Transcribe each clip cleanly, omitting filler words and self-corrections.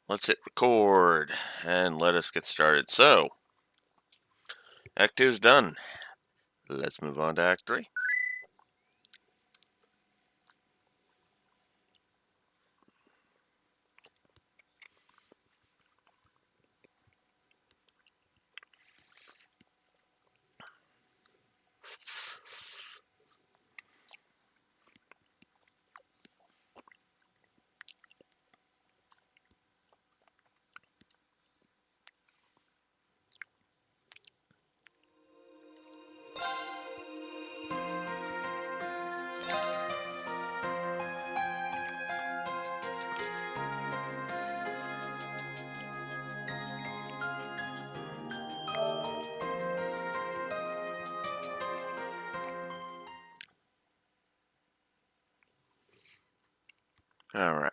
let's hit record and let us get started. So, Act 2 is done. Let's move on to Act 3. Alright.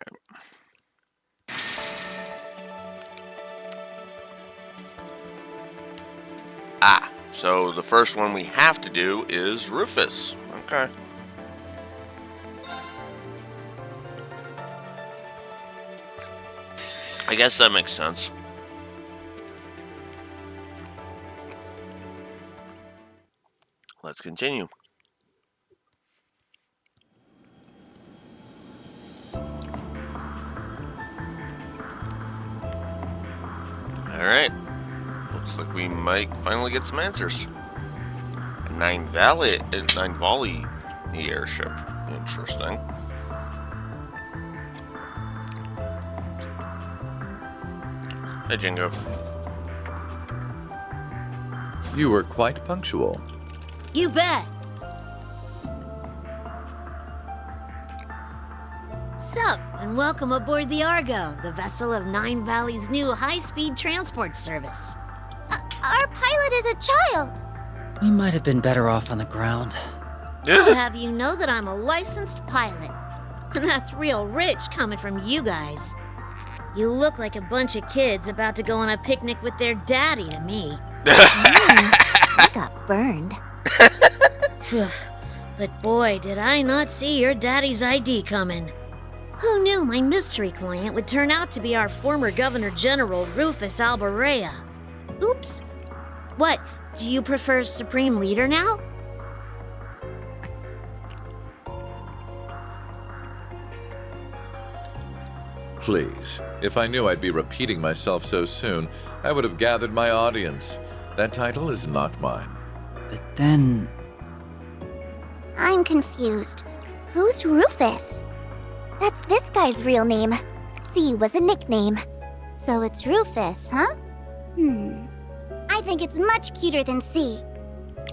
So the first one we have to do is Rufus. Okay. I guess that makes sense. Let's continue. Alright. Looks like we might finally get some answers. Nine Volley airship. Interesting. Hey, Jingo. You were quite punctual. You bet. Sup, and welcome aboard the Argo, the vessel of Nine Valley's new high-speed transport service. Our pilot is a child. We might have been better off on the ground. I'll have you know that I'm a licensed pilot. And that's real rich coming from you guys. You look like a bunch of kids about to go on a picnic with their daddy to me. I got burned. But boy, did I not see your daddy's ID coming. Who knew my mystery client would turn out to be our former Governor General, Rufus Albarea? Oops. What, do you prefer Supreme Leader now? Please, if I knew I'd be repeating myself so soon, I would have gathered my audience. That title is not mine. But then... I'm confused. Who's Rufus? That's this guy's real name. C was a nickname. So it's Rufus, huh? I think it's much cuter than C.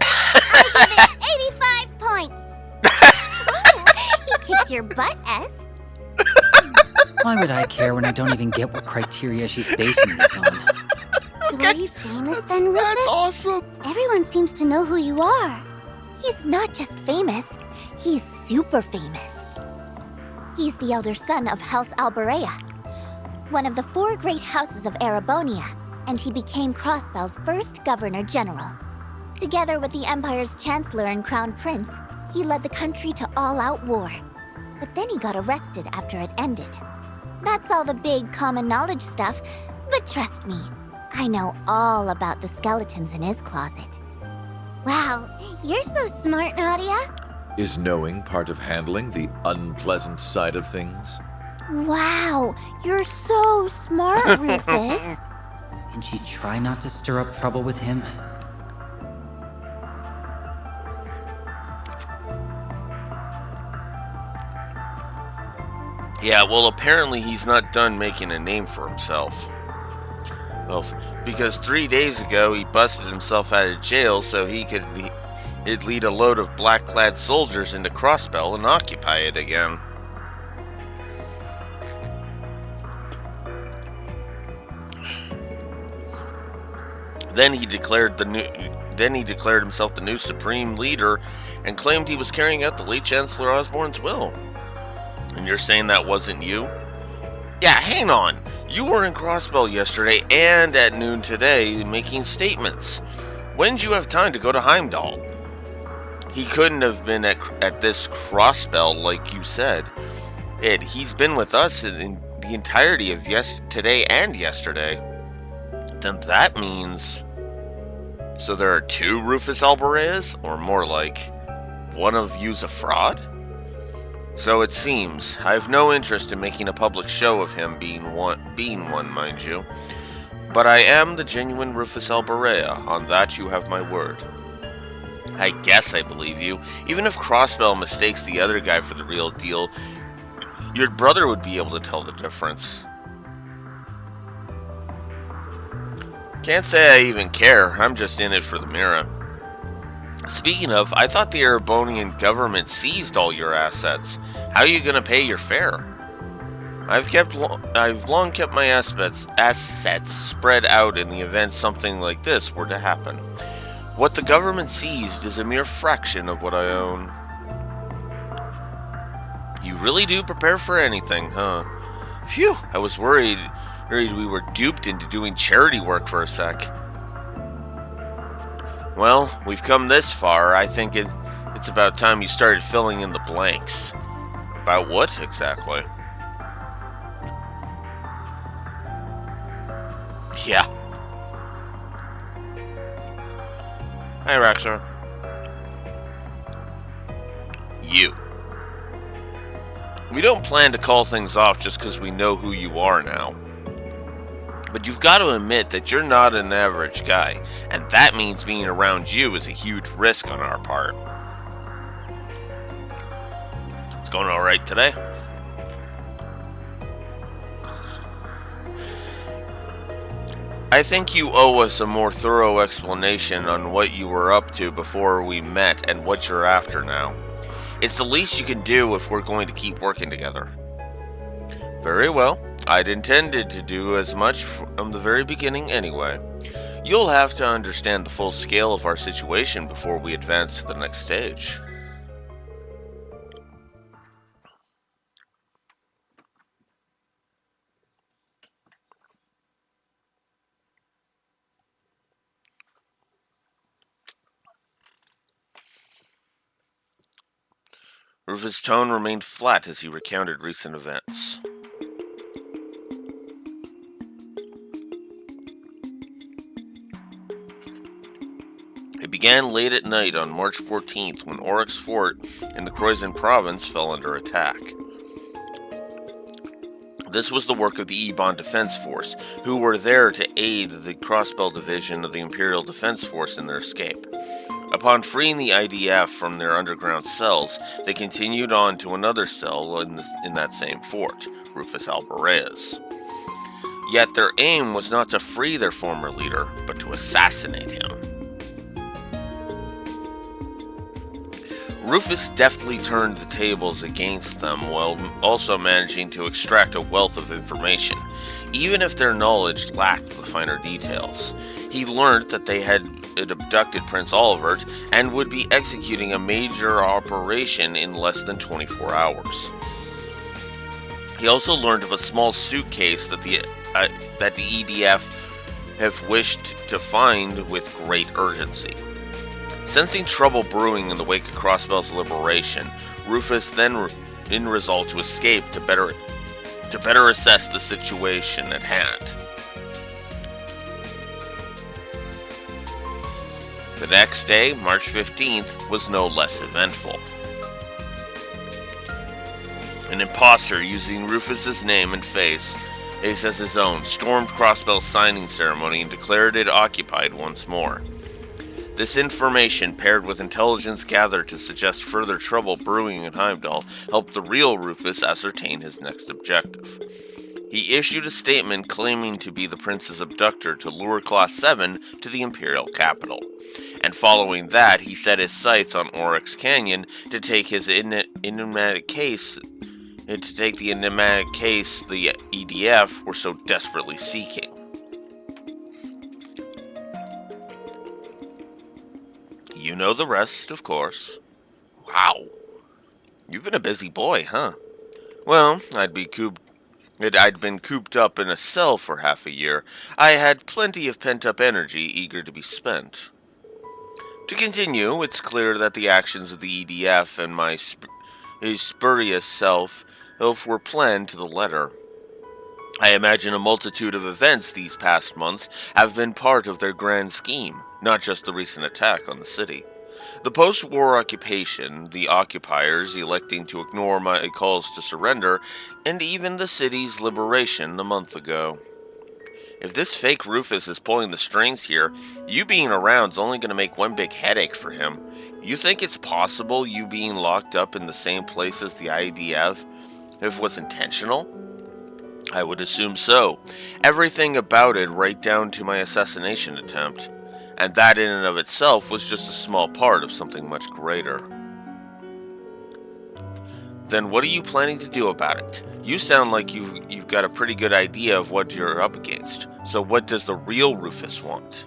I give it 85 points. Ooh, he kicked your butt, S. Why would I care when I don't even get what criteria she's basing this on? So are you famous then, Rufus? That's awesome. Everyone seems to know who you are. He's not just famous, he's super famous. He's the elder son of House Albarea, one of the 4 great houses of Erebonia, and he became Crossbell's first Governor General. Together with the Empire's Chancellor and Crown Prince, he led the country to all-out war. But then he got arrested after it ended. That's all the big common knowledge stuff, but trust me, I know all about the skeletons in his closet. Wow, you're so smart, Nadia. Is knowing part of handling the unpleasant side of things? Wow, you're so smart, Rufus. Can she try not to stir up trouble with him? Yeah, well, apparently he's not done making a name for himself. Well, because 3 days ago he busted himself out of jail so he'd lead a load of black-clad soldiers into Crossbell and occupy it again. Then he declared himself the new Supreme Leader and claimed he was carrying out the late Chancellor Osborne's will. And you're saying that wasn't you? Yeah, hang on. You were in Crossbell yesterday and at noon today making statements. When did you have time to go to Heimdall? He couldn't have been at this Crossbell like you said. He's been with us and the entirety of today and yesterday, then that means... So there are two Rufus Albareas? Or more like, one of you's a fraud? So it seems. I have no interest in making a public show of him being one, mind you. But I am the genuine Rufus Albarea. On that you have my word. I guess I believe you. Even if Crossbell mistakes the other guy for the real deal, your brother would be able to tell the difference. Can't say I even care. I'm just in it for the Mira. Speaking of, I thought the Erebonian government seized all your assets. How are you going to pay your fare? I've long kept my assets spread out in the event something like this were to happen. What the government seized is a mere fraction of what I own. You really do prepare for anything, huh? Phew, I was worried we were duped into doing charity work for a sec. Well, we've come this far. I think it's about time you started filling in the blanks. About what, exactly? Yeah. Hi, Raxor. You. We don't plan to call things off just because we know who you are now. But you've got to admit that you're not an average guy, and that means being around you is a huge risk on our part. It's going alright today? I think you owe us a more thorough explanation on what you were up to before we met and what you're after now. It's the least you can do if we're going to keep working together. Very well. I'd intended to do as much from the very beginning anyway. You'll have to understand the full scale of our situation before we advance to the next stage. Rufus' tone remained flat as he recounted recent events. It began late at night on March 14th when Oryx Fort in the Croizon province fell under attack. This was the work of the Ebon Defense Force, who were there to aid the Crossbell Division of the Imperial Defense Force in their escape. Upon freeing the IDF from their underground cells, they continued on to another cell in that same fort, Rufus Albarea's. Yet their aim was not to free their former leader, but to assassinate him. Rufus deftly turned the tables against them while also managing to extract a wealth of information, even if their knowledge lacked the finer details. He learned that they had abducted Prince Olivert and would be executing a major operation in less than 24 hours. He also learned of a small suitcase that the EDF have wished to find with great urgency. Sensing trouble brewing in the wake of Crossbell's liberation, Rufus then resolved to escape to better assess the situation at hand. The next day, March 15th, was no less eventful. An imposter using Rufus's name and face as his own stormed Crossbell's signing ceremony and declared it occupied once more. This information, paired with intelligence gathered to suggest further trouble brewing in Heimdall, helped the real Rufus ascertain his next objective. He issued a statement claiming to be the prince's abductor to lure Class 7 to the Imperial capital. And following that, he set his sights on Oryx Canyon to take his enigmatic case the EDF were so desperately seeking. You know the rest, of course. Wow. You've been a busy boy, huh? Well, I'd been cooped up in a cell for half a year. I had plenty of pent-up energy eager to be spent. To continue, it's clear that the actions of the EDF and my spurious self were planned to the letter. I imagine a multitude of events these past months have been part of their grand scheme, not just the recent attack on the city. The post-war occupation, the occupiers electing to ignore my calls to surrender, and even the city's liberation a month ago. If this fake Rufus is pulling the strings here, you being around's only going to make one big headache for him. You think it's possible you being locked up in the same place as the IDF, if it was intentional? I would assume so. Everything about it right down to my assassination attempt. And that in and of itself was just a small part of something much greater. Then what are you planning to do about it? You sound like you've got a pretty good idea of what you're up against. So what does the real Rufus want?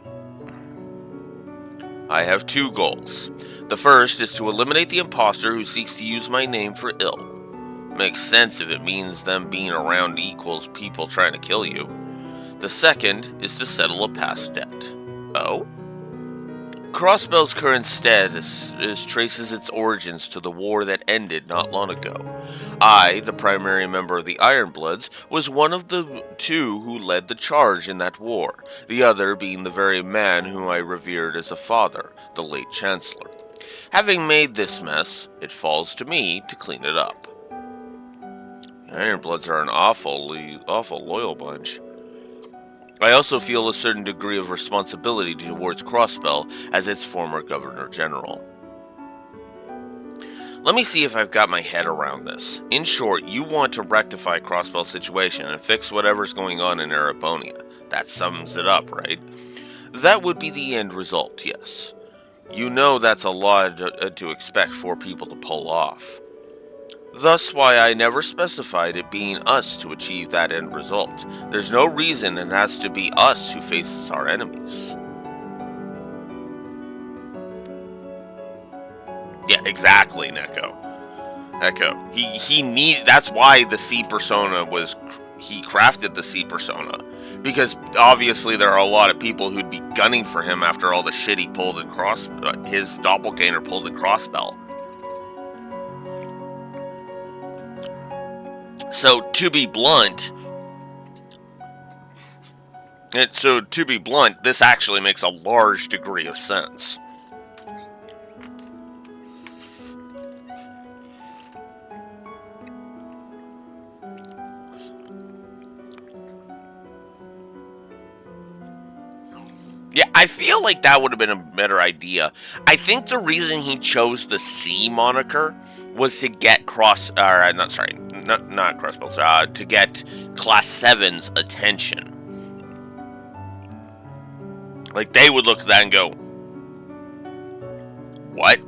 I have two goals. The first is to eliminate the imposter who seeks to use my name for ill. Makes sense if it means them being around equals people trying to kill you. The second is to settle a past debt. Oh? Crossbell's current status traces its origins to the war that ended not long ago. I, the primary member of the Ironbloods, was one of the two who led the charge in that war, the other being the very man whom I revered as a father, the late Chancellor. Having made this mess, it falls to me to clean it up. The Ironbloods are an awful loyal bunch. I also feel a certain degree of responsibility towards Crossbell as its former Governor General. Let me see if I've got my head around this. In short, you want to rectify Crossbell's situation and fix whatever's going on in Arabonia. That sums it up, right? That would be the end result, yes. You know that's a lot to expect for people to pull off. Thus why I never specified it being us to achieve that end result. There's no reason it has to be us who faces our enemies. Yeah, exactly, Neko. That's why the C persona he crafted the C persona. Because obviously there are a lot of people who'd be gunning for him after all the shit he pulled in his doppelganger pulled in Crossbell. So, to be blunt, this actually makes a large degree of sense. Yeah, I feel like that would have been a better idea. I think the reason he chose the C moniker was to get to get Class 7's attention. Like, they would look at that and go, what?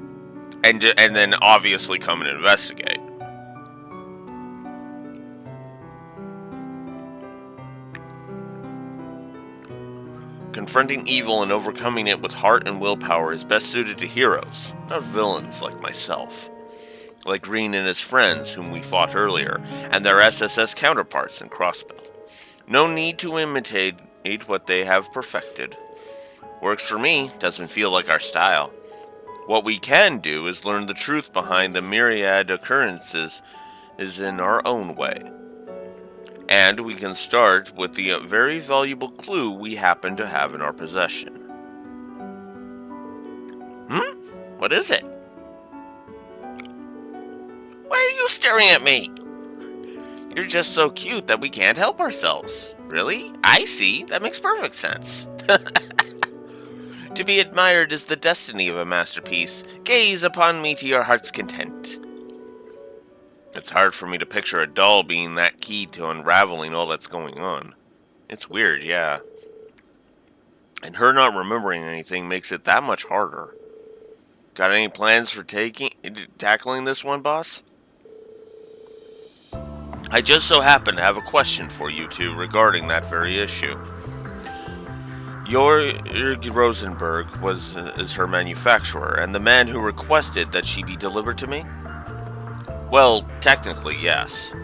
And then obviously come and investigate. Confronting evil and overcoming it with heart and willpower is best suited to heroes, not villains like myself. Like Green and his friends, whom we fought earlier, and their SSS counterparts in Crossbell. No need to imitate what they have perfected. Works for me, doesn't feel like our style. What we can do is learn the truth behind the myriad occurrences is in our own way. And we can start with the very valuable clue we happen to have in our possession. What is it? Why are you staring at me? You're just so cute that we can't help ourselves. Really? I see. That makes perfect sense. To be admired is the destiny of a masterpiece. Gaze upon me to your heart's content. It's hard for me to picture a doll being that key to unraveling all that's going on. It's weird, yeah. And her not remembering anything makes it that much harder. Got any plans for tackling this one, boss? I just so happen to have a question for you two regarding that very issue. Jörg Rosenberg is her manufacturer, and the man who requested that she be delivered to me? Well, technically, yes.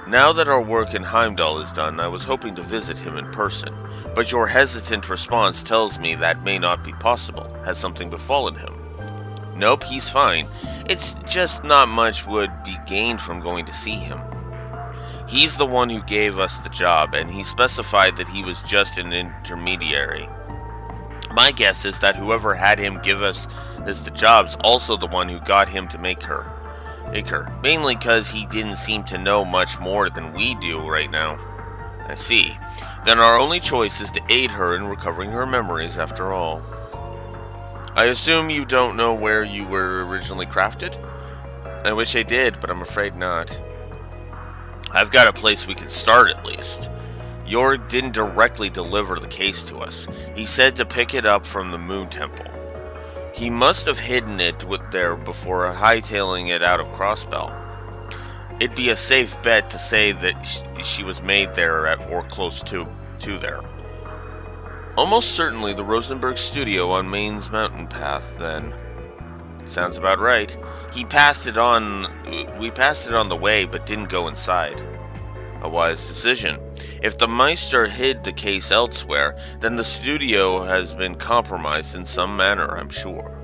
Now that our work in Heimdall is done, I was hoping to visit him in person, but your hesitant response tells me that may not be possible. Has something befallen him? Nope, he's fine. It's just not much would be gained from going to see him. He's the one who gave us the job, and he specified that he was just an intermediary. My guess is that whoever had him give us the job's also the one who got him to make her. Mainly because he didn't seem to know much more than we do right now. I see. Then our only choice is to aid her in recovering her memories after all. I assume you don't know where you were originally crafted? I wish I did, but I'm afraid not. I've got a place we can start at least. Jorg didn't directly deliver the case to us. He said to pick it up from the Moon Temple. He must have hidden it there before hightailing it out of Crossbell. It'd be a safe bet to say that she was made there or close to there. Almost certainly the Rosenberg studio on Maine's mountain path, then. Sounds about right. We passed it on the way, but didn't go inside. A wise decision. If the Meister hid the case elsewhere, then the studio has been compromised in some manner, I'm sure.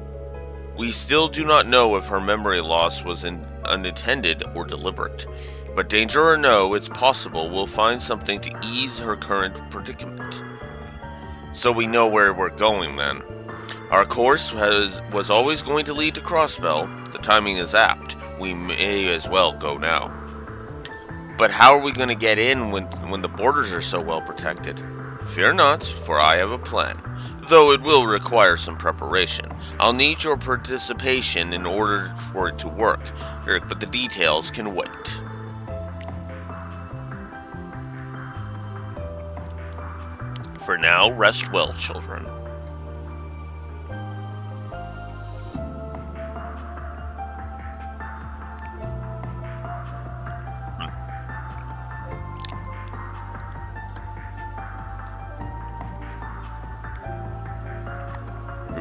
We still do not know if her memory loss was unintended or deliberate. But danger or no, it's possible we'll find something to ease her current predicament. So we know where we're going then. Our course was always going to lead to Crossbell. The timing is apt. We may as well go now. But how are we going to get in when the borders are so well protected? Fear not, for I have a plan. Though it will require some preparation. I'll need your participation in order for it to work, but the details can wait. For now, rest well, children.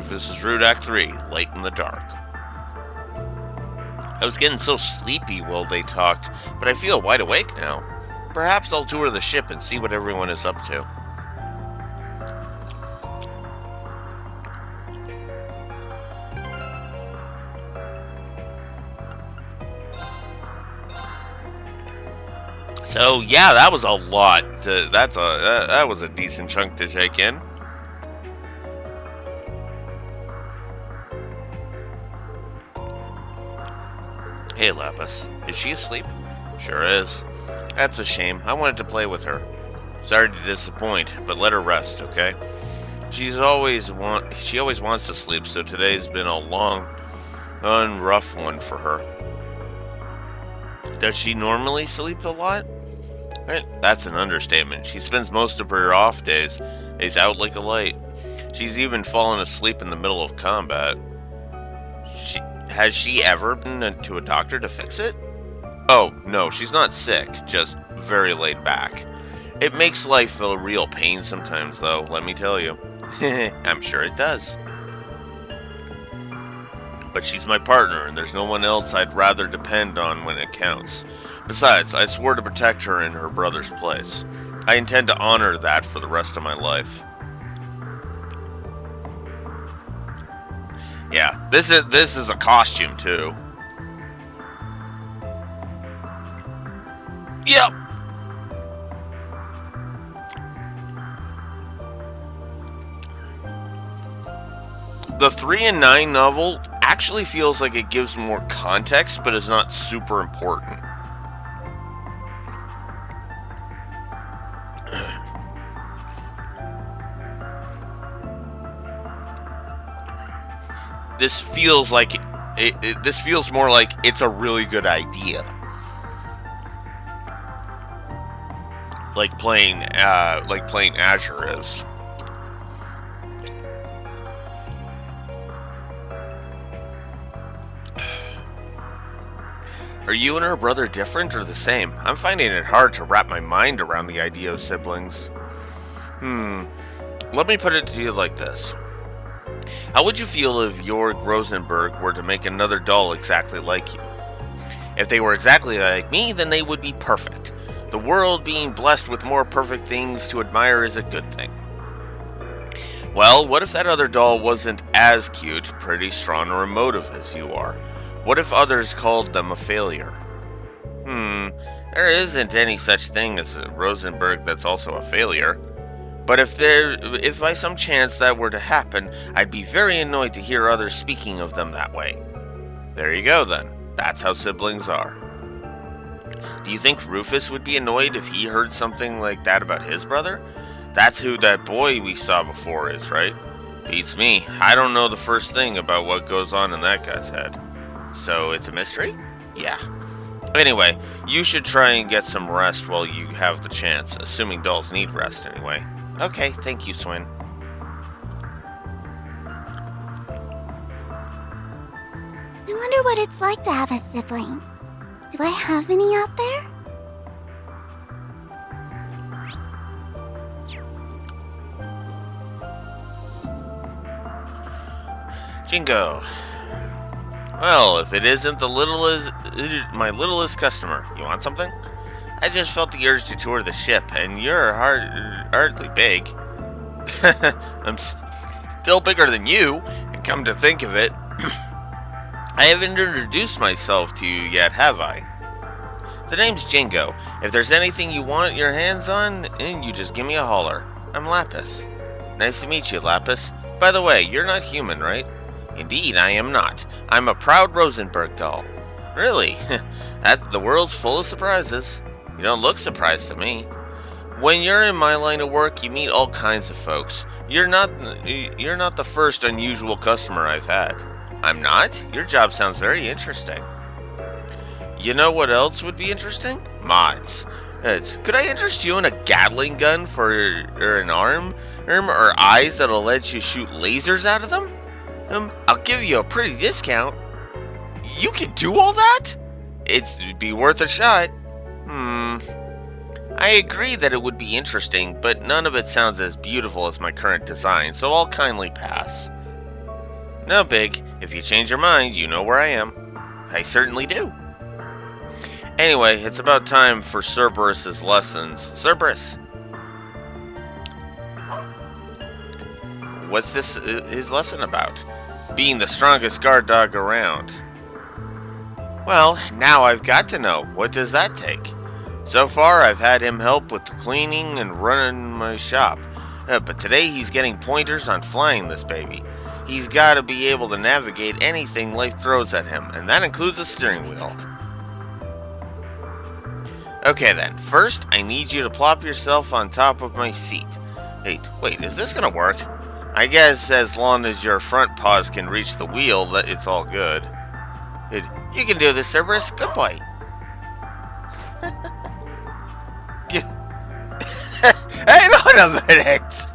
This is Root Act 3, Light in the Dark. I was getting so sleepy while they talked, but I feel wide awake now. Perhaps I'll tour the ship and see what everyone is up to. So yeah, that was a lot. That was a decent chunk to take in. Hey, Lapis. Is she asleep? Sure is. That's a shame. I wanted to play with her. Sorry to disappoint, but let her rest, okay? She always wants to sleep, so today's been a long and rough one for her. Does she normally sleep a lot? That's an understatement. She spends most of her off days out like a light. She's even fallen asleep in the middle of combat. Has she ever been to a doctor to fix it? Oh, no, she's not sick, just very laid back. It makes life a real pain sometimes, though, let me tell you. I'm sure it does. But she's my partner, and there's no one else I'd rather depend on when it counts. Besides, I swore to protect her in her brother's place. I intend to honor that for the rest of my life. Yeah, this is a costume too. Yep. The 3 and 9 novel actually feels like it gives more context, but is not super important. This feels like this feels more like it's a really good idea. Like playing Azure is. Are you and her brother different or the same? I'm finding it hard to wrap my mind around the idea of siblings. Let me put it to you like this. How would you feel if Jorg Rosenberg were to make another doll exactly like you? If they were exactly like me, then they would be perfect. The world being blessed with more perfect things to admire is a good thing. Well, what if that other doll wasn't as cute, pretty, strong, or emotive as you are? What if others called them a failure? There isn't any such thing as a Rosenberg that's also a failure. But if by some chance that were to happen, I'd be very annoyed to hear others speaking of them that way. There you go then. That's how siblings are. Do you think Rufus would be annoyed if he heard something like that about his brother? That's who that boy we saw before is, right? Beats me. I don't know the first thing about what goes on in that guy's head. So it's a mystery? Yeah. Anyway, you should try and get some rest while you have the chance, assuming dolls need rest anyway. Okay, thank you, Swin. I wonder what it's like to have a sibling. Do I have any out there? Jingo. Well, if it isn't my littlest customer, you want something? I just felt the urge to tour the ship, and you're hardly big. I'm still bigger than you, and come to think of it, I haven't introduced myself to you yet, have I? The name's Jingo. If there's anything you want your hands on, you just give me a holler. I'm Lapis. Nice to meet you, Lapis. By the way, you're not human, right? Indeed, I am not. I'm a proud Rosenberg doll. Really? The world's full of surprises. You don't look surprised to me. When you're in my line of work, you meet all kinds of folks. You're not the first unusual customer I've had. I'm not? Your job sounds very interesting. You know what else would be interesting? Mods. Could I interest you in a Gatling gun for an arm? Or eyes that'll let you shoot lasers out of them? I'll give you a pretty discount. You can do all that? It'd be worth a shot. I agree that it would be interesting, but none of it sounds as beautiful as my current design, so I'll kindly pass. No big. If you change your mind, you know where I am. I certainly do. Anyway, it's about time for Cerberus's lessons. Cerberus! What's his lesson about? Being the strongest guard dog around. Well, now I've got to know. What does that take? So far, I've had him help with the cleaning and running my shop. But today he's getting pointers on flying this baby. He's got to be able to navigate anything life throws at him, and that includes a steering wheel. Okay then, first I need you to plop yourself on top of my seat. Wait, is this gonna work? I guess as long as your front paws can reach the wheel, it's all good. You can do this, Cerberus. Good boy. Hang on a minute!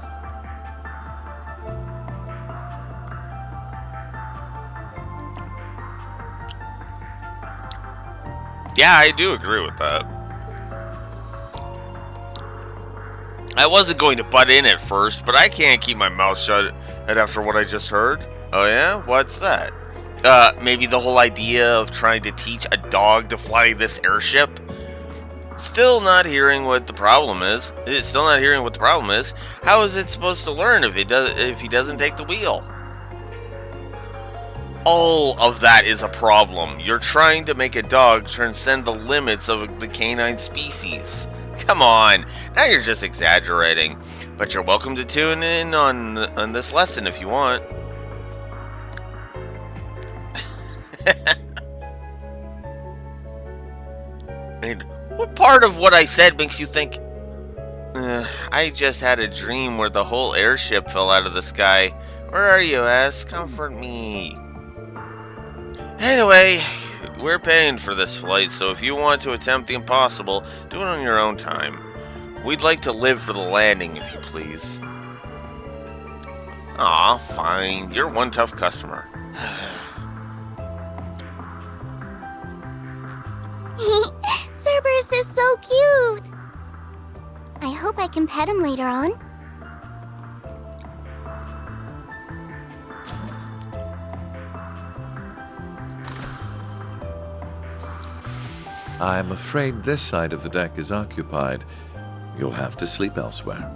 Yeah, I do agree with that. I wasn't going to butt in at first, but I can't keep my mouth shut after what I just heard. Oh yeah? What's that? Maybe the whole idea of trying to teach a dog to fly this airship? Still not hearing what the problem is. How is it supposed to learn if he doesn't take the wheel? All of that is a problem. You're trying to make a dog transcend the limits of the canine species. Come on, now you're just exaggerating. But you're welcome to tune in on this lesson if you want. And what part of what I said makes you think, I just had a dream where the whole airship fell out of the sky? Where are you, ass? Comfort me. Anyway, we're paying for this flight, so if you want to attempt the impossible, do it on your own time. We'd like to live for the landing, if you please. Aw, fine. You're one tough customer. Cerberus is so cute! I hope I can pet him later on. I'm afraid this side of the deck is occupied. You'll have to sleep elsewhere.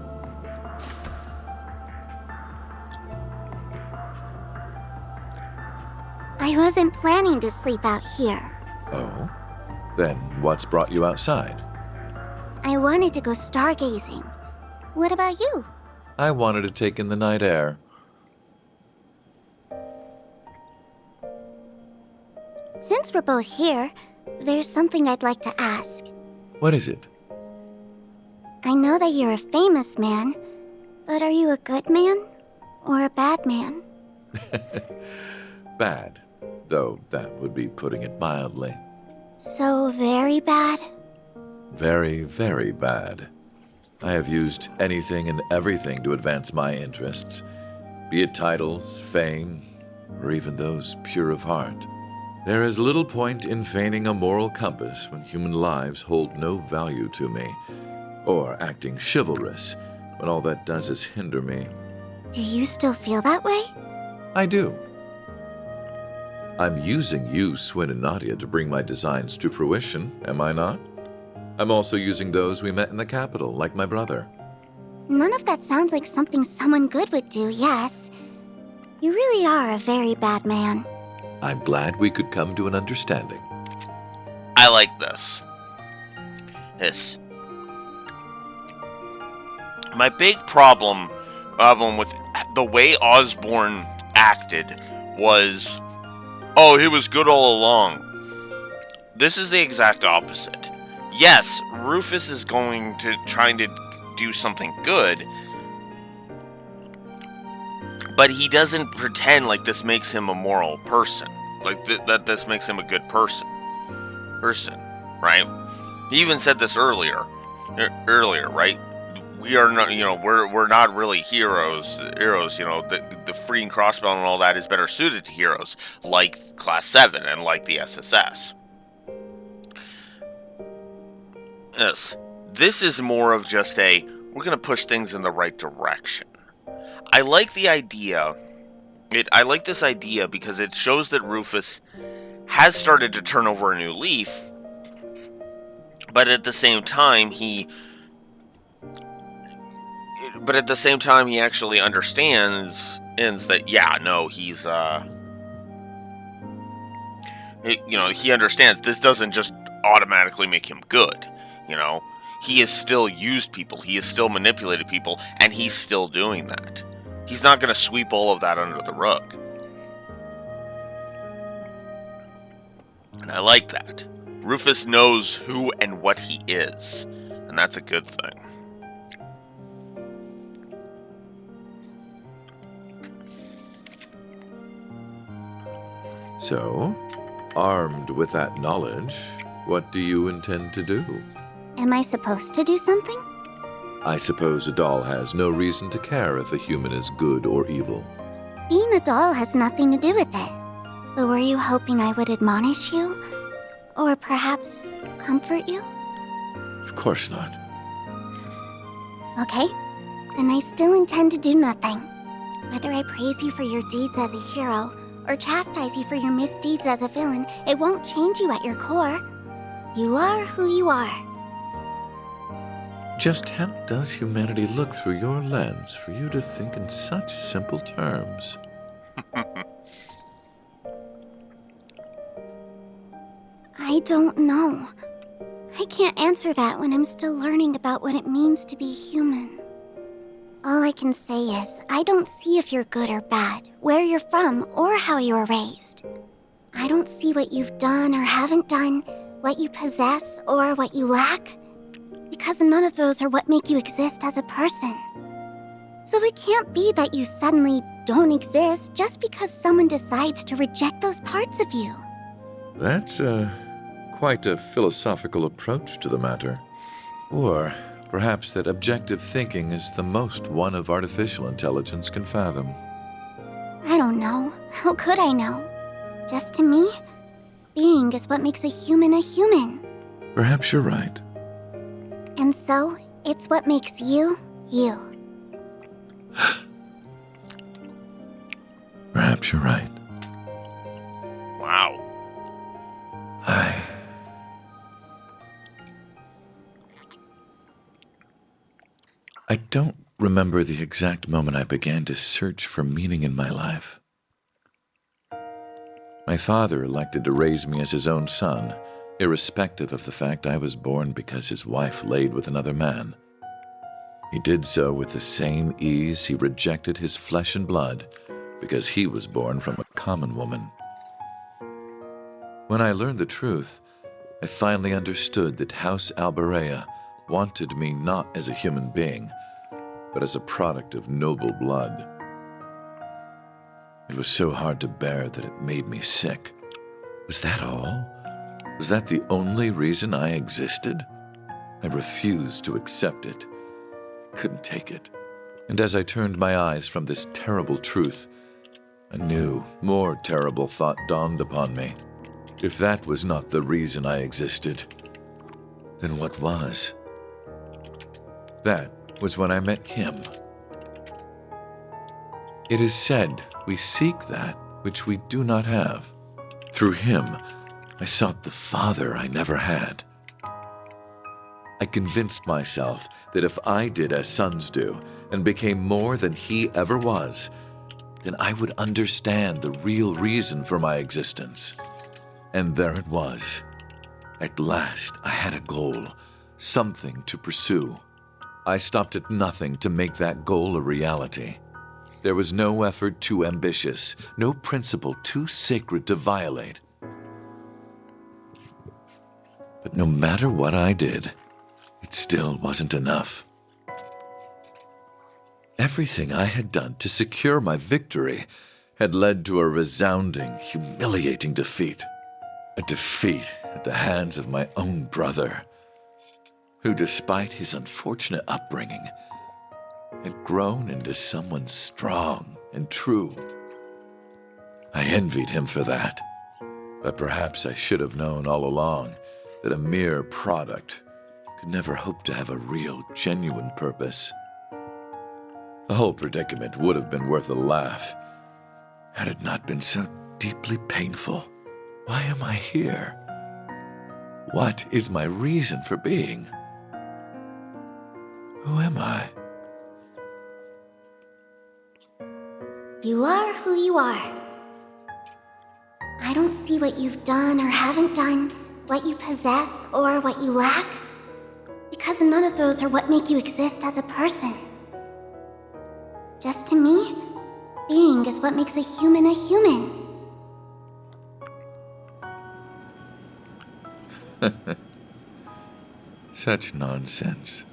I wasn't planning to sleep out here. Oh? Then what's brought you outside? I wanted to go stargazing. What about you? I wanted to take in the night air. Since we're both here, there's something I'd like to ask. What is it? I know that you're a famous man, but are you a good man or a bad man? Bad, though that would be putting it mildly. So very bad? Very, very bad. I have used anything and everything to advance my interests, be it titles, fame, or even those pure of heart. There is little point in feigning a moral compass when human lives hold no value to me, or acting chivalrous when all that does is hinder me. Do you still feel that way? I do. I'm using you, Swin and Nadia, to bring my designs to fruition, am I not? I'm also using those we met in the capital, like my brother. None of that sounds like something someone good would do, yes. You really are a very bad man. I'm glad we could come to an understanding. I like this. My big problem with the way Osborn acted was, oh, he was good all along. This is the exact opposite. Yes, Rufus is trying to do something good, but he doesn't pretend like this makes him a moral person. Like that this makes him a good person, right? He even said this earlier, right? We are not, we're not really heroes. The freeing crossbow and all that is better suited to heroes like Class 7 and like the SSS. Yes, this is more of just we're going to push things in the right direction. I like the idea. I like this idea because it shows that Rufus has started to turn over a new leaf, but at the same time he actually understands that he understands this doesn't just automatically make him good. He has still used people, he has still manipulated people, and he's still doing that. He's not going to sweep all of that under the rug. And I like that. Rufus knows who and what he is, and that's a good thing. So, armed with that knowledge, what do you intend to do? Am I supposed to do something? I suppose a doll has no reason to care if a human is good or evil. Being a doll has nothing to do with it. But were you hoping I would admonish you? Or perhaps comfort you? Of course not. Okay, then I still intend to do nothing. Whether I praise you for your deeds as a hero, or chastise you for your misdeeds as a villain, it won't change you at your core. You are who you are. Just how does humanity look through your lens for you to think in such simple terms? I don't know. I can't answer that when I'm still learning about what it means to be human. All I can say is, I don't see if you're good or bad, where you're from, or how you were raised. I don't see what you've done or haven't done, what you possess or what you lack, because none of those are what make you exist as a person. So it can't be that you suddenly don't exist just because someone decides to reject those parts of you. That's quite a philosophical approach to the matter. Or perhaps that objective thinking is the most one of artificial intelligence can fathom. I don't know. How could I know? Just to me, being is what makes a human. Perhaps you're right. And so, it's what makes you, you. Perhaps you're right. Wow. I don't remember the exact moment I began to search for meaning in my life. My father elected to raise me as his own son, irrespective of the fact I was born because his wife laid with another man. He did so with the same ease he rejected his flesh and blood because he was born from a common woman. When I learned the truth, I finally understood that House Albarea wanted me not as a human being, but as a product of noble blood. It was so hard to bear that it made me sick. Was that all? Was that the only reason I existed? I refused to accept it. I couldn't take it. And as I turned my eyes from this terrible truth, a new, more terrible thought dawned upon me. If that was not the reason I existed, then what was? That was when I met him. It is said we seek that which we do not have. Through him, I sought the Father I never had. I convinced myself that if I did as sons do and became more than he ever was, then I would understand the real reason for my existence. And there it was. At last, I had a goal, something to pursue. I stopped at nothing to make that goal a reality. There was no effort too ambitious, no principle too sacred to violate. But no matter what I did, it still wasn't enough. Everything I had done to secure my victory had led to a resounding, humiliating defeat. A defeat at the hands of my own brother, who, despite his unfortunate upbringing, had grown into someone strong and true. I envied him for that, but perhaps I should have known all along that a mere product could never hope to have a real, genuine purpose. The whole predicament would have been worth a laugh had it not been so deeply painful. Why am I here? What is my reason for being? Who am I? You are who you are. I don't see what you've done or haven't done, what you possess or what you lack, because none of those are what make you exist as a person. Just to me, being is what makes a human a human. Such nonsense.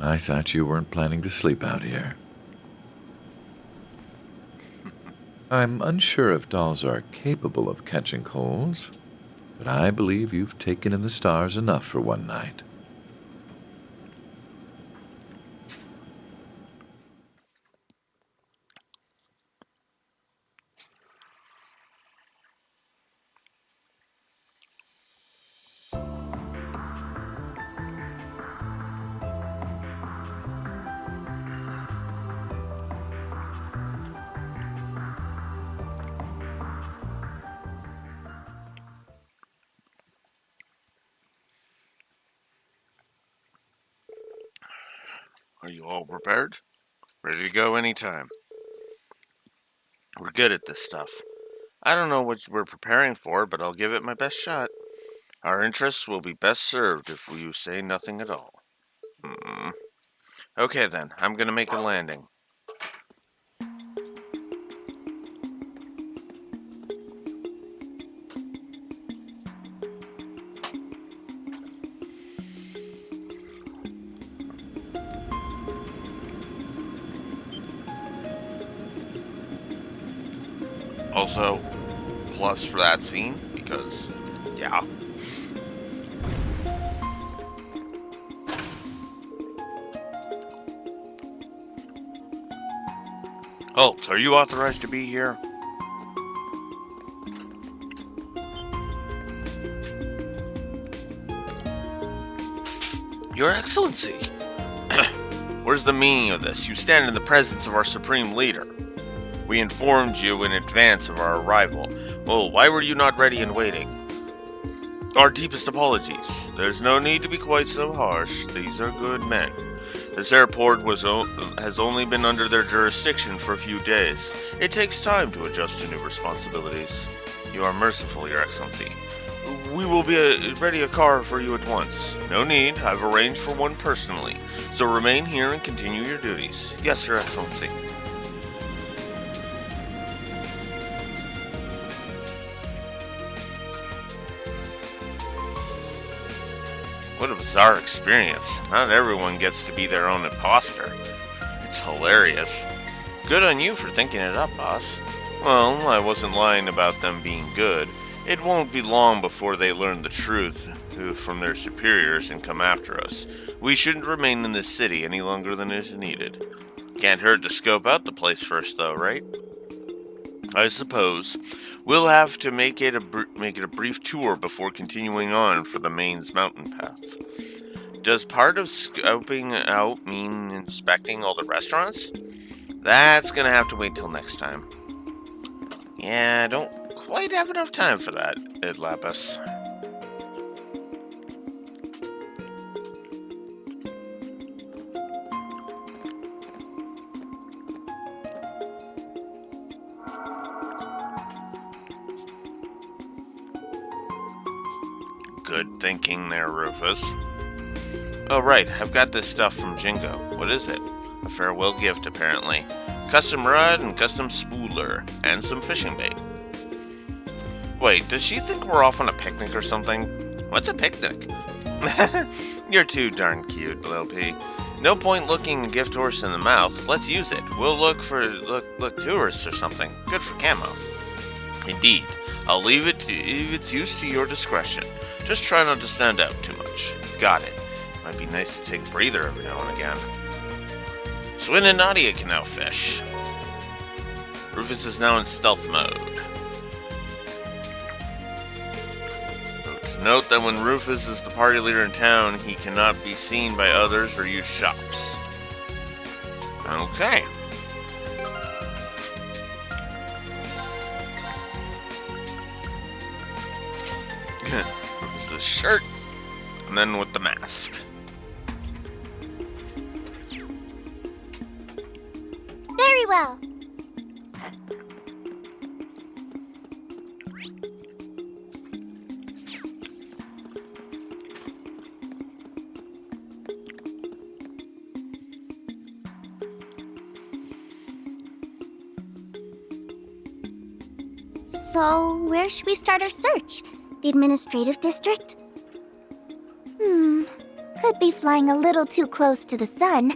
I thought you weren't planning to sleep out here. I'm unsure if dolls are capable of catching colds, but I believe you've taken in the stars enough for one night. Are you all prepared? Ready to go anytime. We're good at this stuff. I don't know what we're preparing for, but I'll give it my best shot. Our interests will be best served if you say nothing at all. Okay then, I'm gonna make a landing. Also, plus for that scene, because, yeah. Halt, are you authorized to be here? Your Excellency! Where's the meaning of this? You stand in the presence of our Supreme Leader. We informed you in advance of our arrival. Well, why were you not ready and waiting? Our deepest apologies. There's no need to be quite so harsh. These are good men. This airport has only been under their jurisdiction for a few days. It takes time to adjust to new responsibilities. You are merciful, Your Excellency. We will be ready a car for you at once. No need, I've arranged for one personally. So remain here and continue your duties. Yes, Your Excellency. What a bizarre experience. Not everyone gets to be their own imposter. It's hilarious. Good on you for thinking it up, boss. Well, I wasn't lying about them being good. It won't be long before they learn the truth from their superiors and come after us. We shouldn't remain in this city any longer than is needed. Can't hurt to scope out the place first, though, right? I suppose. We'll have to make it a brief tour before continuing on for the main mountain path. Does part of scoping out mean inspecting all the restaurants? That's gonna have to wait till next time. Yeah, I don't quite have enough time for that, Ed Lapis. Good thinking there, Rufus. Oh, right, I've got this stuff from Jingo. What is it? A farewell gift, apparently. Custom rod and custom spooler, and some fishing bait. Wait, does she think we're off on a picnic or something? What's a picnic? You're too darn cute, Lil P. No point looking a gift horse in the mouth. Let's use it. We'll look tourists or something. Good for camo. Indeed. I'll leave its use to your discretion. Just try not to stand out too much. Got it. Might be nice to take a breather every now and again. Swin and Nadia can now fish. Rufus is now in stealth mode. Note that when Rufus is the party leader in town, he cannot be seen by others or use shops. Okay. Rufus' shirt, and then with the mask. Very well. So, where should we start our search? The administrative district? Could be flying a little too close to the sun,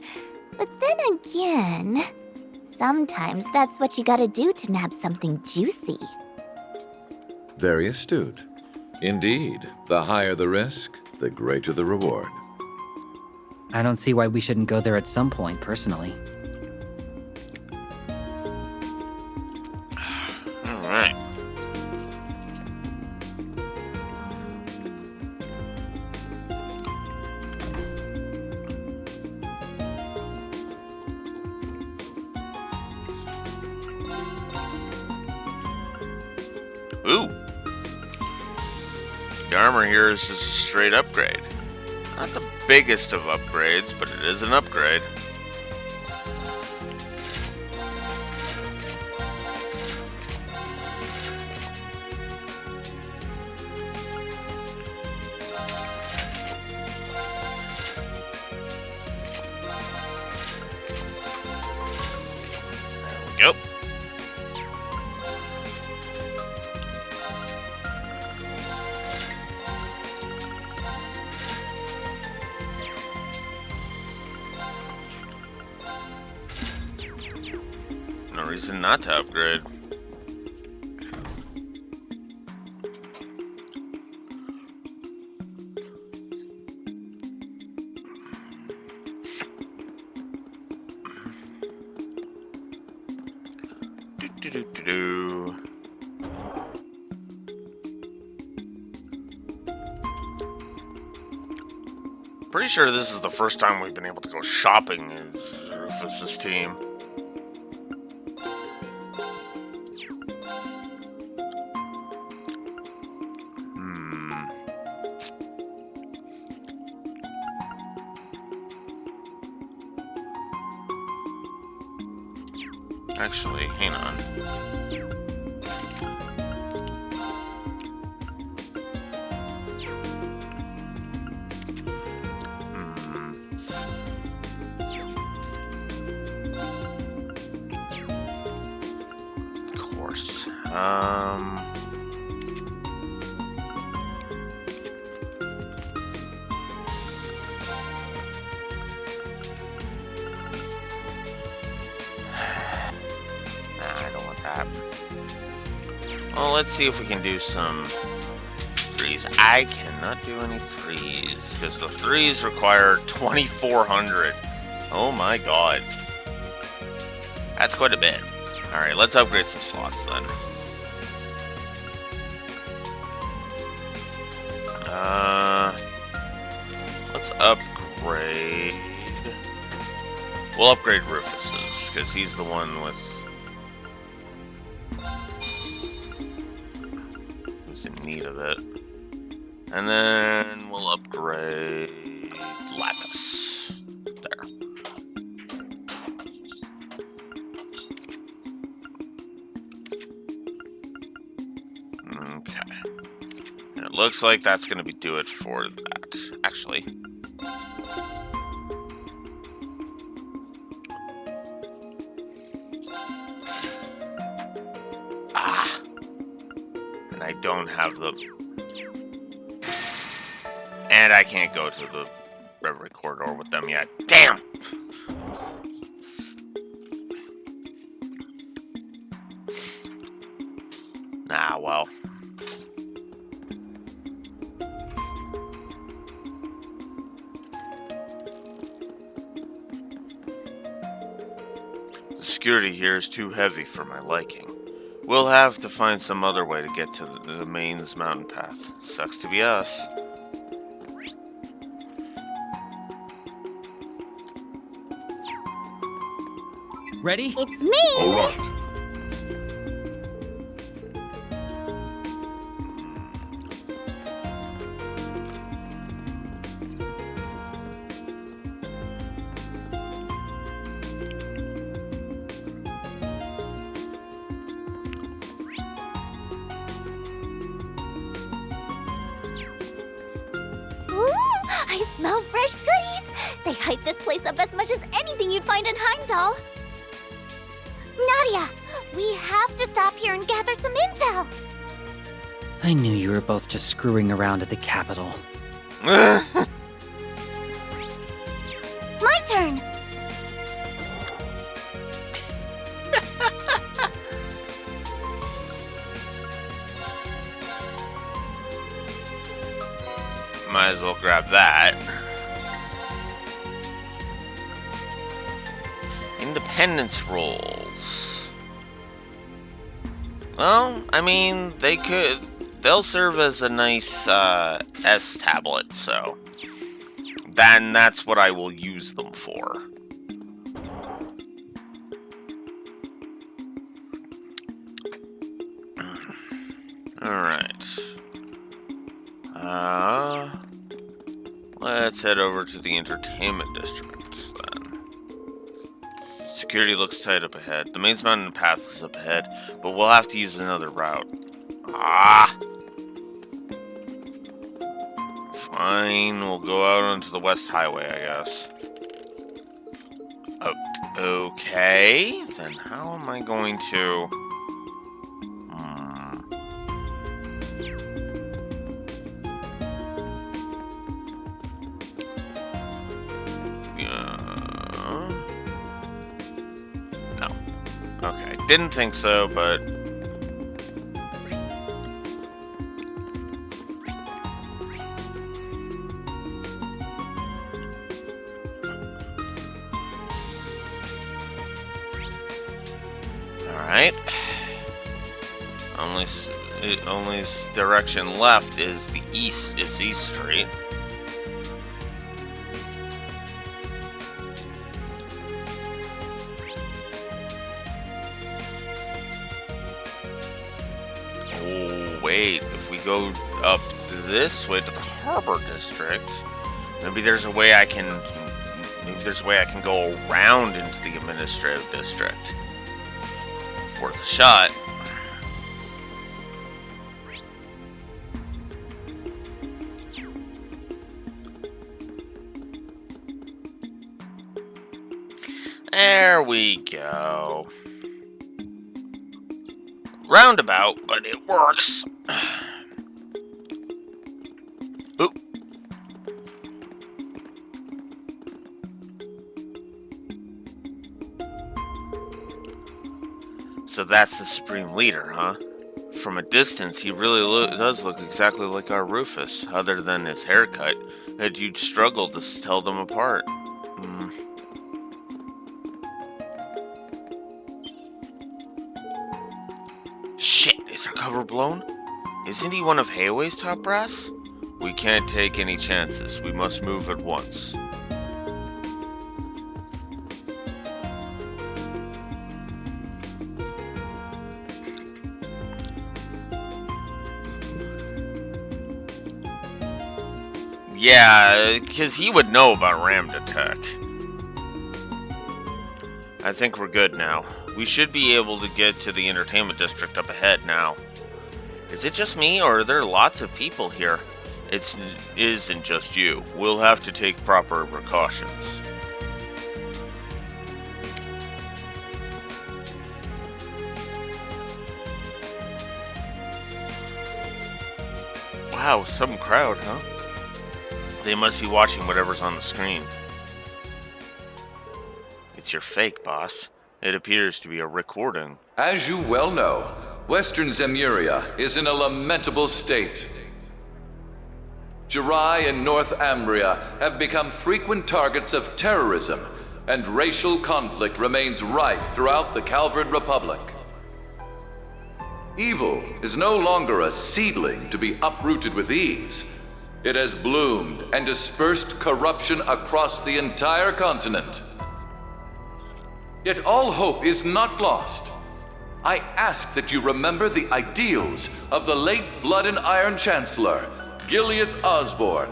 but then again, sometimes that's what you gotta do to nab something juicy. Very astute. Indeed, the higher the risk, the greater the reward. I don't see why we shouldn't go there at some point, personally. Alright. Ooh. The armor here is just a straight upgrade. Not the biggest of upgrades, but it is an upgrade. There we go. No reason not to upgrade. Do. Pretty sure this is the first time we've been able to go shopping as Rufus's team. Actually, hang on. Of course. I don't want that. Well, let's see if we can do some threes. I cannot do any threes because the threes require 2,400. Oh my god. That's quite a bit. Alright, let's upgrade some slots then. Let's upgrade. We'll upgrade Rufus's because he's the one with. Who's in need of it. And then we'll upgrade Lapis. There. Okay. And it looks like that's going to do it for that, actually. Ah! And I don't have the... And I can't go to the Reverie Corridor with them yet. Damn! Ah, well. The security here is too heavy for my liking. We'll have to find some other way to get to the mains mountain path. Sucks to be us. Ready? It's me! All right. Ooh, I smell fresh goodies! They hype this place up as much as anything you'd find in Heimdall. Nadia, we have to stop here and gather some intel. I knew you were both just screwing around at the Capitol. My turn. Might as well grab that. Independence rolls. Well, I mean, they'll serve as a nice S tablet, so then that's what I will use them for. Alright. Let's head over to the entertainment district then. Security looks tight up ahead. The mains mountain path is up ahead, but we'll have to use another route. Ah! Fine, we'll go out onto the west highway, I guess. Oh, okay, then how am I going to... No. Okay, didn't think so, but... Alright. Only direction left is the east, is East Street. Oh, wait, if we go up this way to the Harbor District, maybe there's a way I can go around into the Administrative District. worth a shot. There we go. Roundabout, but it works. Oop. So that's the Supreme Leader, huh? From a distance, he really does look exactly like our Rufus, other than his haircut, that you'd struggle to tell them apart. Shit, is our cover blown? Isn't he one of Hayaway's top brass? We can't take any chances. We must move at once. Yeah, because he would know about rammed attack. I think we're good now. We should be able to get to the entertainment district up ahead now. Is it just me, or are there lots of people here? It isn't just you. We'll have to take proper precautions. Wow, some crowd, huh? They must be watching whatever's on the screen. It's your fake, boss. It appears to be a recording. As you well know, Western Zemuria is in a lamentable state. Jirai and North Ambria have become frequent targets of terrorism, and racial conflict remains rife throughout the Calvard Republic. Evil is no longer a seedling to be uprooted with ease. It has bloomed and dispersed corruption across the entire continent. Yet all hope is not lost. I ask that you remember the ideals of the late Blood and Iron Chancellor, Gileath Osborne.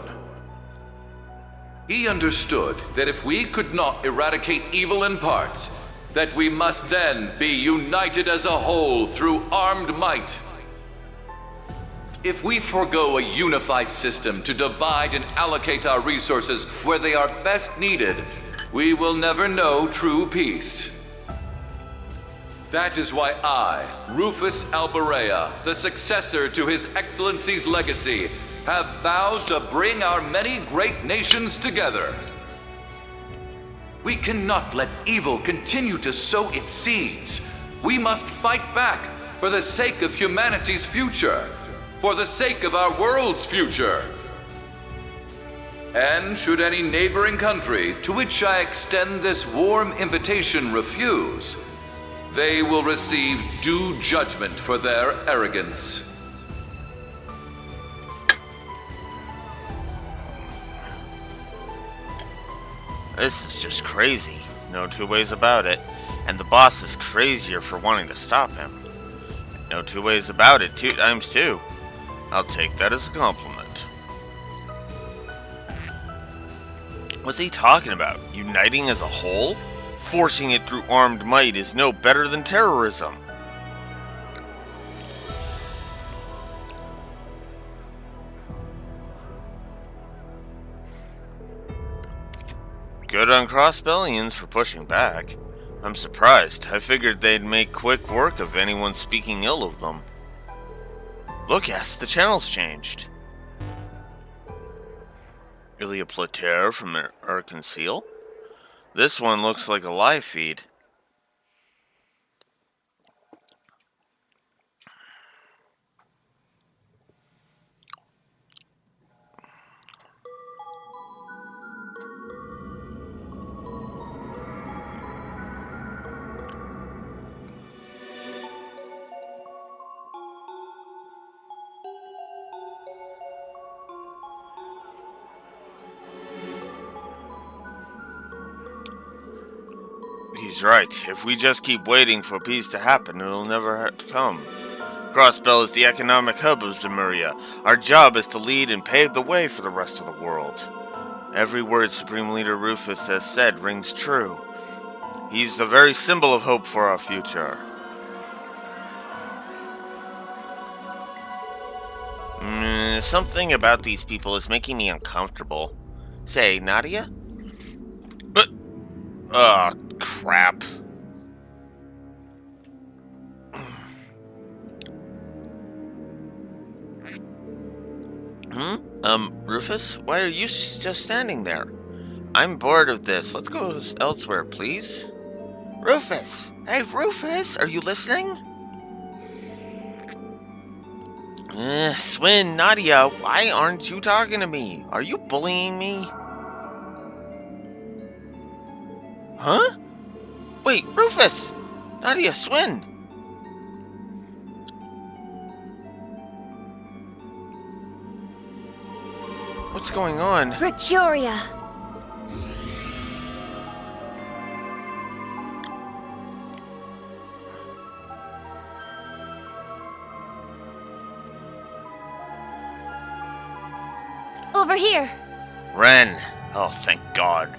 He understood that if we could not eradicate evil in parts, that we must then be united as a whole through armed might. If we forego a unified system to divide and allocate our resources where they are best needed, we will never know true peace. That is why I, Rufus Alborea, the successor to His Excellency's legacy, have vowed to bring our many great nations together. We cannot let evil continue to sow its seeds. We must fight back for the sake of humanity's future, for the sake of our world's future. And should any neighboring country to which I extend this warm invitation refuse, they will receive due judgment for their arrogance. This is just crazy. No two ways about it. And the boss is crazier for wanting to stop him. No two ways about it, 2 times 2. I'll take that as a compliment. What's he talking about? Uniting as a whole? Forcing it through armed might is no better than terrorism. Good on Crossbellions for pushing back. I'm surprised. I figured they'd make quick work of anyone speaking ill of them. Look, yes, the channel's changed. Ilya Plater from Arkansas. This one looks like a live feed. He's right. If we just keep waiting for peace to happen, it'll never come. Crossbell is the economic hub of Zemuria. Our job is to lead and pave the way for the rest of the world. Every word Supreme Leader Rufus has said rings true. He's the very symbol of hope for our future. Something about these people is making me uncomfortable. Say, Nadia? Oh, crap. Rufus? Why are you just standing there? I'm bored of this. Let's go elsewhere, please. Rufus! Hey, Rufus! Are you listening? Swin, Nadia, why aren't you talking to me? Are you bullying me? Huh? Wait, Rufus! Nadia, Swin! What's going on? Mercuria. Over here. Ren! Oh, thank God.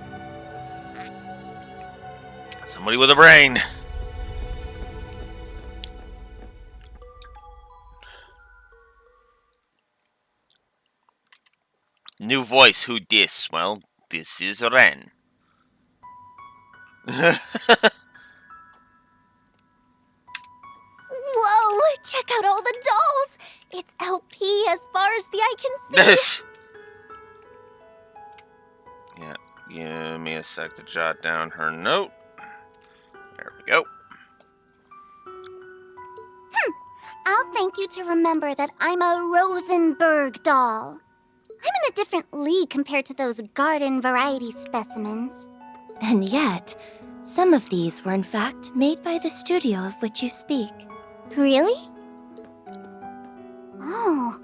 Somebody with a brain! New voice, who dis? Well, this is Ren. Whoa, check out all the dolls. It's LP as far as the eye can see. Yeah, give me a sec to jot down her note. There we go. I'll thank you to remember that I'm a Rosenberg doll. I'm in a different league compared to those garden variety specimens. And yet, some of these were in fact made by the studio of which you speak. Really? Oh,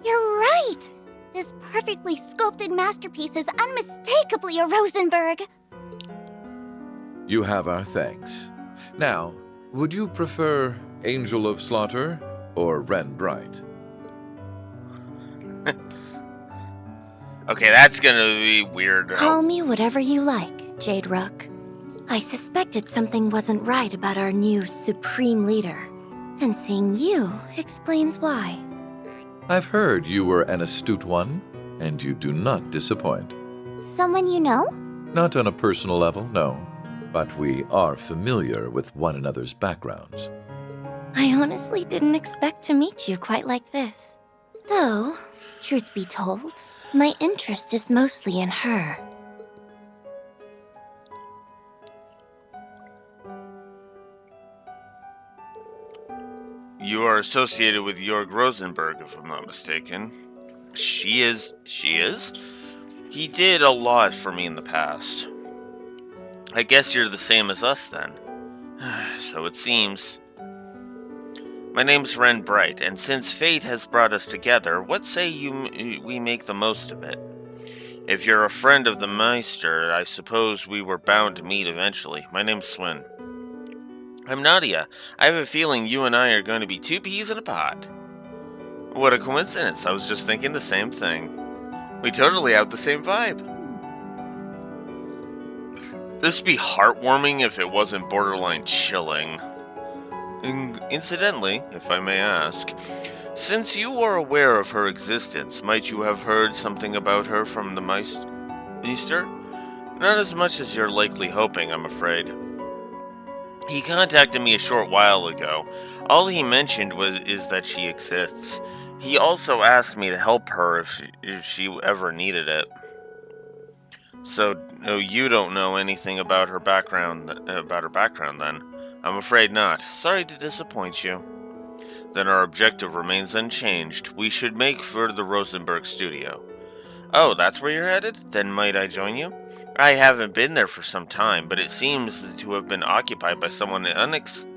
you're right! This perfectly sculpted masterpiece is unmistakably a Rosenberg. You have our thanks. Now, would you prefer Angel of Slaughter or Ren Bright? Okay, that's gonna be weird. Call me whatever you like, Jade Rook. I suspected something wasn't right about our new Supreme Leader. And seeing you explains why. I've heard you were an astute one, and you do not disappoint. Someone you know? Not on a personal level, no. But we are familiar with one another's backgrounds. I honestly didn't expect to meet you quite like this. Though, truth be told, my interest is mostly in her. You are associated with Jörg Rosenberg, if I'm not mistaken. She is? He did a lot for me in the past. I guess you're the same as us, then. So it seems. My name's Ren Bright, and since fate has brought us together, what say we make the most of it? If you're a friend of the Meister, I suppose we were bound to meet eventually. My name's Swin. I'm Nadia. I have a feeling you and I are going to be two peas in a pod. What a coincidence. I was just thinking the same thing. We totally have the same vibe. This'd be heartwarming if it wasn't borderline chilling. Incidentally, if I may ask, since you are aware of her existence, might you have heard something about her from the Meister? Not as much as you're likely hoping, I'm afraid. He contacted me a short while ago. All he mentioned is that she exists. He also asked me to help her if she ever needed it. So, no, you don't know anything about her background then? I'm afraid not. Sorry to disappoint you. Then our objective remains unchanged. We should make for the Rosenberg studio. Oh, that's where you're headed? Then might I join you? I haven't been there for some time, but it seems to have been occupied by someone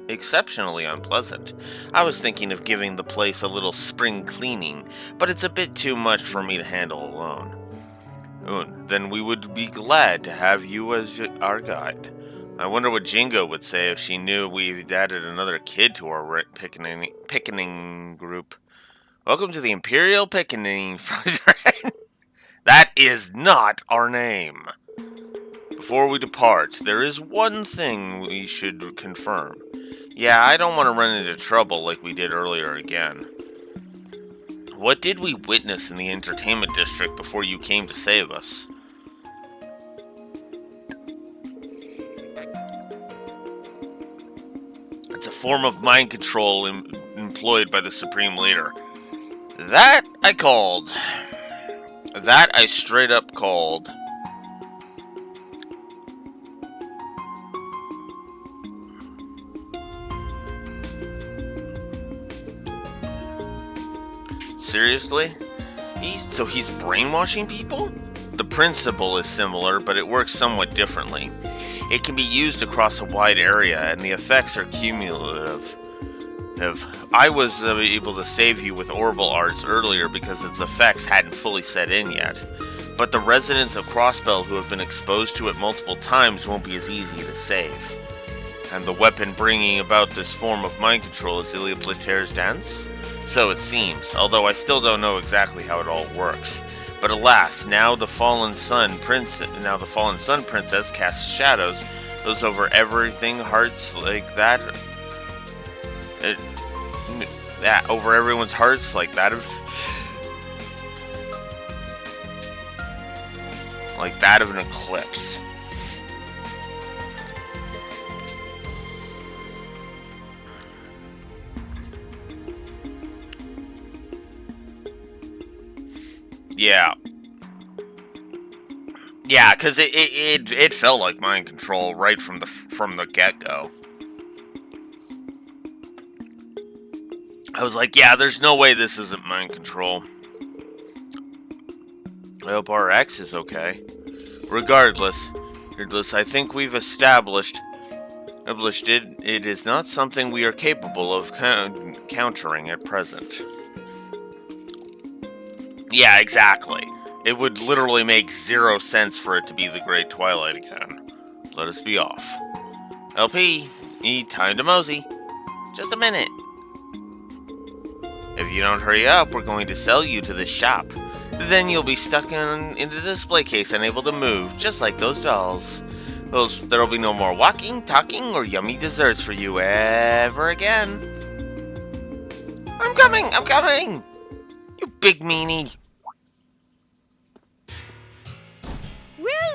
exceptionally unpleasant. I was thinking of giving the place a little spring cleaning, but it's a bit too much for me to handle alone. Then we would be glad to have you as our guide. I wonder what Jingo would say if she knew we'd added another kid to our picketing group. Welcome to the Imperial Picketing Front. That is not our name. Before we depart, there is one thing we should confirm. Yeah, I don't want to run into trouble like we did earlier again. What did we witness in the entertainment district before you came to save us? It's a form of mind control employed by the Supreme Leader. That I called. That I straight up called. Seriously? So he's brainwashing people? The principle is similar, but it works somewhat differently. It can be used across a wide area, and the effects are cumulative. I was able to save you with orbital arts earlier because its effects hadn't fully set in yet, but the residents of Crossbell who have been exposed to it multiple times won't be as easy to save. And the weapon bringing about this form of mind control is Ilya Blater's dance? So it seems, although I still don't know exactly how it all works. But alas, now the fallen sun princess casts shadows, those over everything, hearts like that. Over everyone's hearts like that of an eclipse. Yeah, because it felt like mind control right from the get-go. I was like, yeah, there's no way this isn't mind control. I hope our ex is okay. Regardless, I think we've established it is not something we are capable of countering at present. Yeah, exactly. It would literally make 0 sense for it to be the Great Twilight again. Let us be off. LP, time to mosey. Just a minute. If you don't hurry up, we're going to sell you to this shop. Then you'll be stuck in the display case, unable to move, just like those dolls. There'll be no more walking, talking, or yummy desserts for you ever again. I'm coming! You big meanie.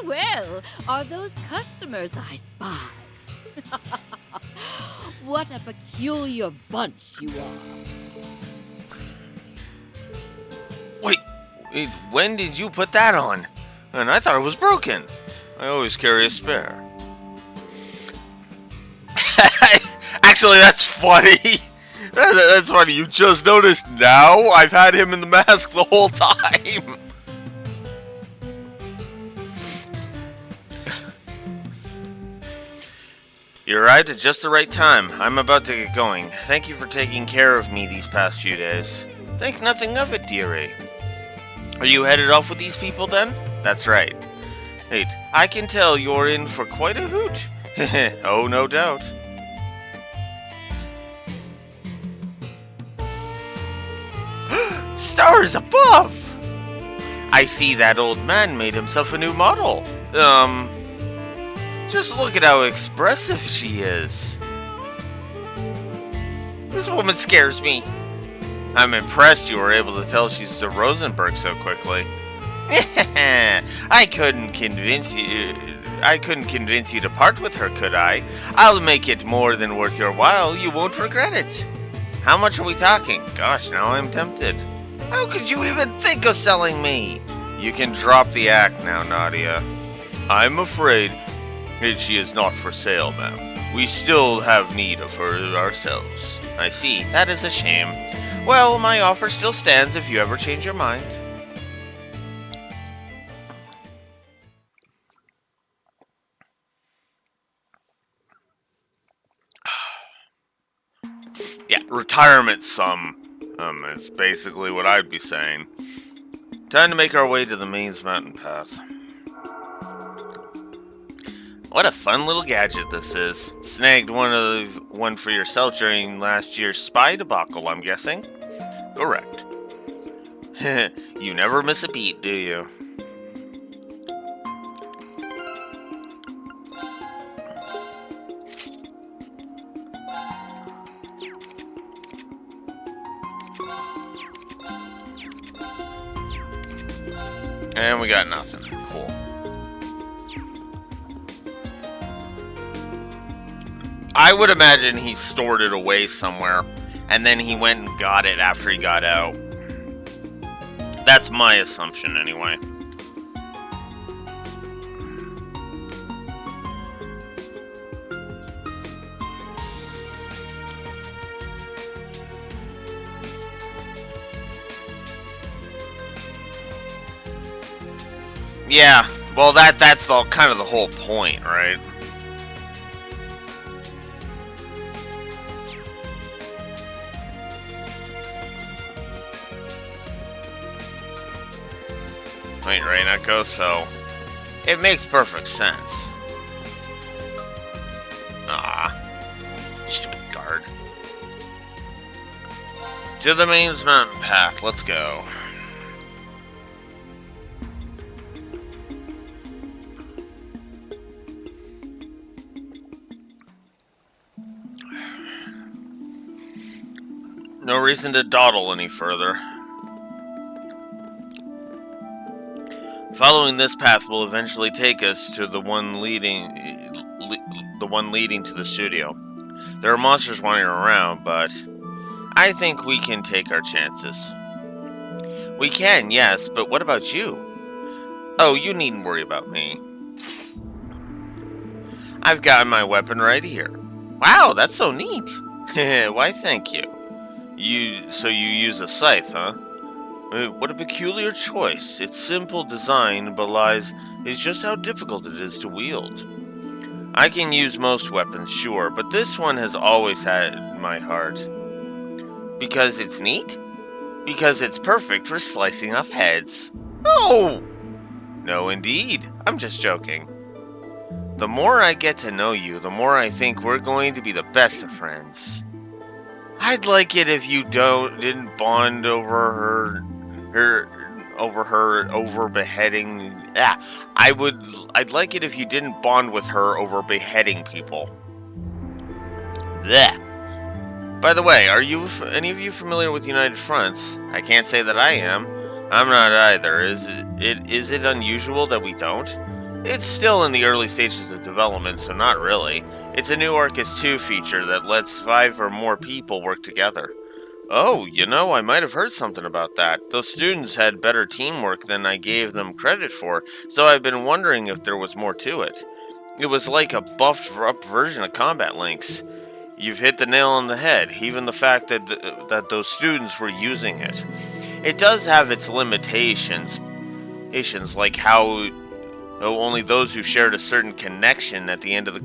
Well, are those customers I spy? What a peculiar bunch you are. Wait, when did you put that on? And I thought it was broken. I always carry a spare. Actually, that's funny. That's funny. You just noticed now? I've had him in the mask the whole time. You arrived at just the right time. I'm about to get going. Thank you for taking care of me these past few days. Think nothing of it, dearie. Are you headed off with these people then? That's right. Wait, I can tell you're in for quite a hoot. Oh, no doubt. Stars above! I see that old man made himself a new model. Just look at how expressive she is. This woman scares me. I'm impressed you were able to tell she's a Rosenberg so quickly. I couldn't convince you to part with her, could I? I'll make it more than worth your while. You won't regret it. How much are we talking? Gosh, now I'm tempted. How could you even think of selling me? You can drop the act now, Nadia. I'm afraid she is not for sale, ma'am. We still have need of her ourselves. I see. That is a shame. Well, my offer still stands if you ever change your mind. Yeah, retirement sum is basically what I'd be saying. Time to make our way to the Mains Mountain Path. What a fun little gadget this is. Snagged one for yourself during last year's spy debacle, I'm guessing? Correct. You never miss a beat, do you? And we got nothing. Cool. I would imagine he stored it away somewhere, and then he went and got it after he got out. That's my assumption, anyway. Yeah, well, that's the kind of the whole point, right? Wait, right, Echo, so it makes perfect sense. Ah, stupid guard. To the mains mountain path, let's go. No reason to dawdle any further. Following this path will eventually take us to the one leading to the studio. There are monsters wandering around, but I think we can take our chances. We can, yes, but what about you? Oh, you needn't worry about me. I've got my weapon right here. Wow, that's so neat. Why, thank you. So you use a scythe, huh? What a peculiar choice. Its simple design belies is just how difficult it is to wield. I can use most weapons, sure, but this one has always had my heart. Because it's neat? Because it's perfect for slicing off heads. Oh! No, indeed. I'm just joking. The more I get to know you, the more I think we're going to be the best of friends. I'd like it if you didn't bond over over beheading. Yeah, I'd like it if you didn't bond with her over beheading people. Blech. By the way, are any of you familiar with United Fronts? I can't say that I am. I'm not either. Is it unusual that we don't? It's still in the early stages of development, so not really. It's a new Arcus 2 feature that lets 5 or more people work together. Oh, you know, I might have heard something about that. Those students had better teamwork than I gave them credit for, so I've been wondering if there was more to it. It was like a buffed up version of Combat Links. You've hit the nail on the head, even the fact that those students were using it. It does have its limitations, like how only those who shared a certain connection at the end of the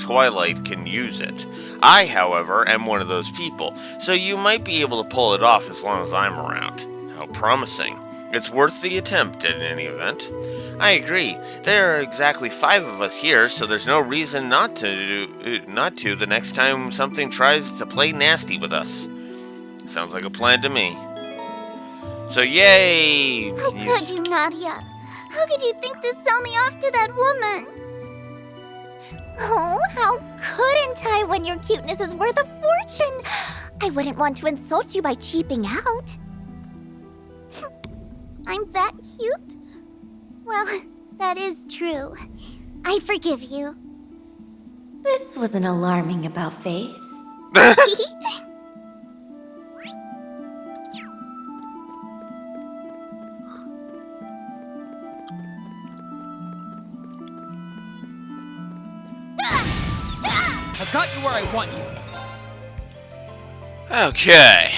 twilight can use it. I, however, am one of those people, so you might be able to pull it off as long as I'm around. How promising. It's worth the attempt in any event. I agree. There are exactly 5 of us here, so there's no reason not to the next time something tries to play nasty with us. Sounds like a plan to me. So yay! How could you, Nadia? How could you think to sell me off to that woman? Oh, how couldn't I when your cuteness is worth a fortune? I wouldn't want to insult you by cheaping out. I'm that cute? Well, that is true. I forgive you. This was an alarming about face. I've got you where I want you. Okay.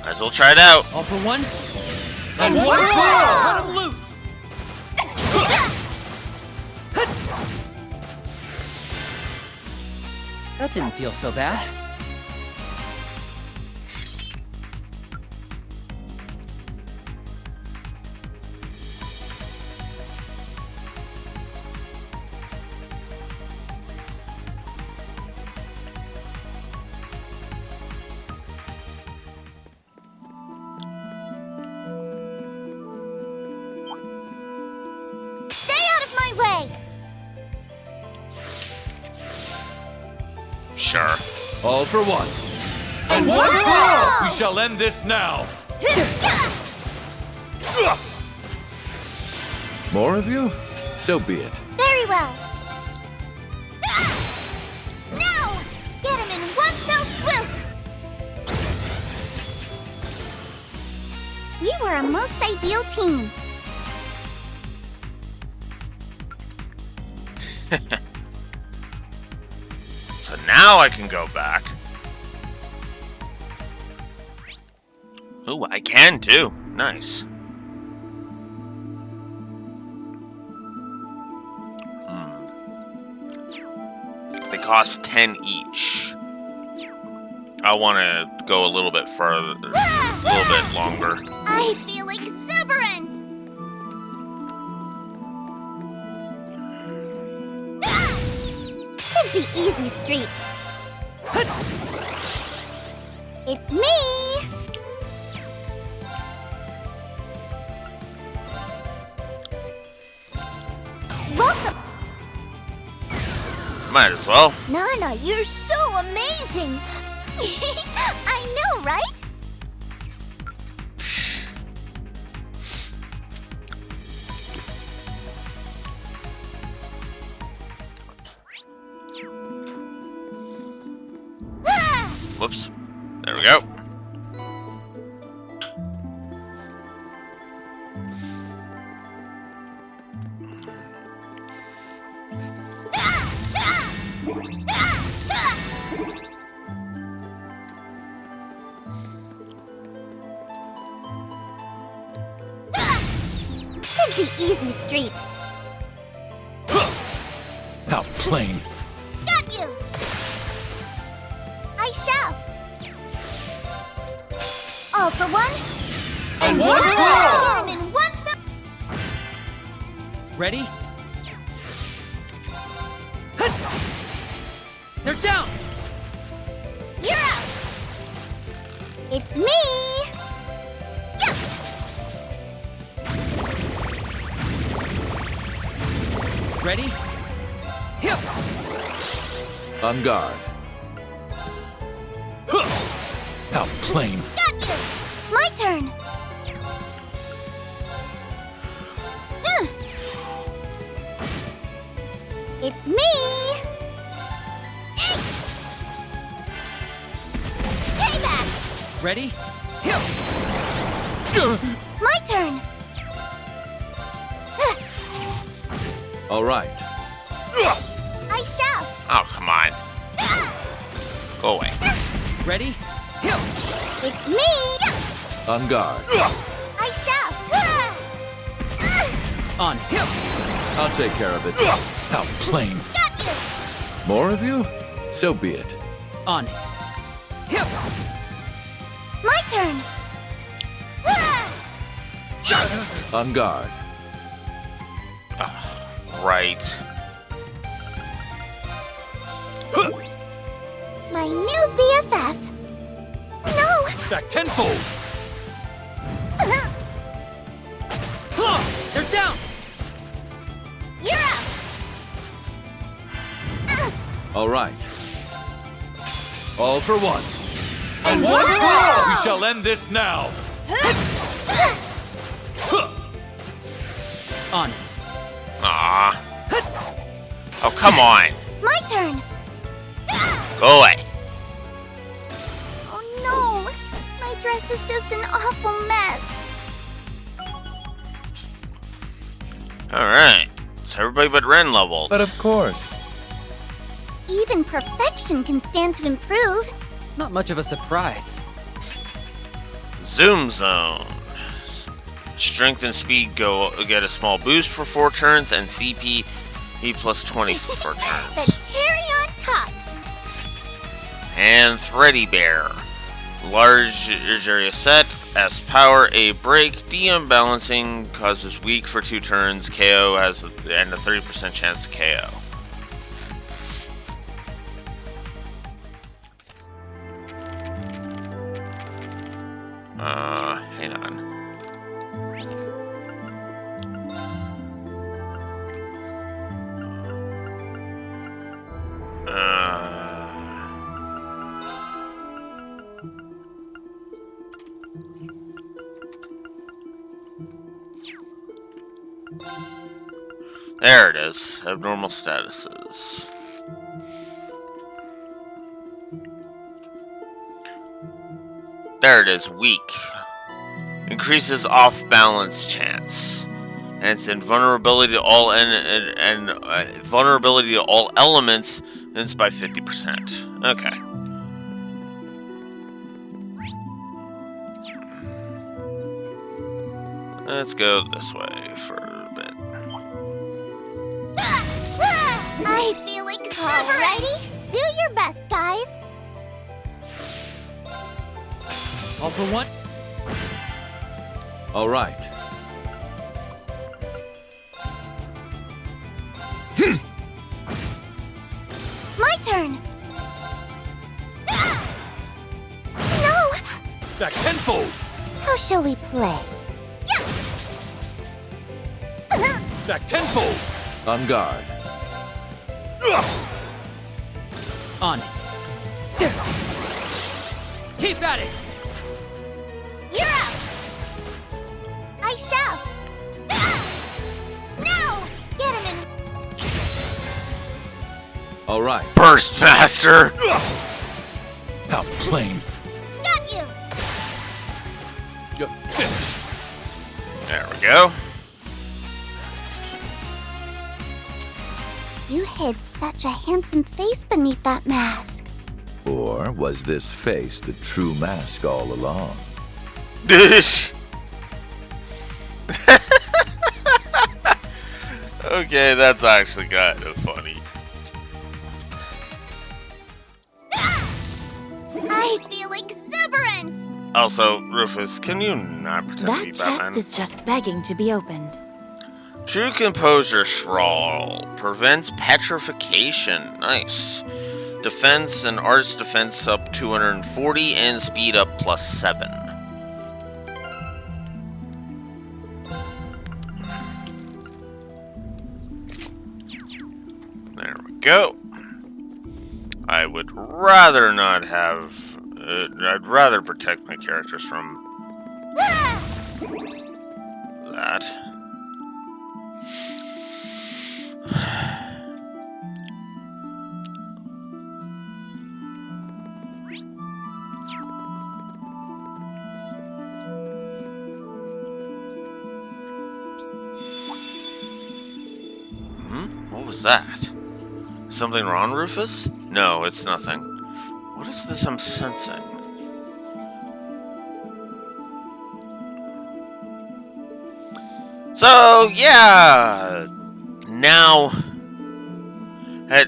Might as well try it out. All for one. And one for all. Let him loose. That didn't feel so bad. Sure. All for one. And what for? We shall end this now. More of you? So be it. Very well. Now! Get him in one fell swoop! We were a most ideal team. So now I can go back. Ooh, I can too. Nice. They cost 10 each. I want to go a little bit further, a little bit longer. I feel exuberant! Could be easy street. It's me! Welcome! Might as well. Nana, you're so amazing! I know, right? Whoops. There we go. Could be easy street. How plain. Got you! I shall. All for one. And what for? Get him in one fell. Ready? They're down! You're up! It's me! Yeah! Ready? Hip! On guard. How plain. Got you! My turn! It's me! Payback! Ready? Hip! My turn! All right. I shall! Oh, come on. Go away. Ready? Hip! It's me! On guard. I shall! On hip! I'll take care of it. How plain. Got you! More of you? So be it. On it. Hip! My turn! On guard. Right. My new BFF! No! Back tenfold. Claw! They're down! You're up! All right. All for one. And what for? We shall end this now. On it. Ah. Oh, come on. My turn! Go away. Oh no! My dress is just an awful mess. Alright. So everybody but Ren leveled. But of course. Even perfection can stand to improve. Not much of a surprise. Zoom Zone. Strength and speed get a small boost for 4 turns, and CP plus 20 for 4 The turns. cherry on top. And Thready Bear. Large area set. S power, A break. DM balancing causes weak for 2 turns. KO has and a 30% chance to KO. Hang on. There it is. Abnormal statuses. There it is. Weak. Increases off-balance chance. And it's invulnerability to all vulnerability to all elements. And it's by 50%. Okay. Let's go this way for a bit. I feel exuberant! Alrighty, do your best, guys. All for one. All right. My turn. No! Back tenfold. How shall we play? Back tenfold. On guard. On it. Keep at it. You're up! I shall! No! Get him in! All right. Burst Master! How plain. Got you! You're finished. There we go. You hid such a handsome face beneath that mask. Or was this face the true mask all along? Okay, that's actually kind of funny. I feel exuberant! Also, Rufus, can you not pretend to That be chest Batman? is just begging to be opened. True Composure Scrawl prevents petrification. Nice. Defense and arts defense up 240 and speed up +7. There we go. I would rather not have. I'd rather protect my characters from that. What was that? Something wrong, Rufus? No, it's nothing. What is this I'm sensing? So, yeah! Now...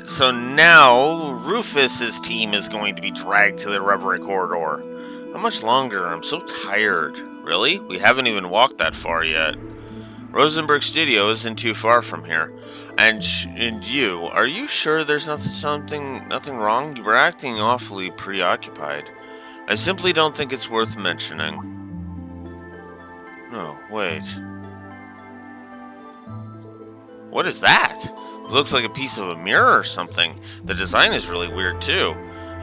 So now, Rufus's team is going to be dragged to the Reverie Corridor. How much longer? I'm so tired. Really? We haven't even walked that far yet. Rosenberg Studio isn't too far from here. And you, are you sure there's nothing wrong? You were acting awfully preoccupied. I simply don't think it's worth mentioning. No, wait. What is that? It looks like a piece of a mirror or something. The design is really weird too.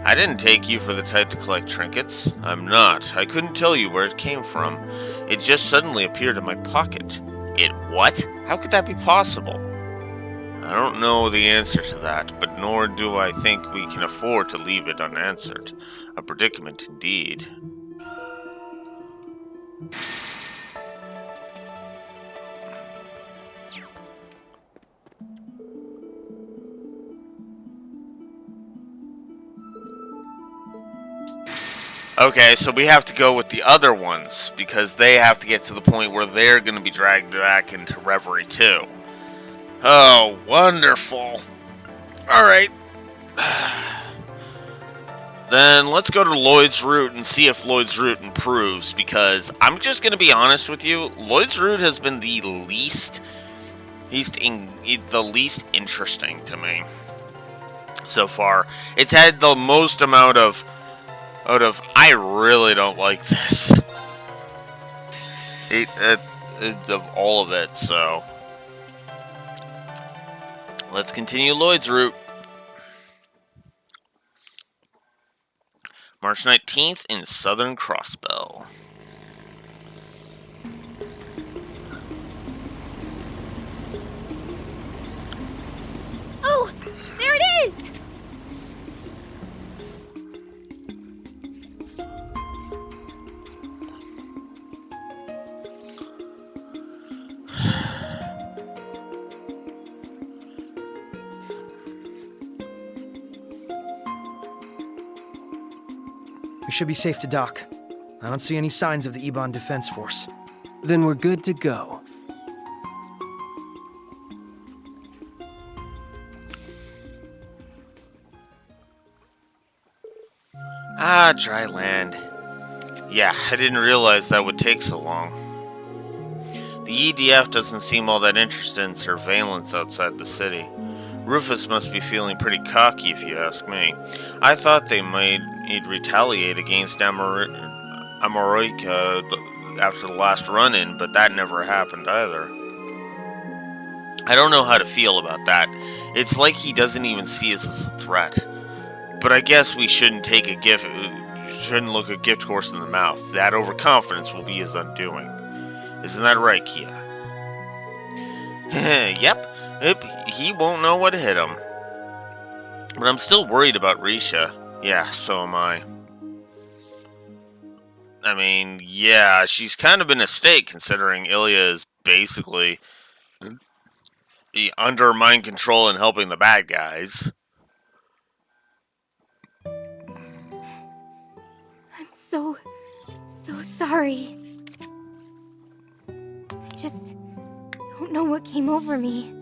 I didn't take you for the type to collect trinkets. I'm not. I couldn't tell you where it came from. It just suddenly appeared in my pocket. It what? How could that be possible? I don't know the answer to that, but nor do I think we can afford to leave it unanswered. A predicament indeed. Okay, so we have to go with the other ones, because they have to get to the point where they're going to be dragged back into Reverie too. Oh, wonderful. Alright. Then let's go to Lloyd's Route and see if Lloyd's Route improves, because I'm just going to be honest with you, Lloyd's Route has been the least interesting to me so far. It's had the most amount of I really don't like this of all of it, so let's continue Lloyd's Route. March 19th in Southern Crossbell. We should be safe to dock. I don't see any signs of the Ebon Defense Force. Then we're good to go. Ah, dry land. Yeah, I didn't realize that would take so long. The EDF doesn't seem all that interested in surveillance outside the city. Rufus must be feeling pretty cocky if you ask me. I thought they might retaliate against Amaroika after the last run-in, but that never happened either. I don't know how to feel about that. It's like he doesn't even see us as a threat. But I guess we shouldn't look a gift horse in the mouth. That overconfidence will be his undoing. Isn't that right, Kia? Yep, he won't know what hit him. But I'm still worried about Risha. Yeah, so am I. I mean, yeah, she's kind of been a mistake considering Ilya is basically under mind control and helping the bad guys. I'm so sorry. I just don't know what came over me.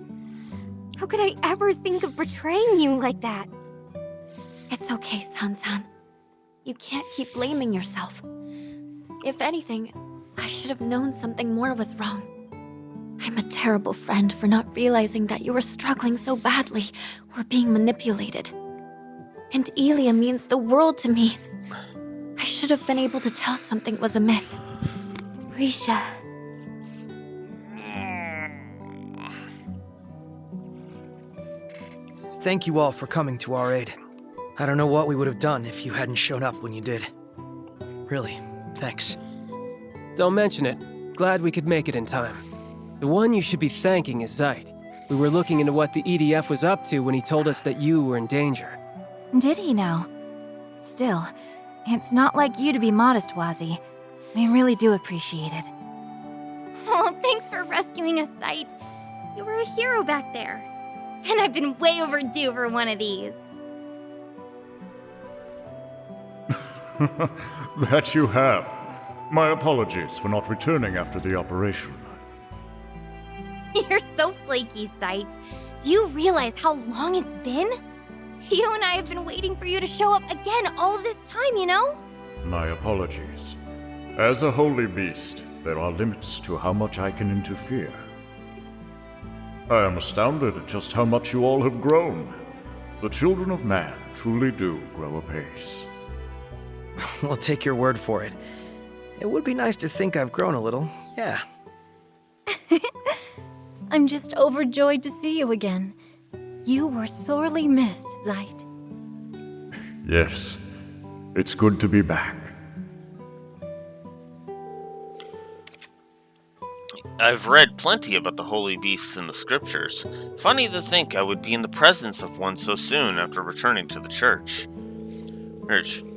How could I ever think of betraying you like that? It's okay, San-san. You can't keep blaming yourself. If anything, I should have known something more was wrong. I'm a terrible friend for not realizing that you were struggling so badly or being manipulated. And Ilya means the world to me. I should have been able to tell something was amiss. Risha. Thank you all for coming to our aid. I don't know what we would have done if you hadn't shown up when you did. Really, thanks. Don't mention it. Glad we could make it in time. The one you should be thanking is Zeit. We were looking into what the EDF was up to when he told us that you were in danger. Did he now? Still, it's not like you to be modest, Wazi. We really do appreciate it. Oh, thanks for rescuing us, Sight. You were a hero back there. And I've been way overdue for one of these. That you have. My apologies for not returning after the operation. You're so flaky, Sight. Do you realize how long it's been? Tio and I have been waiting for you to show up again all this time, you know? My apologies. As a holy beast, there are limits to how much I can interfere. I am astounded at just how much you all have grown. The children of man truly do grow apace. We'll take your word for it. It would be nice to think I've grown a little, yeah. I'm just overjoyed to see you again. You were sorely missed, Zeit. Yes, it's good to be back. I've read plenty about the holy beasts in the scriptures. Funny to think I would be in the presence of one so soon after returning to the church.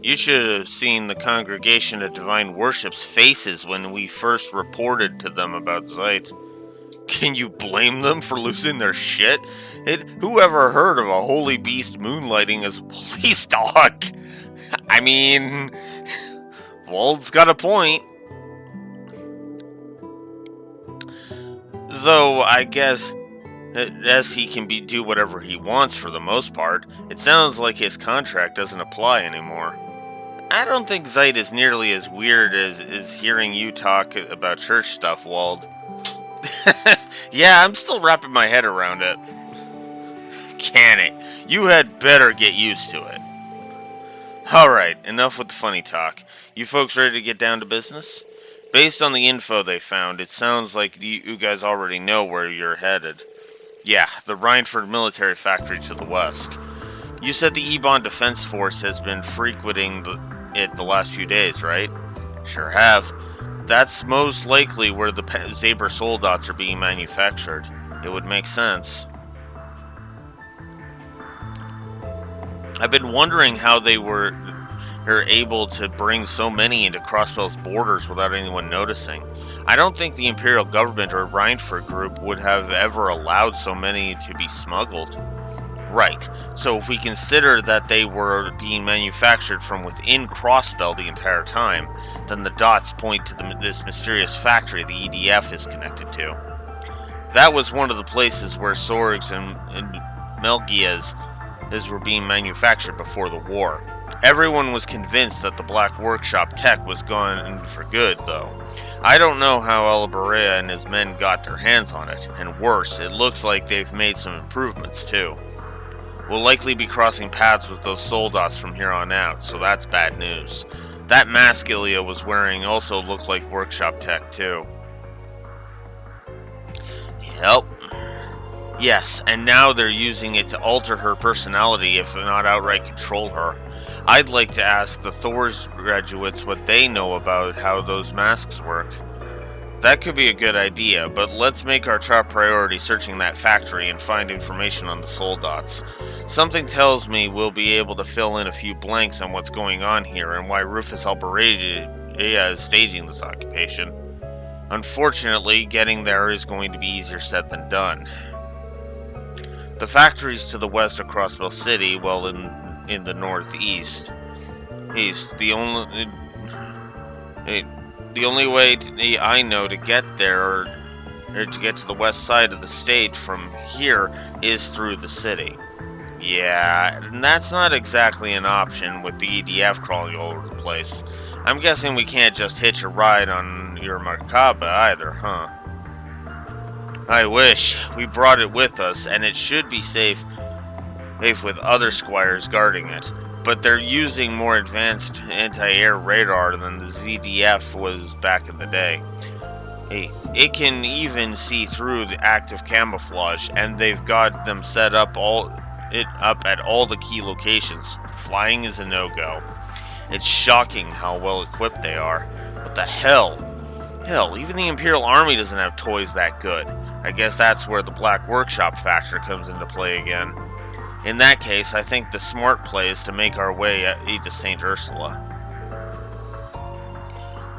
You should have seen the congregation of divine worship's faces when we first reported to them about Zeit. Can you blame them for losing their shit? Who ever heard of a holy beast moonlighting as a police dog? I mean, Wald's got a point. Though, I guess, as he can do whatever he wants for the most part, it sounds like his contract doesn't apply anymore. I don't think Zeit is nearly as weird as hearing you talk about church stuff, Wald. Yeah, I'm still wrapping my head around it. Can it? You had better get used to it. Alright, enough with the funny talk. You folks ready to get down to business? Based on the info they found, it sounds like you guys already know where you're headed. Yeah, the Rhineford military factory to the west. You said the Ebon Defense Force has been frequenting it the last few days, right? Sure have. That's most likely where the Zaber Soldats are being manufactured. It would make sense. I've been wondering how they were able to bring so many into Crossbell's borders without anyone noticing. I don't think the Imperial Government or Rhineford Group would have ever allowed so many to be smuggled. Right. So if we consider that they were being manufactured from within Crossbell the entire time, then the dots point to this mysterious factory the EDF is connected to. That was one of the places where Sorgs and Melgias were being manufactured before the war. Everyone was convinced that the Black Workshop tech was gone for good, though. I don't know how Alberea and his men got their hands on it, and worse, it looks like they've made some improvements, too. We'll likely be crossing paths with those Soldats from here on out, so that's bad news. That mask Ilya was wearing also looked like workshop tech, too. Yep. Yes, and now they're using it to alter her personality, if not outright control her. I'd like to ask the Thor's graduates what they know about how those masks work. That could be a good idea, but let's make our top priority searching that factory and find information on the Soldats. Something tells me we'll be able to fill in a few blanks on what's going on here and why Rufus Alberea is staging this occupation. Unfortunately, getting there is going to be easier said than done. The factories to the west of Crossbell City, well, in the northeast. The only way I know to get there, or to get to the west side of the state from here, is through the city. Yeah, and that's not exactly an option with the EDF crawling all over the place. I'm guessing we can't just hitch a ride on your Merkaba either, huh? I wish. We brought it with us, and it should be safe with other squires guarding it. But they're using more advanced anti-air radar than the ZDF was back in the day. It can even see through the active camouflage, and they've got them set up at all the key locations. Flying is a no-go. It's shocking how well equipped they are. What the hell? Hell, even the Imperial Army doesn't have toys that good. I guess that's where the Black Workshop factor comes into play again. In that case, I think the smart play is to make our way to St. Ursula.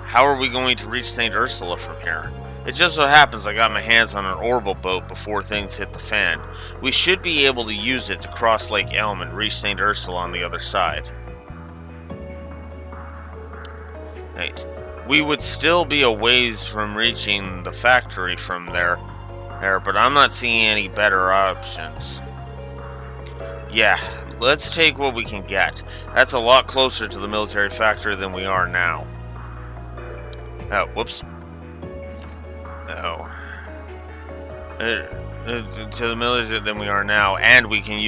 How are we going to reach St. Ursula from here? It just so happens I got my hands on an orbital boat before things hit the fan. We should be able to use it to cross Lake Elm and reach St. Ursula on the other side. Right. We would still be a ways from reaching the factory from there, but I'm not seeing any better options. Yeah, let's take what we can get. That's a lot closer to the military factory than we are now. Oh, whoops. Oh. To the military than we are now, and we can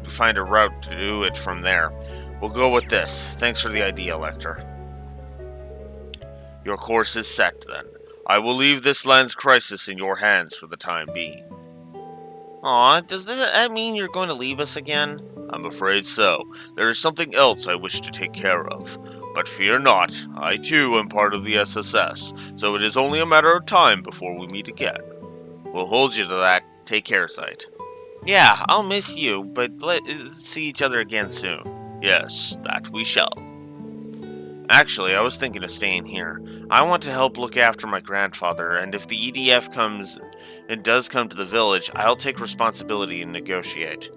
find a route to do it from there. We'll go with this. Thanks for the idea, Lecter. Your course is set, then. I will leave this land's crisis in your hands for the time being. Aw, does that mean you're going to leave us again? I'm afraid so. There is something else I wish to take care of. But fear not, I too am part of the SSS, so it is only a matter of time before we meet again. We'll hold you to that. Take care, Sight. Yeah, I'll miss you, but let's see each other again soon. Yes, that we shall. Actually, I was thinking of staying here. I want to help look after my grandfather, and if the EDF does come to the village, I'll take responsibility and negotiate.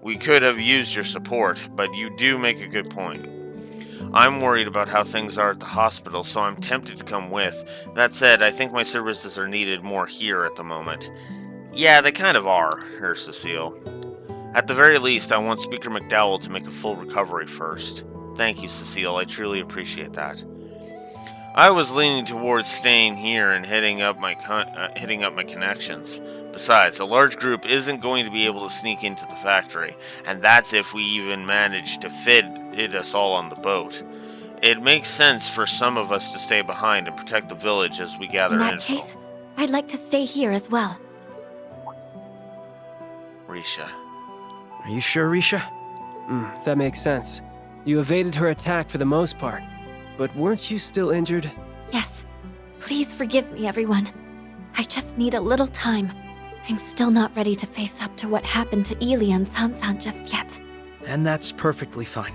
We could have used your support, but you do make a good point. I'm worried about how things are at the hospital, so I'm tempted to come with. That said, I think my services are needed more here at the moment. Yeah, they kind of are, Cecile. At the very least, I want Speaker McDowell to make a full recovery first. Thank you, Cecile. I truly appreciate that. I was leaning towards staying here and hitting up my connections. Besides, a large group isn't going to be able to sneak into the factory, and that's if we even manage to fit us all on the boat. It makes sense for some of us to stay behind and protect the village as we gather info. In that case, I'd like to stay here as well. Risha. Are you sure, Risha? That makes sense. You evaded her attack for the most part, but weren't you still injured? Yes. Please forgive me, everyone. I just need a little time. I'm still not ready to face up to what happened to Ilya and Sansan just yet. And that's perfectly fine.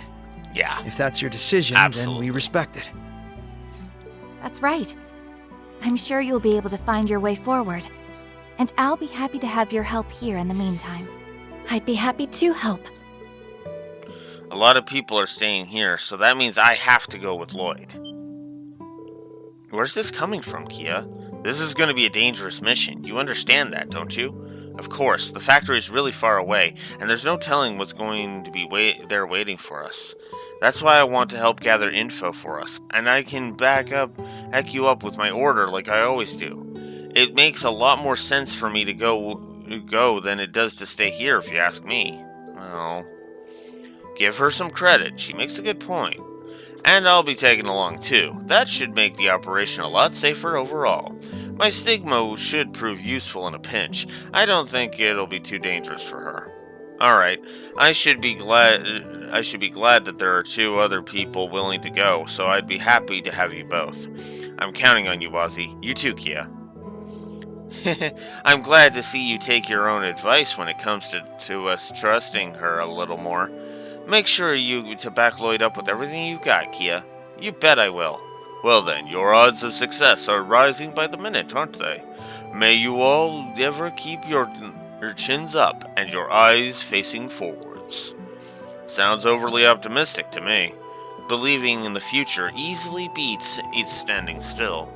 Yeah. If that's your decision, then we respect it. That's right. I'm sure you'll be able to find your way forward. And I'll be happy to have your help here in the meantime. I'd be happy to help. A lot of people are staying here, so that means I have to go with Lloyd. Where's this coming from, Kia? This is going to be a dangerous mission. You understand that, don't you? Of course, the factory is really far away, and there's no telling what's going to be there waiting for us. That's why I want to help gather info for us, and I can back you up with my order like I always do. It makes a lot more sense for me to go than it does to stay here, if you ask me. Well, give her some credit. She makes a good point. And I'll be tagging along too. That should make the operation a lot safer overall. My stigma should prove useful in a pinch. I don't think it'll be too dangerous for her. Alright, I should be glad that there are 2 other people willing to go, so I'd be happy to have you both. I'm counting on you, Wazzy. You too, Kia. I'm glad to see you take your own advice when it comes to us trusting her a little more. Make sure to back Lloyd up with everything you got, Kia. You bet I will. Well then, your odds of success are rising by the minute, aren't they? May you all ever keep your chins up and your eyes facing forwards. Sounds overly optimistic to me. Believing in the future easily beats standing still.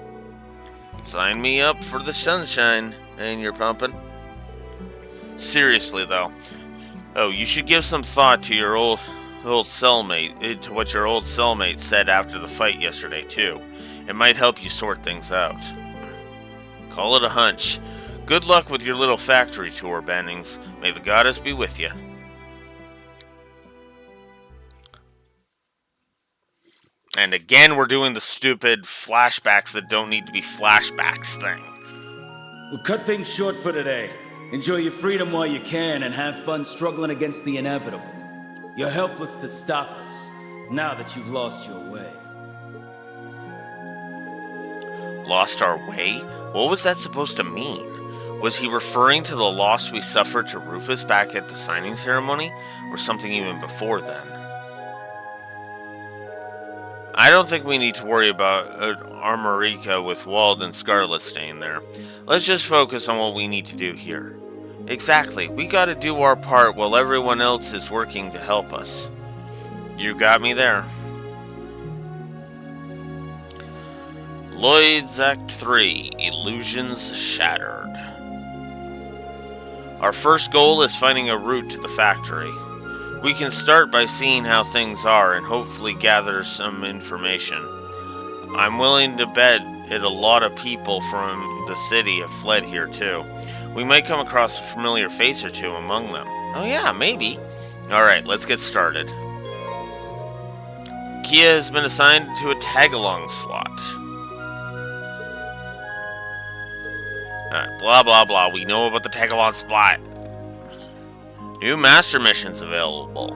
Sign me up for the sunshine, and you're pumping. Seriously though. Oh, you should give some thought to your old cellmate, to what your old cellmate said after the fight yesterday, too. It might help you sort things out. Call it a hunch. Good luck with your little factory tour, Bennings. May the goddess be with you. And again, we're doing the stupid flashbacks that don't need to be flashbacks thing. We'll cut things short for today. Enjoy your freedom while you can and have fun struggling against the inevitable. You're helpless to stop us, now that you've lost your way. Lost our way? What was that supposed to mean? Was he referring to the loss we suffered to Rufus back at the signing ceremony, or something even before then? I don't think we need to worry about Armorica with Wald and Scarlet staying there. Let's just focus on what we need to do here. Exactly, we gotta do our part while everyone else is working to help us. You got me there. Lloyd's Act 3, Illusions Shattered. Our first goal is finding a route to the factory. We can start by seeing how things are and hopefully gather some information. I'm willing to bet that a lot of people from the city have fled here too. We might come across a familiar face or two among them. Oh yeah, maybe. Alright, let's get started. Kia has been assigned to a tag-along slot. Alright, blah blah blah, we know about the tag-along slot. New master missions available.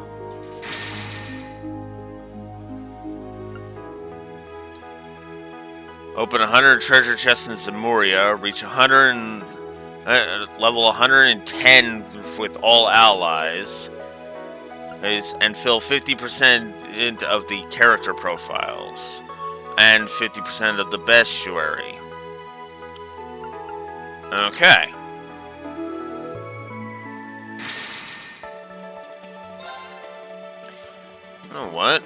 Open 100 treasure chests in Zamuria. Reach level 110 with all allies. And fill 50% of the character profiles. And 50% of the bestiary. Okay. You know what?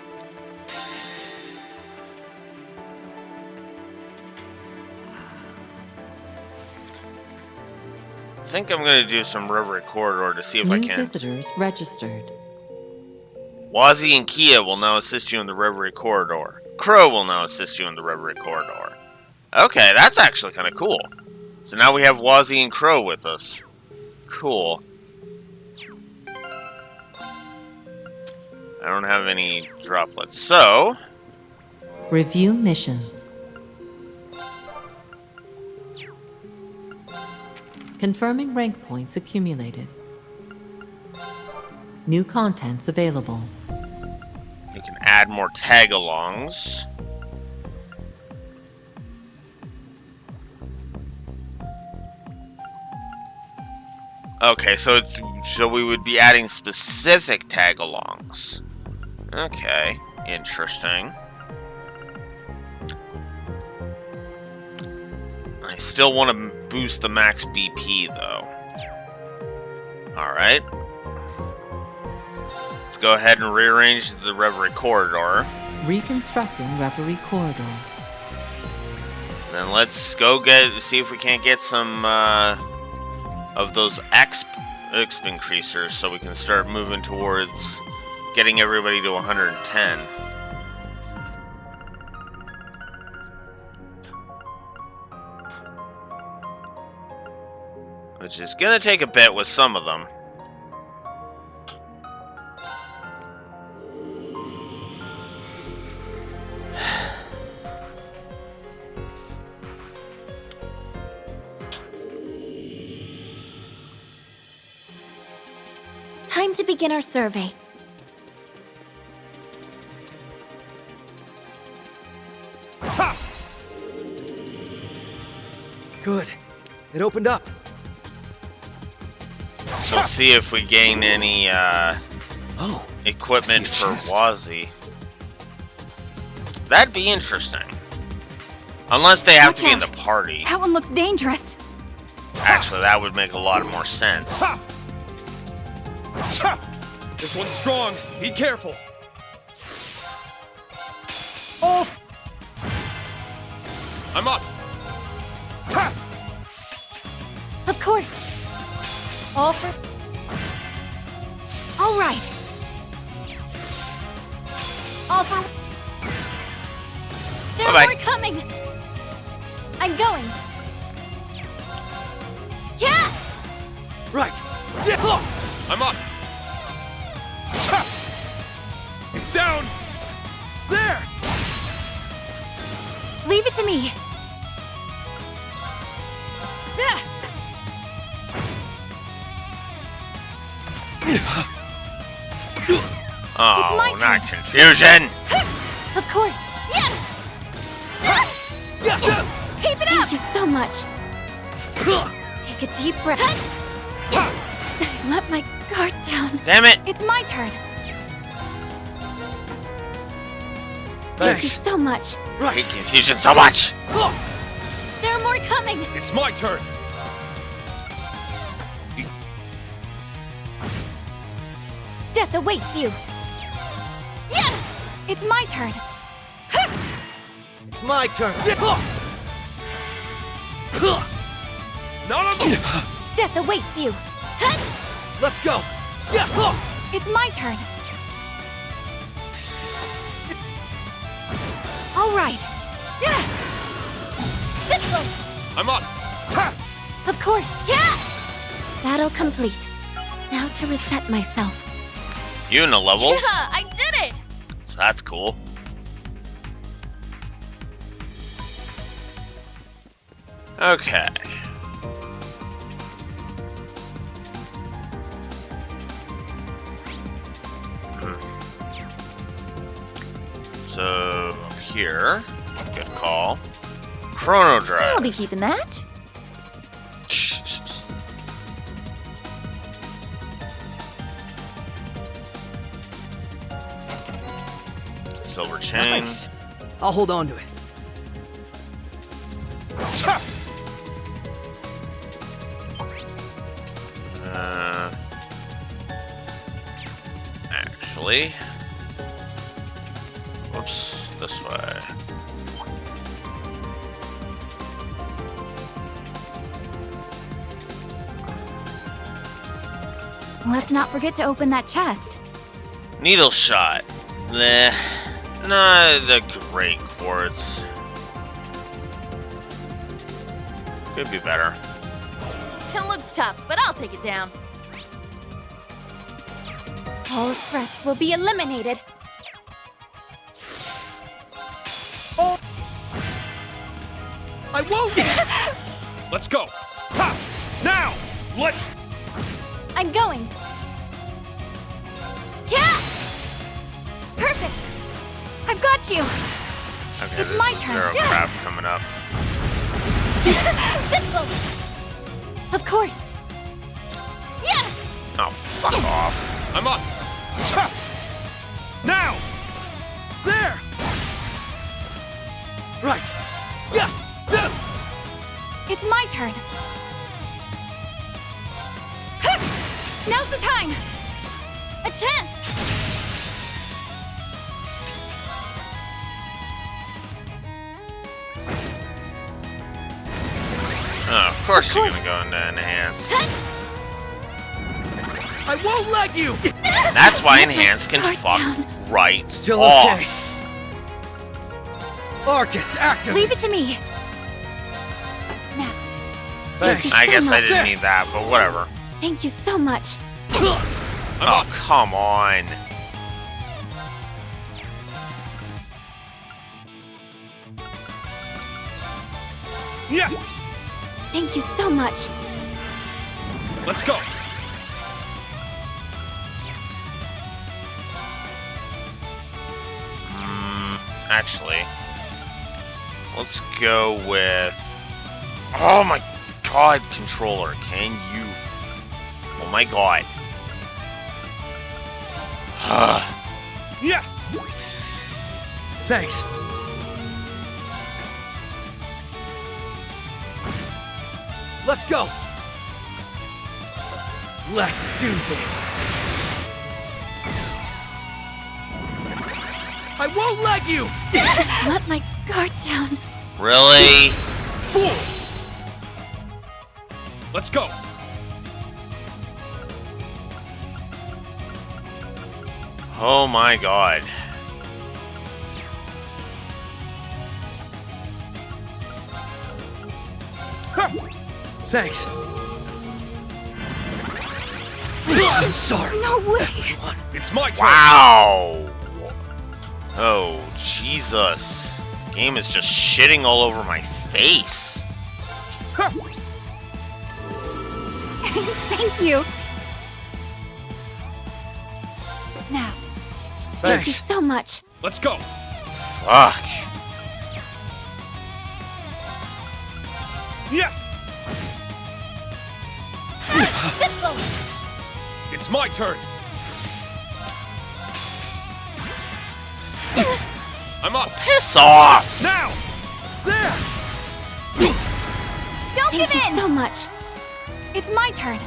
I think I'm going to do some Reverie Corridor to see if I New can. visitors registered. Wazzy and Kia will now assist you in the Reverie Corridor. Crow will now assist you in the Reverie Corridor. Okay, that's actually kind of cool. So now we have Wazzy and Crow with us. Cool. I don't have any droplets, so... Review missions. Confirming rank points accumulated. New contents available. You can add more tag-alongs. Okay, so we would be adding specific tag-alongs. Okay, interesting. I still want to boost the max BP, though. Alright. Let's go ahead and rearrange the Reverie Corridor. Reconstructing Reverie Corridor. Then let's go see if we can't get some of those exp increasers so we can start moving towards getting everybody to 110. Which is gonna take a bit with some of them. Time to begin our survey. Good. It opened up. So see if we gain any equipment for Wazzy. That'd be interesting. Unless they have to be in the party. That one looks dangerous. Actually, that would make a lot more sense. This one's strong. Be careful. Off. I'm up. Of course. All for... All right. All for... There are more coming. I'm going. Yeah! Right. I'm up. It's down. There. Leave it to me. Oh, not confusion. Of course. Keep it up. Thank you so much. Take a deep breath. Let my guard down. Damn it. It's my turn. Thanks. Thank you so much. I hate confusion so much. There are more coming. It's my turn. Death awaits you. Yeah! It's my turn. It's my turn. Not on me. Death awaits you. Let's go. It's my turn. All right. I'm up. Of course. Yeah. Battle complete. Now to reset myself. You in the levels? Yeah, I did it. So that's cool. Okay. So here, good call. Chrono Drive. I'll be keeping that. Silver chain. Nice. I'll hold on to it. Actually, whoops, this way. Let's not forget to open that chest. Needle shot. Nah, not the great quartz. Could be better. It looks tough, but I'll take it down. All threats will be eliminated. Oh. I won't. Let's go. Ha! Now, let's. I'm going. Yeah! Perfect. I've got you. Okay, It's my turn. Zero Yeah. crap coming up. Simple. Of course. Yeah! Oh, fuck off. I'm up. Ha! Now. There. Right. Yeah. It's my turn. Now's the time. A chance. Of course you're gonna go into enhance. I won't let you! That's why enhance can fuck right Still off. okay. Arcus, activate! Leave it to me. Now. Thanks. I guess I much. didn't need that, but whatever. Thank you so much. Oh, come on. Yeah. Thank you so much. Let's go. Actually, let's go with... Oh my god, controller, can you... Oh my god. Yeah. Thanks. Let's go. Let's do this. I won't let you! Let my guard down. Really? Fool. Let's go. Oh my god. Thanks. I'm sorry. No way. It's my turn. Wow. Oh, Jesus. Game is just shitting all over my face. Thank you. Now. Thank you Thanks. so much. Let's go. Fuck. Yeah. It's my turn. I'm up. Piss off. Now. There! Don't give in! Thank you so much. It's my turn.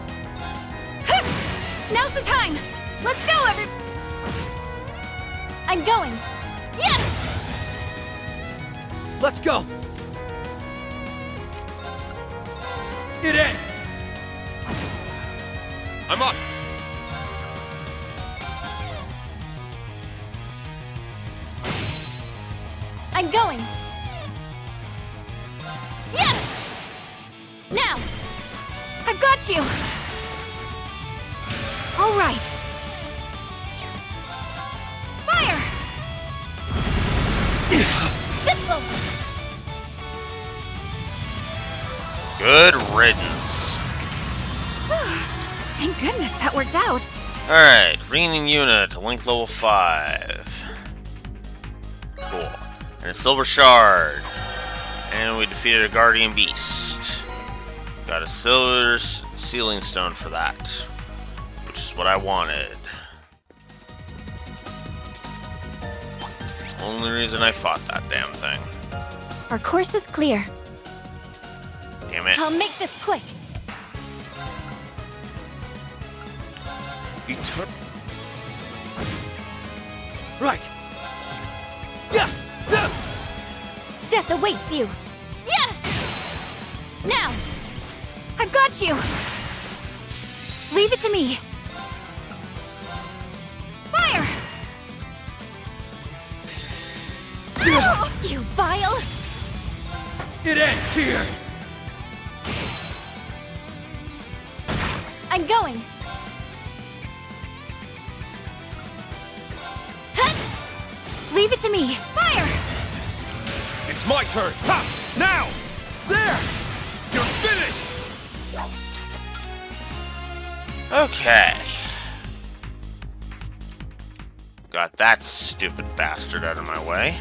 Now's the time. Let's go, I'm going. Yes! Let's go! It in! I'm up. I'm going. Yes! Now! I've got you! All right. Fire! Simple! Good riddance. Thank goodness that worked out. Alright, reigning unit to link level 5. Cool. And a silver shard. And we defeated a guardian beast. Got a silver sealing stone for that. Which is what I wanted. Only reason I fought that damn thing. Our course is clear. Damn it. I'll make this quick. Right. Yeah. Death awaits you. Yeah! Now! I've got you! Leave it to me. Fire! Oh, you vile! It ends here. I'm going. Leave it to me. Fire! It's my turn. Ha! Now! There! You're finished! Okay. Got that stupid bastard out of my way.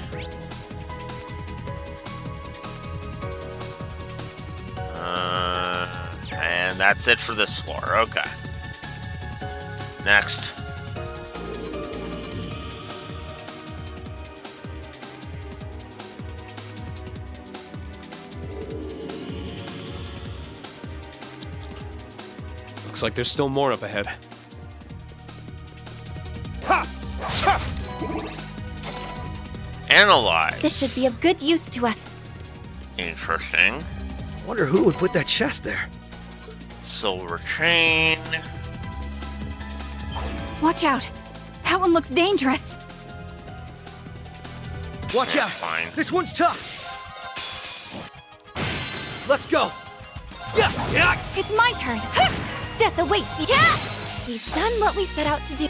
And that's it for this floor. Okay. Next. Looks like there's still more up ahead. Analyze. This should be of good use to us. Interesting. Wonder who would put that chest there. Silver chain. Watch out. That one looks dangerous. Watch out! Fine. This one's tough! Let's go! Yeah! Yeah! It's my turn. Death awaits you. Yeah! We've done what we set out to do.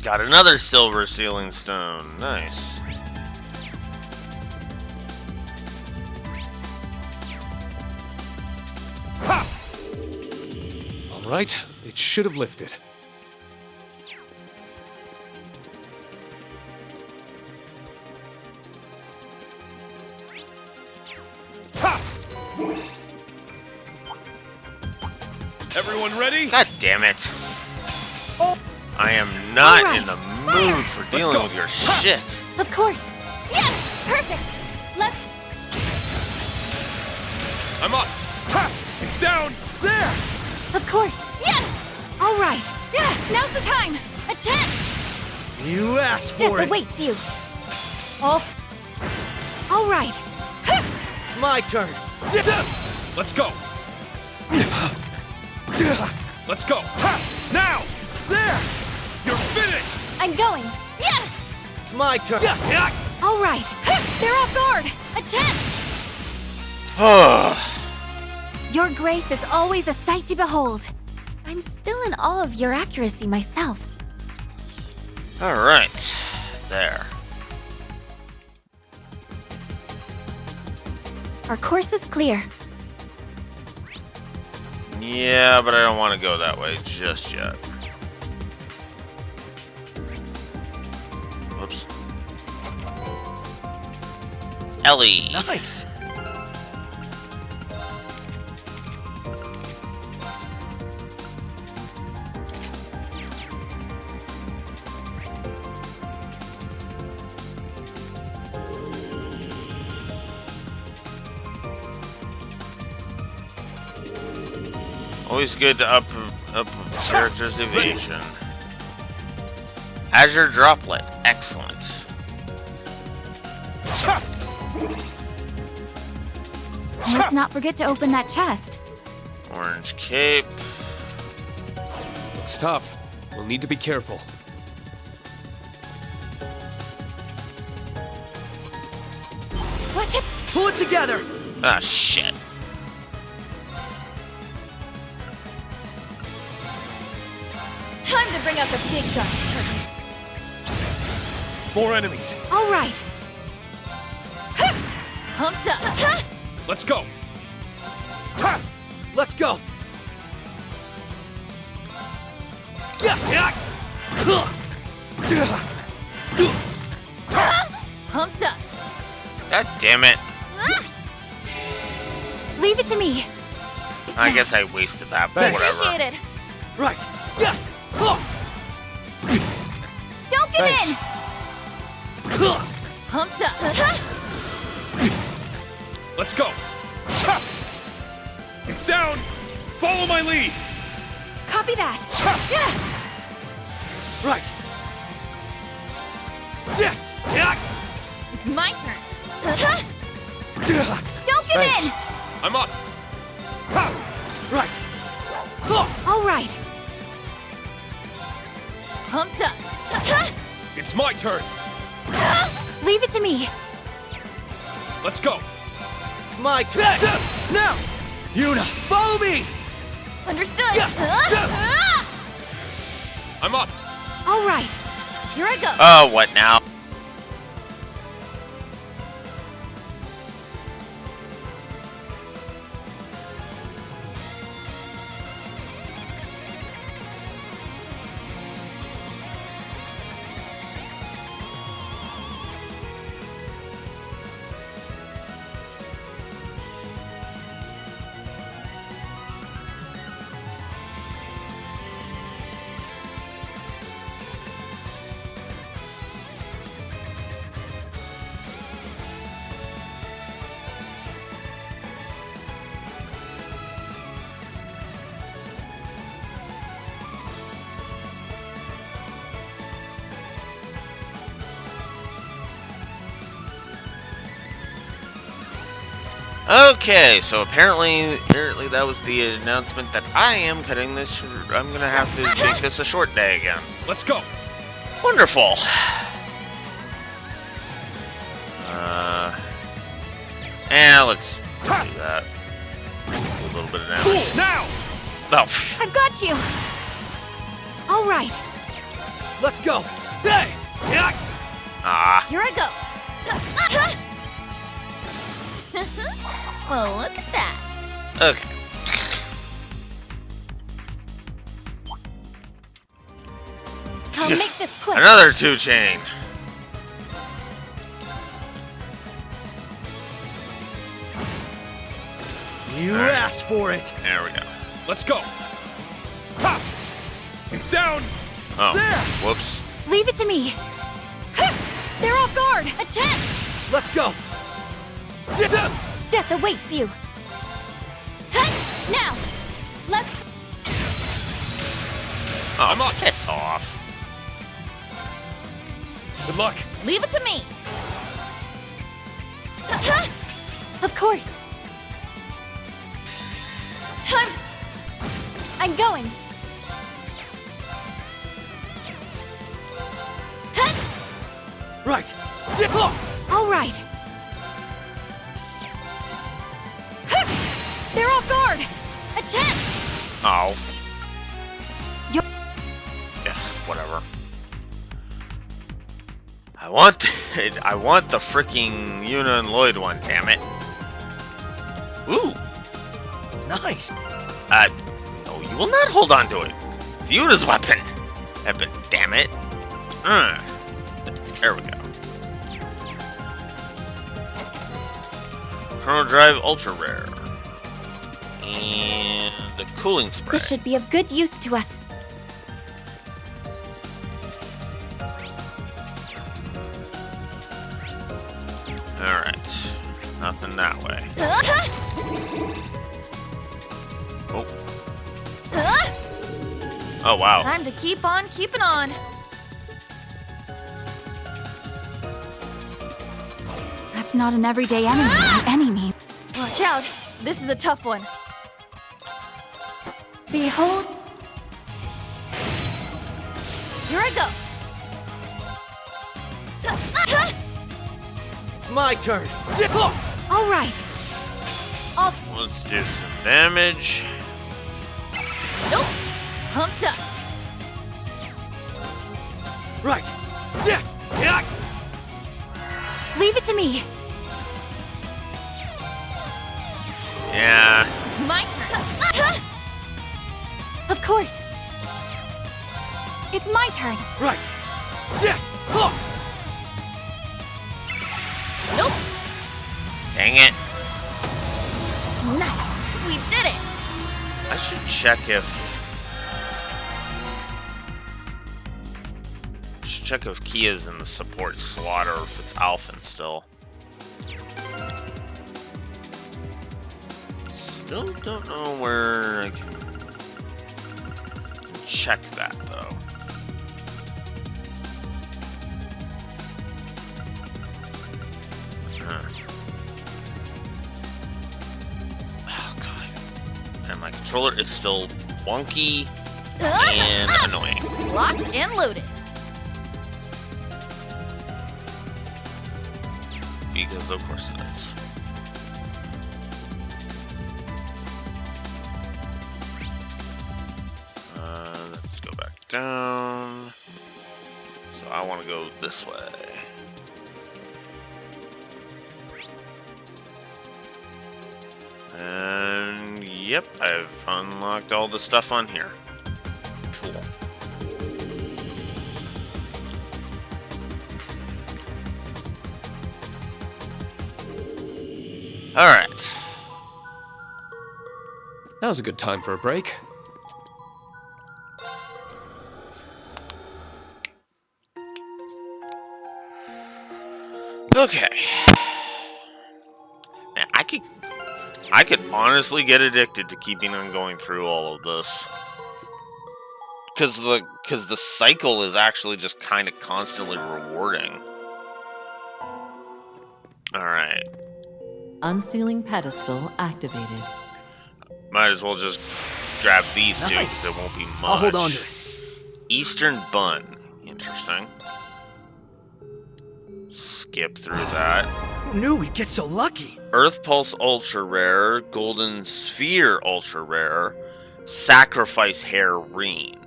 Got another silver sealing stone. Nice. All right, it should have lifted. Everyone ready? God damn it. I am not All right. in the mood for dealing with your shit. Of course. Yeah! Perfect! Let's... I'm up. Ha! It's down. There! Of course. Yeah! All right. Yeah! Now's the time! A chance! You asked Death for it! awaits you. Oh. All right. It's my turn! Let's go. Let's go. Ha! Now! There! You're finished! I'm going. Yeah! It's my turn! All right. They're off guard. A chance! Your grace is always a sight to behold. I'm still in awe of your accuracy myself. Alright. There. Our course is clear. Yeah, but I don't want to go that way just yet. Whoops. Ellie. Nice! Always good to up character's evasion. Azure Droplet. Excellent. Let's not forget to open that chest. Orange cape. Looks tough. We'll need to be careful. Watch it! Pull it together! Ah, shit. Time to bring out the big guns, turkey. More enemies. All right. Pumped up. Let's go. Let's go! Pumped up. God damn it. Leave it to me. I guess I wasted that, but whatever. Appreciate it. Right! Don't give Thanks. in. Pumped up. Let's go. Ha! It's down. Follow my lead. Copy that. Yeah. Right! It's my turn. Don't give Thanks. in. I'm up. Right! All right. Pumped up. It's my turn. Leave it to me. Let's go. It's my turn! Now! Yuna, follow me! Understood. I'm up. All right. Here I go. Oh, what now? Okay, so apparently that was the announcement that I am cutting this. I'm gonna have to make this a short day again. Let's go. Wonderful. Let's do that. Do a little bit of damage. Now! Oh. I've got you! Alright, Let's go! Hey! Yeah! Ah. here I go! Well, look at that! Okay. I'll make this quick! Another 2-chain. You asked for it! There we go. Let's go. Ha! It's down. Oh. There! Whoops. Leave it to me! They're off guard! A check! Let's go! Sit up! Death awaits you! Now! Let's... Oh, I'm piss off. Good luck. Leave it to me! Of course! Time! I'm going! Right! Sit up! All right! They're off guard! A check! Oh. Yo- Yeah, whatever. I want the freaking Yuna and Lloyd one, damn it. Ooh. Nice! No, you will not hold on to it. It's Yuna's weapon. Damn it. There we go. Chrono Drive Ultra Rare. And the cooling spray. This should be of good use to us. Alright. Nothing that way. Oh. Oh, wow. Time to keep on keeping on. That's not an everyday enemy by any means. Watch out. This is a tough one. Behold. Here I go. It's my turn! Sit up! All right. Let's do some damage. Nope. Pumped up. Right! Sit! Yeah! Leave it to me. Yeah. It's my turn. Of course. It's my turn. Right! Sit! Up! Nope. Dang it. Nice. We did it. I should check if Kia's in the support slot or if it's Alphen still. Still don't know where I can check that though. Oh god. And my controller is still wonky and annoying. Locked and loaded. Because of course it is. Let's go back down. So I want to go this way. And yep, I've unlocked all the stuff on here. Cool. Alright. That was a good time for a break. Okay. Now, I could honestly get addicted to keeping on going through all of this. Cause the cycle is actually just kind of constantly rewarding. Alright. Unsealing pedestal activated. Might as well just grab these two, Nice. because it won't be much. I'll hold on to it. Eastern Bun. Interesting. Skip through that. Who knew we'd get so lucky? Earth Pulse Ultra Rare, Golden Sphere Ultra Rare, Sacrifice Hair Reen.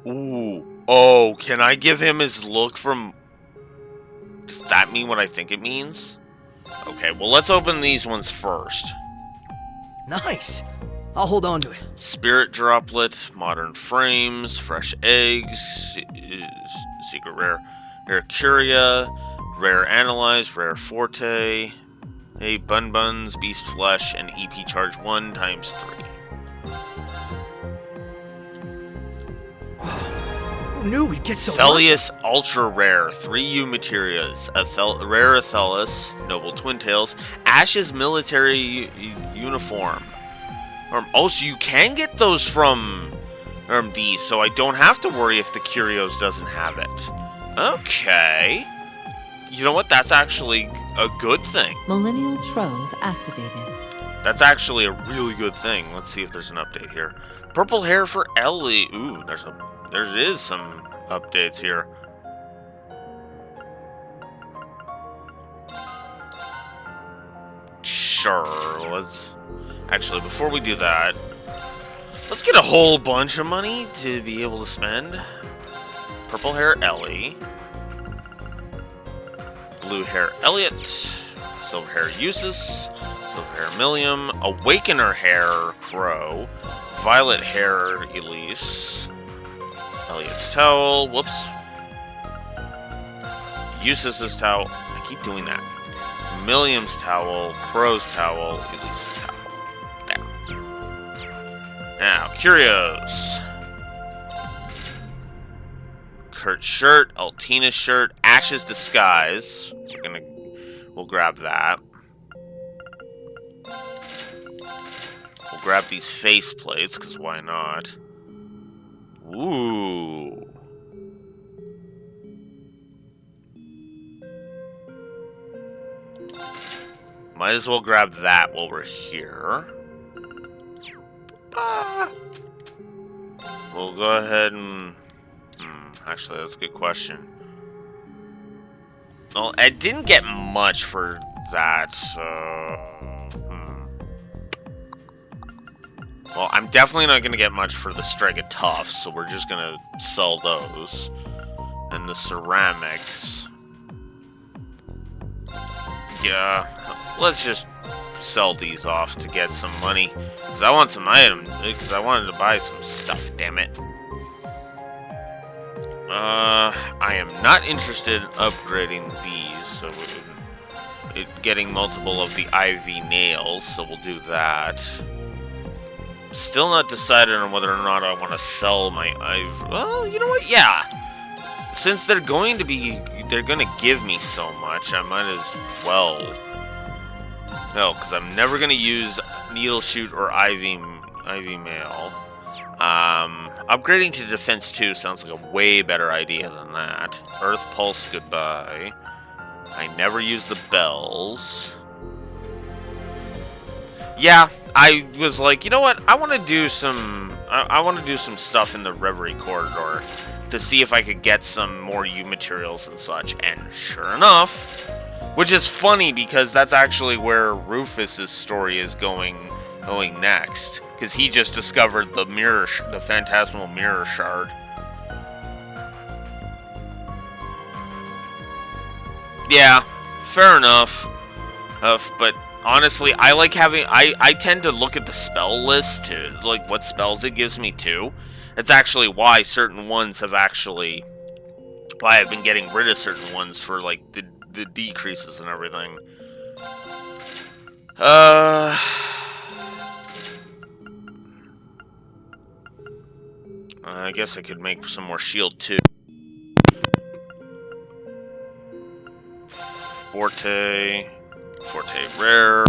Ooh. Oh, can I give him his look from... Does that mean what I think it means? Okay, well, let's open these ones first. Nice. I'll hold on to it. Spirit Droplet, Modern Frames, Fresh Eggs, Secret Rare, Rare Curia, Rare Analyze, Rare Forte, Bun Buns, Beast Flesh, and EP Charge 1 times 3. Who knew we'd get so Thelius Ultra Rare, 3 U Materials, Rare Athelis, Noble Twin Tails, Ash's Military Uniform. Oh, so you can get those from these, so I don't have to worry if the Curios doesn't have it. Okay. You know what? That's actually a good thing. Millennial Trove activated. That's actually a really good thing. Let's see if there's an update here. Purple hair for Ellie. Ooh, there is some updates here. Sure, let's... Actually, before we do that, let's get a whole bunch of money to be able to spend. Purple hair Ellie. Blue hair Elliot. Silver hair Eustace. Silver hair Milliam. Awakener hair Crow. Violet hair Elise. Elliot's towel. Whoops. Eustace's towel. I keep doing that. Milliam's towel. Crow's towel. Elise's towel. There. Now, Curios. Kurt's shirt. Altina's shirt. Ash's disguise. We'll grab that. We'll grab these face plates, because why not? Ooh. Might as well grab that while we're here. We'll go ahead and... actually, that's a good question. Well, I didn't get much for that, so... Well, I'm definitely not going to get much for the Strega Tufts, so we're just going to sell those. And the ceramics. Yeah, let's just sell these off to get some money. Because I want some items, because I wanted to buy some stuff, damn it. I am not interested in upgrading these, so getting multiple of the IV nails, so we'll do that. Still not decided on whether or not I want to sell my IV. Well, you know what? Yeah. Since they're going to give me so much, I might as well. No, because I'm never going to use Needle Shoot or IV Mail. Upgrading to Defense 2 sounds like a way better idea than that. Earth Pulse, goodbye. I never use the bells. Yeah, I was like, you know what? I want to do some. I want to do some stuff in the Reverie Corridor to see if I could get some more U materials and such. And sure enough, which is funny because that's actually where Rufus's story is going next, because he just discovered the the phantasmal mirror shard. Yeah, fair enough. But honestly, I like having... I tend to look at the spell list to, like, what spells it gives me, too. It's actually why certain ones have actually... Why I've been getting rid of certain ones for, like, the decreases and everything. I guess I could make some more shield, too. Forte rare.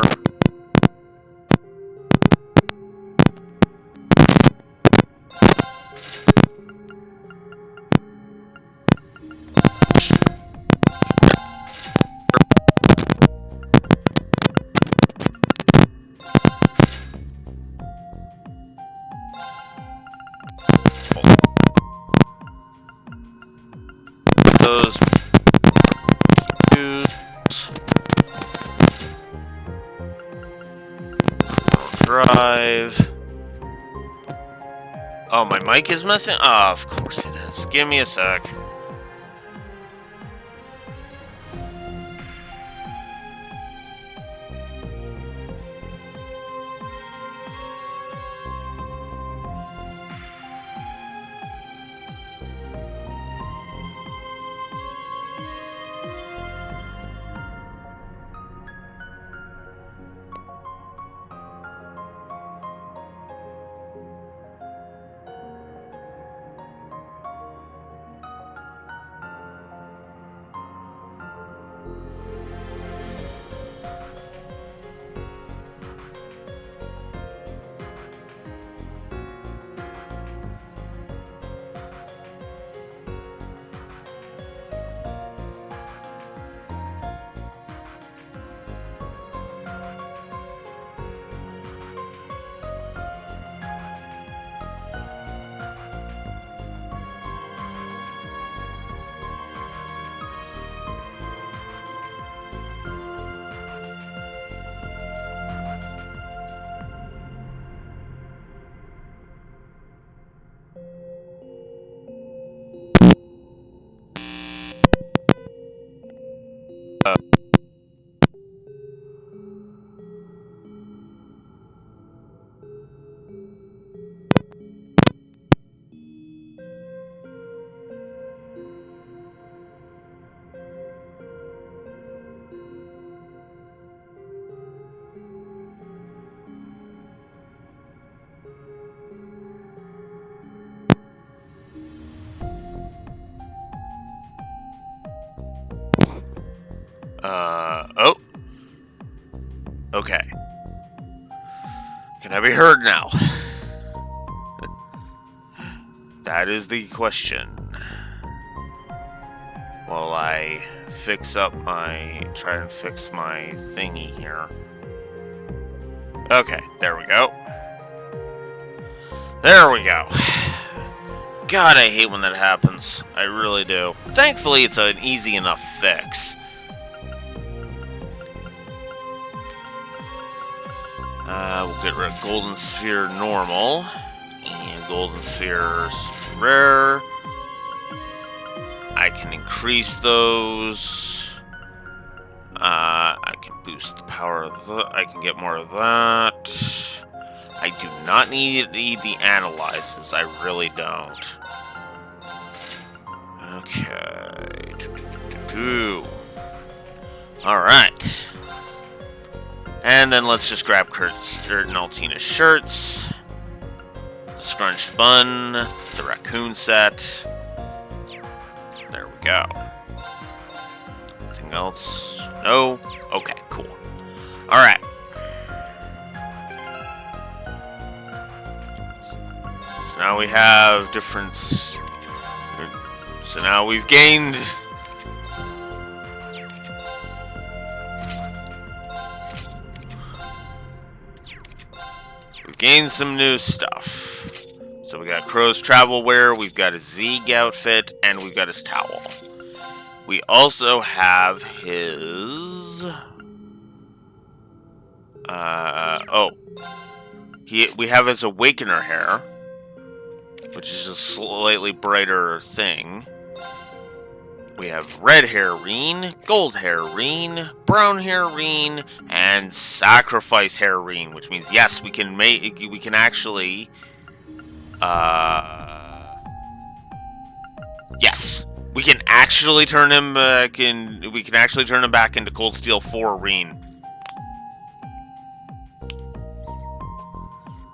drive. Oh, my mic is messing? Oh, of course it is. Give me a sec. Oh. Okay. Can I be heard now? That is the question. While I try and fix my thingy here. Okay, there we go. There we go. God, I hate when that happens. I really do. Thankfully, it's an easy enough fix. We'll get rid of Golden Sphere normal. And Golden Spheres rare. I can increase those. I can boost the power of I can get more of that. I do not need the analyzes. I really don't. Okay. Alright. And then let's just grab Kurt's and Altina's shirts. The scrunched bun. The raccoon set. There we go. Anything else? No? Okay, cool. Alright. So now we have different... So now we've gained... We've gained some new stuff. So we got Crow's travel wear, we've got his Zeeg outfit, and we've got his towel. We also have his... we have his Awakener hair, which is a slightly brighter thing. We have red hair Reen, gold hair Reen, brown hair Reen, and sacrifice hair Reen, which means yes, we can actually yes, we can actually turn him back in. We can actually turn him back into Cold Steel 4 Reen.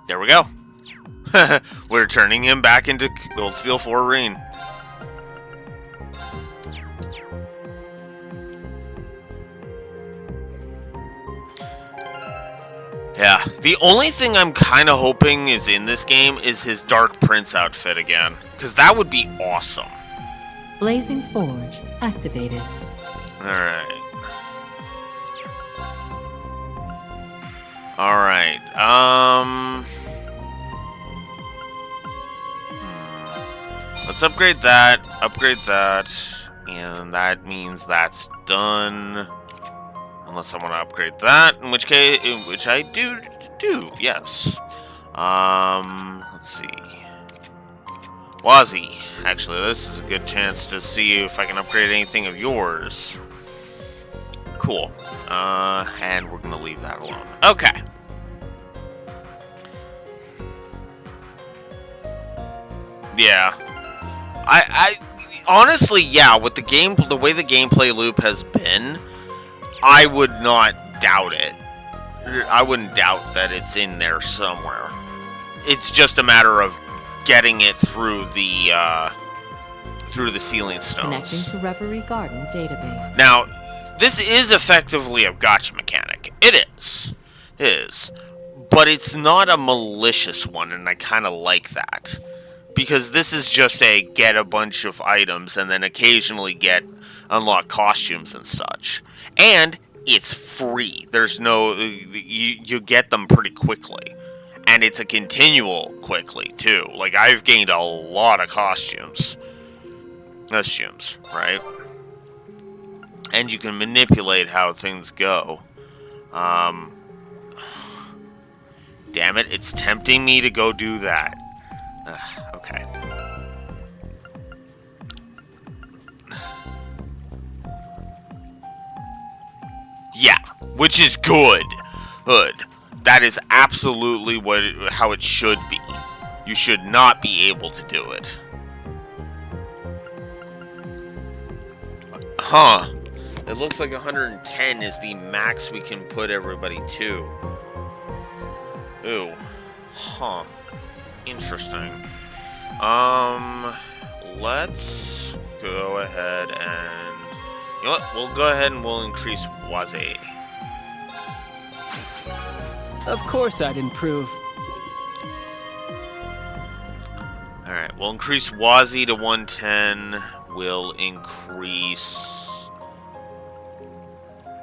There we go. We're turning him back into Cold Steel 4 Reen. Yeah, the only thing I'm kind of hoping is in this game is his Dark Prince outfit again, because that would be awesome. Blazing Forge activated. Alright. Alright, let's upgrade that, and that means that's done. Unless I want to upgrade that, in which I do do, yes. Let's see. Wazzy. Actually, this is a good chance to see if I can upgrade anything of yours. Cool. And we're gonna leave that alone. Okay. Yeah. I honestly, yeah, with the way the gameplay loop has been, I would not doubt it. I wouldn't doubt that it's in there somewhere. It's just a matter of getting it through the ceiling stones. Connecting to Reverie Garden database. Now, this is effectively a gotcha mechanic. It is. But it's not a malicious one, and I kind of like that. Because this is just a get a bunch of items and then occasionally unlock costumes and such. And it's free. There's no... You get them pretty quickly. And it's a continual quickly, too. Like, I've gained a lot of costumes. Right? And you can manipulate how things go. Damn it, it's tempting me to go do that. Okay. Yeah, which is good. Good. That is absolutely how it should be. You should not be able to do it. Huh. It looks like 110 is the max we can put everybody to. Ooh. Huh. Interesting. Let's go ahead and... You know what? We'll go ahead and we'll increase Waze. Of course I'd improve. Alright, we'll increase Wazi to 110. We'll increase...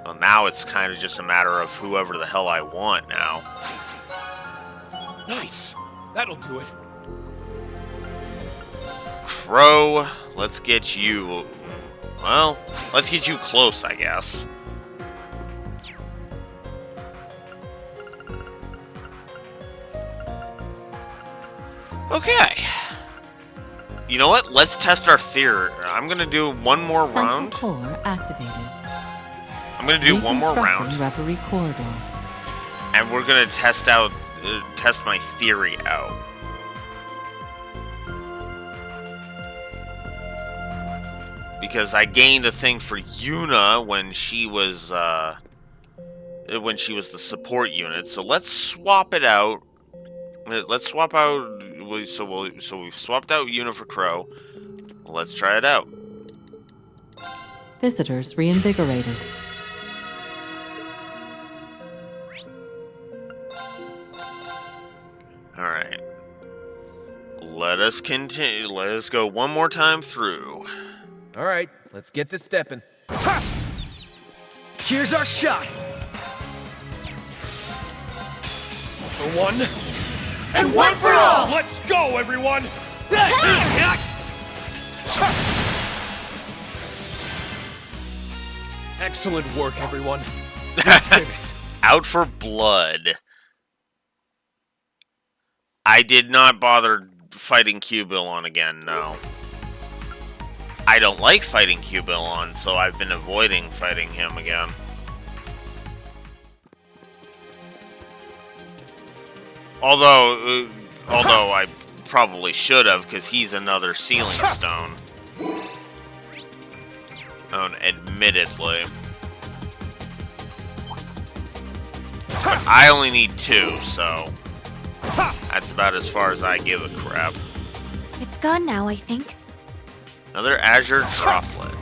Well, now it's kind of just a matter of whoever the hell I want now. Nice. That'll do it. Crow, let's get you... Well, let's get you close, I guess. Okay. You know what? Let's test our theory. I'm gonna do one more round. Core activated. I'm gonna do one more round. Reverie corridor. And we're gonna test my theory out. Because I gained a thing for Yuna when she was the support unit. So let's swap it out. Let's swap out. So we've swapped out Yuna for Crow. Let's try it out. Visitors reinvigorated. All right. Let us continue. Let us go one more time through. All right, let's get to stepping. Ha! Here's our shot. For one, and one for all! Let's go, everyone! Excellent work, everyone. Out for blood. I did not bother fighting Q-Billon again, no. I don't like fighting Q-Billon, so I've been avoiding fighting him again. Although I probably should have, because he's another ceiling stone. Admittedly. But I only need 2, so... That's about as far as I give a crap. It's gone now, I think. Another Azure Droplet.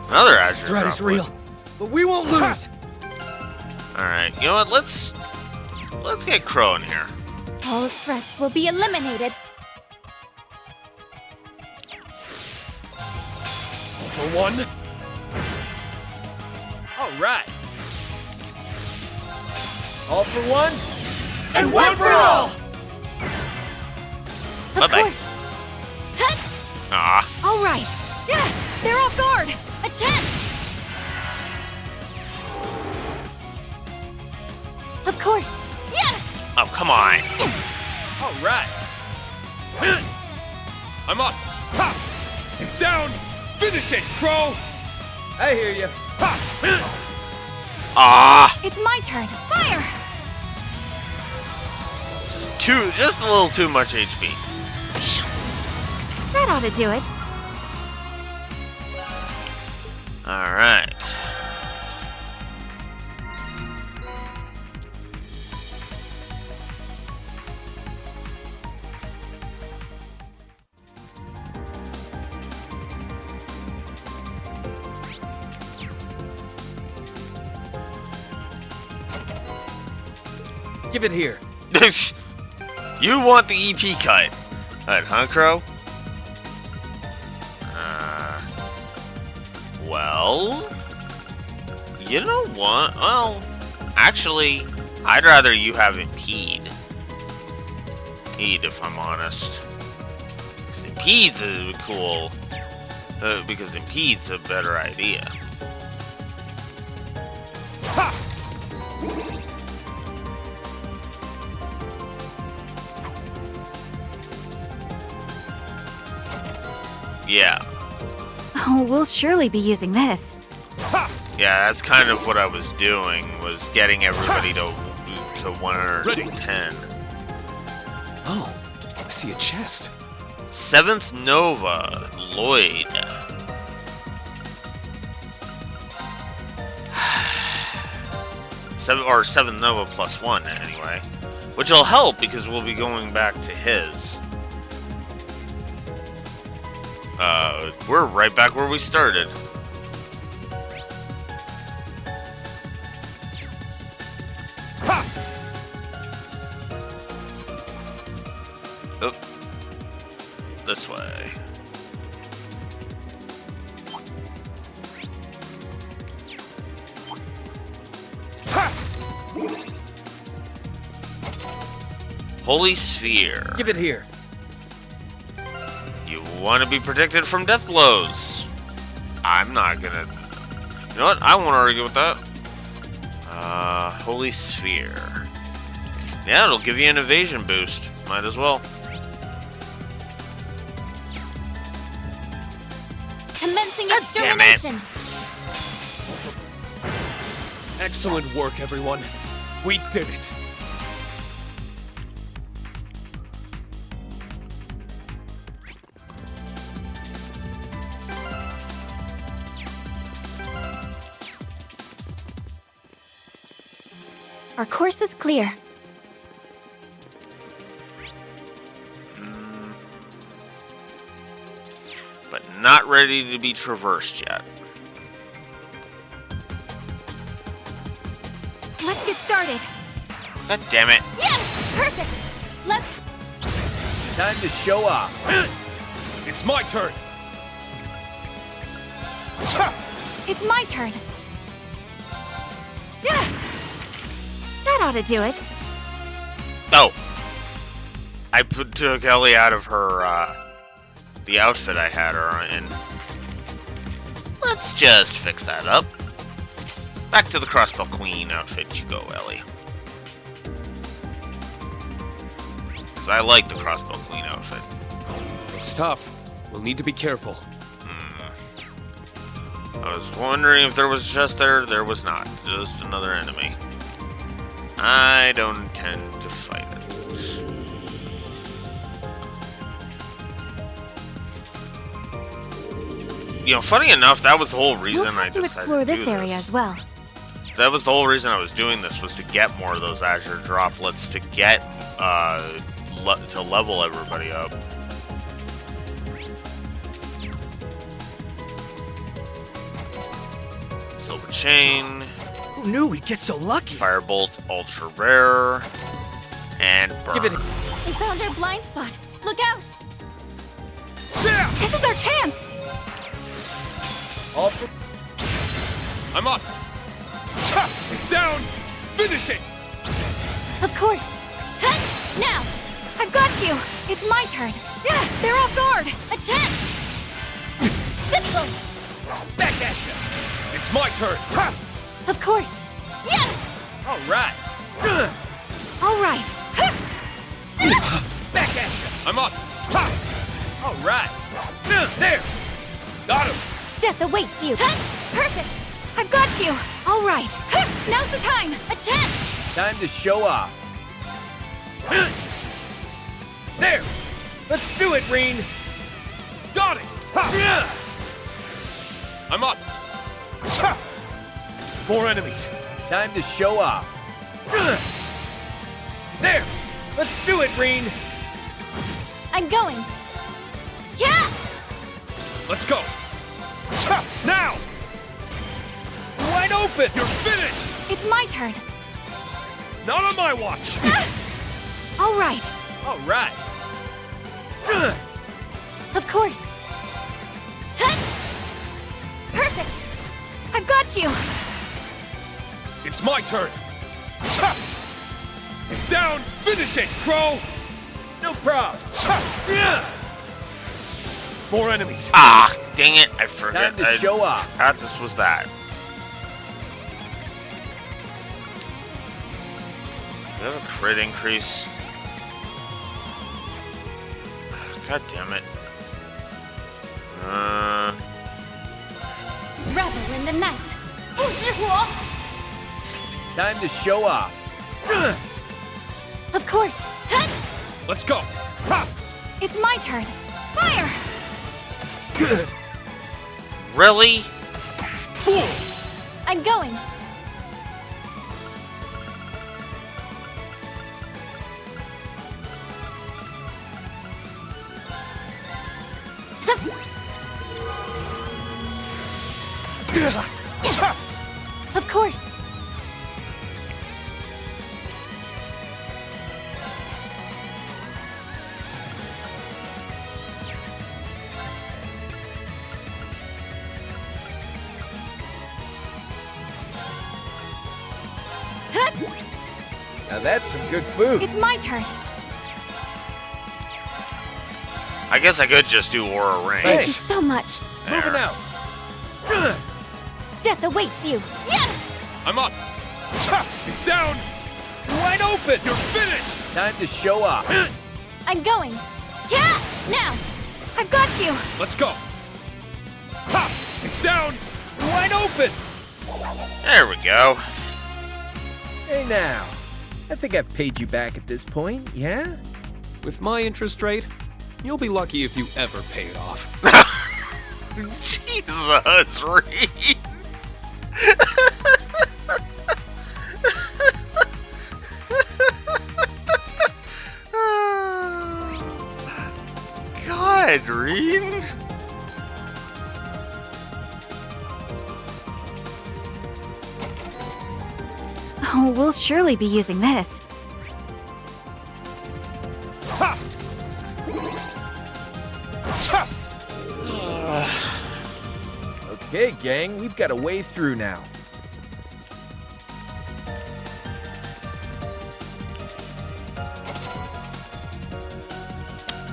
Another Azure Threat Droplet. is real, but we won't lose. Alright, you know what? Let's get Crow in here. All threats will be eliminated. For one. All right. All for one, and one for all! Of course. Ah. All right. Yeah, they're off guard. A chance. Of course. Yeah! Oh, come on. All right. I'm up. Ha! It's down. Finish it, Crow. I hear you. Ah! It's my turn. Fire! Just a little too much HP. That ought to do it. Alright. Give it here. You want the EP cut. Alright, huh, Crow? Well... You know what? Well, actually, I'd rather you have Impede. If I'm honest. Because Impede's a cool... because Impede's a better idea. Ha! Yeah. Oh, we'll surely be using this. Yeah, that's kind of what I was doing, was getting everybody to 110. Oh, I see a chest. 7th Nova, Lloyd. Seventh Nova +1 anyway. Which will help because we'll be going back to his. We're right back where we started. Oh. This way. Holy Sphere. Give it here. You want to be protected from death blows. I'm not gonna... You know what? I won't argue with that. Holy Sphere. Yeah, it'll give you an evasion boost. Might as well. Commencing Damn it. extermination. Excellent work, everyone. We did it. Our course is clear. But not ready to be traversed yet. Let's get started. God damn it. Yes! Perfect! Let's... Time to show off. It's my turn. It's my turn. Yeah. That ought to do it. Oh. I took Ellie out of her, the outfit I had her in. Let's just fix that up. Back to the Crossbow Queen outfit you go, Ellie. Because I like the Crossbow Queen outfit. It's tough. We'll need to be careful. I was wondering if there was a chest there. There was not. Just another enemy. I don't intend to fight it. You know, funny enough, that was the whole reason We'll I have to decided explore to do this area as well. That was the whole reason I was doing this, was to get more of those Azure droplets, to get, to level everybody up. Silver Chain. Who knew we'd get so lucky? Firebolt, ultra rare. And burn. Give it. We found our blind spot. Look out! This is our chance! All for... I'm up. It's down. Finish it. Of course. Huh? Now! I've got you! It's my turn! Yeah, they're off guard! A chance! Simple! Back at you. It's my turn. Of course. Yeah! All right. right. Back at you. I'm up. Ha! All right. There. Got him. Death awaits you. Perfect. I've got you. All right. Now's the time. A chance. Time to show off. There. Let's do it, Reen. Got it. Ha! I'm up. Ha! More enemies. Time to show off. There. Let's do it, Reen. I'm going. Yeah. Let's go. Ha! Now. Wide open. You're finished. It's my turn. Not on my watch. All right. All right. Of course. Perfect. I've got you. It's my turn. Ha! It's down. Finish it, Crow. No problem. Ha! More enemies. Ah, dang it! I forgot. Time to show off. Forgot this was that. Do I have a crit increase? God damn it. Revel in the night. Time to show off. Of course. Let's go. Ha! It's my turn. Fire! Really? Fool! I'm going. Of course. Now that's some good food. It's my turn. I guess I could just do Aura Ring. Thank you so much. Moving out. Death awaits you. Yeah! I'm up. Ha! It's down. Wide open. You're finished. Time to show off. I'm going. Yeah! Now! I've got you. Let's go. Ha! It's down. Wide open. There we go. Hey now. I think I've paid you back at this point, yeah? With my interest rate, you'll be lucky if you ever pay it off. Jesus, Reed. God, Reed. Oh, we'll surely be using this. Ha! Ha! Okay, gang, we've got a way through now.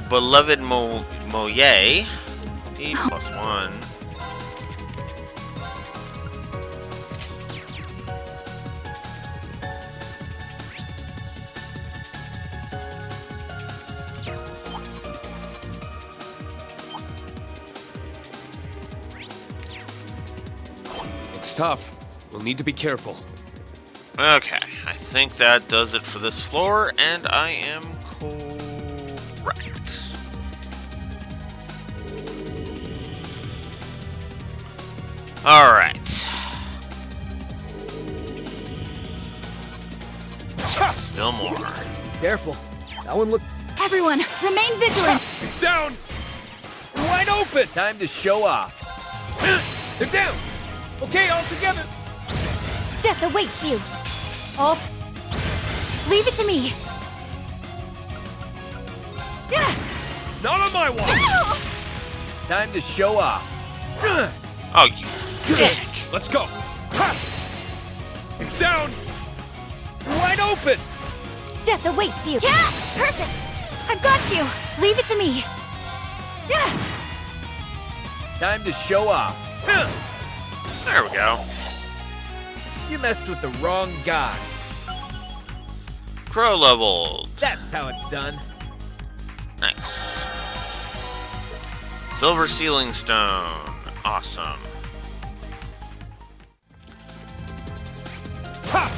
Beloved Moye. E+1. It's tough. We'll need to be careful. Okay, I think that does it for this floor, and I am correct. Alright. Still more. Careful. That one looked Everyone, remain vigilant. It's down. wide open. Time to show off. They're down. Okay, all together. Death awaits you. Oh. Leave it to me. Not on my watch. Time to show off. Oh, you dick. Let's go. Ha! It's down. Wide open. Death awaits you. Yeah! Perfect. I've got you. Leave it to me. Time to show off. There we go. You messed with the wrong guy. Crow leveled. That's how it's done. Nice. Silver Sealing Stone. Awesome. Ha!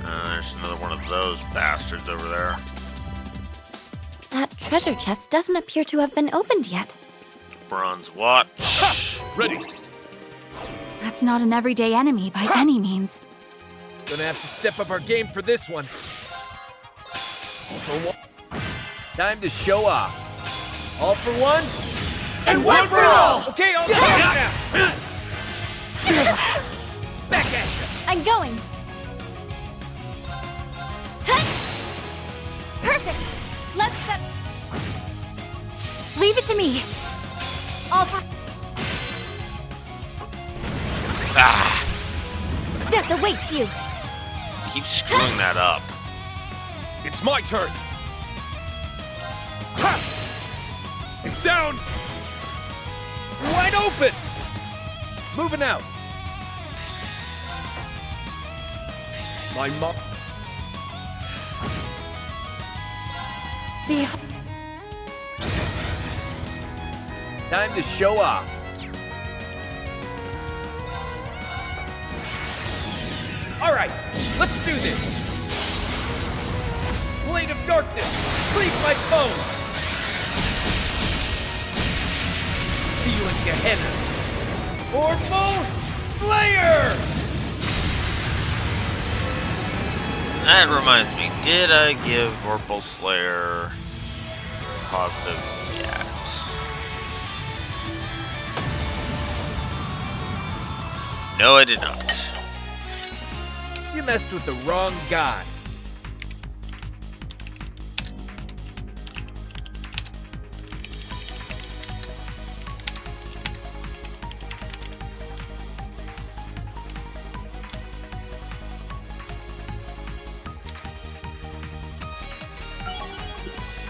There's another one of those bastards over there. That treasure chest doesn't appear to have been opened yet. Bronze watch. Ha! Ready. That's not an everyday enemy by any means. Gonna have to step up our game for this one. For one. Time to show off. All for one, And one for all! Okay, all now. Back at you. I'm going. Perfect. Let's set. Leave it to me. All for. Ah! Death awaits you. Keep screwing that up. It's my turn. Ha! It's down. Wide open. Moving out. My mom. Time to show off. All right, let's do this. Blade of darkness, cleave my foe. See you in Gehenna. Orphle Slayer! That reminds me, did I give Orphle Slayer positive yet? No, I did not. You messed with the wrong god.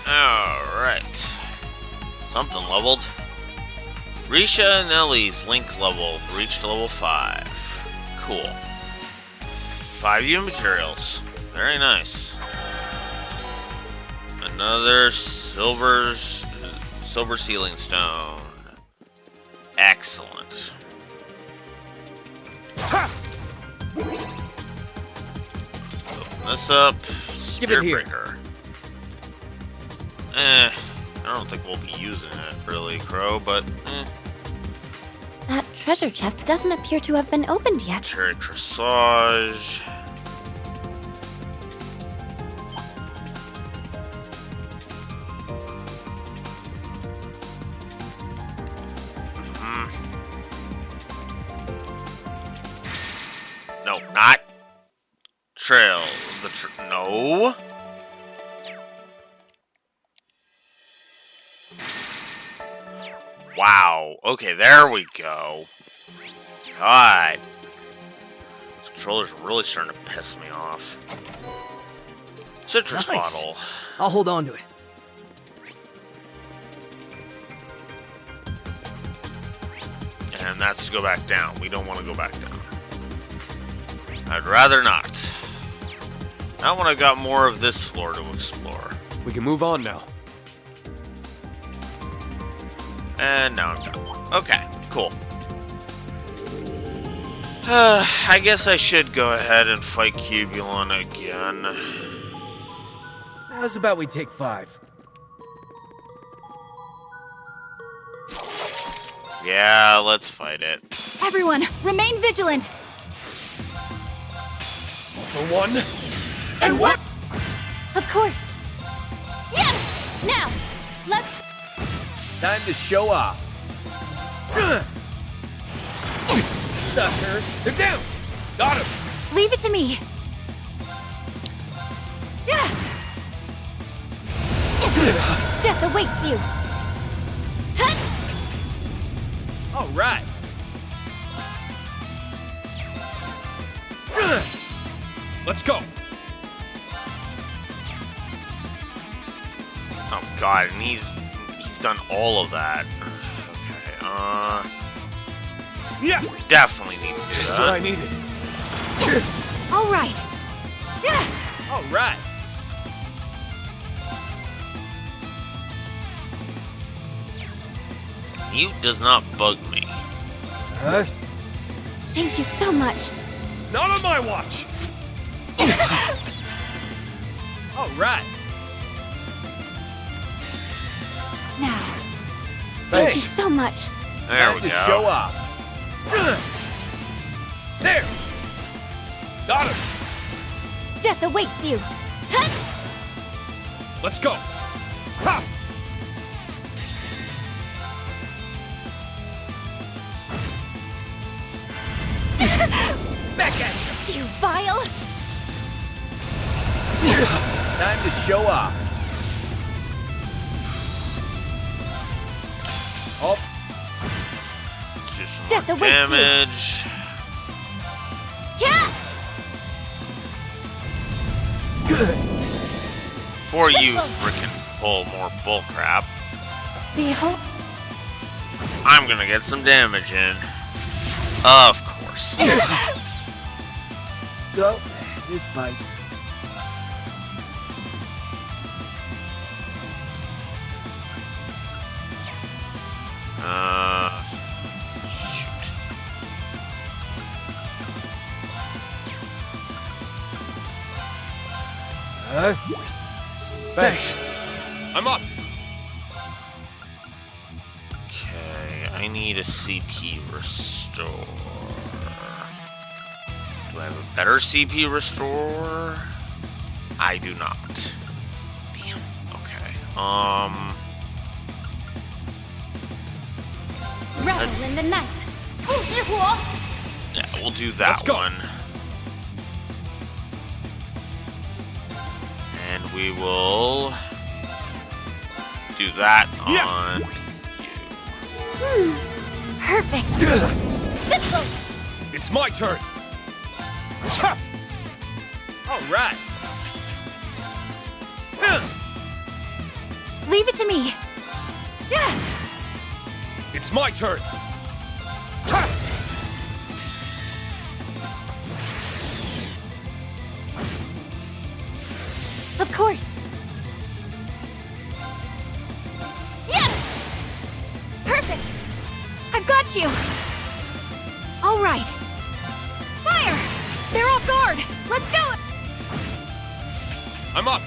Alright. Something leveled. Risha and Ellie's Link level reached level 5. Cool. 5 U materials. Very nice. Another silver sealing stone. Excellent. Open this up. Give it here. Breaker. I don't think we'll be using it really, Crow, but That treasure chest doesn't appear to have been opened yet. Cherry Corsage. No, not trail. No. Wow. Okay, there we go. God. This controller's really starting to piss me off. Citrus Nice. bottle. I'll hold on to it. And that's to go back down. We don't want to go back down. I'd rather not. Not when I've got more of this floor to explore. We can move on now. And now I'm done. Okay, cool. I guess I should go ahead and fight Cubulon again. How's about we take 5? Yeah, let's fight it. Everyone, remain vigilant. For one. And what? Of course. Yeah! Now, let's. Time to show off. Sucker! They're down! Got him! Leave it to me. Death awaits you. All right. Let's go! Oh god, and he's done all of that. Okay, Yeah. Definitely need to do Just that. what I needed. All right. All right. Mute does not bug me. Huh? Thank you so much. Not on my watch. All right. Now. Thanks. Thank you so much. There Time we to go. show off. There. Got him. Death awaits you. Let's go. Ha! Back at You vile. you. Time to show off. Oh, Let's do some Death more awaits you. damage. Yeah. Before you freaking pull more bullcrap, The whole. I'm gonna get some damage in. Of course. go. This bites. Shoot. Huh? Thanks. I'm up. Okay, I need a CP restore. Do I have a better CP restore? I do not. Damn. Okay. Revel in the night. Yeah, we'll do that Let's go. one. And we will do that on you. Perfect. It's my turn. All right. Leave it to me. It's my turn. Of course. Yes! Perfect! I've got you! All right. Fire! They're off guard! Let's go! I'm up.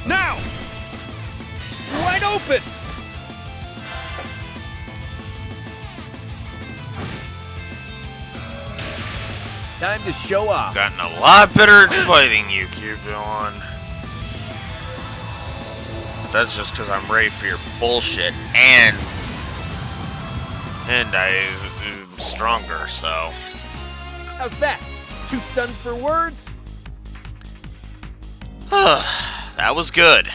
Now! Wide open. Time to show off. Gotten a lot better at fighting you, Cupidon. That's just because I'm ready for your bullshit, and I'm stronger, so. How's that? Too stunned for words? That was good.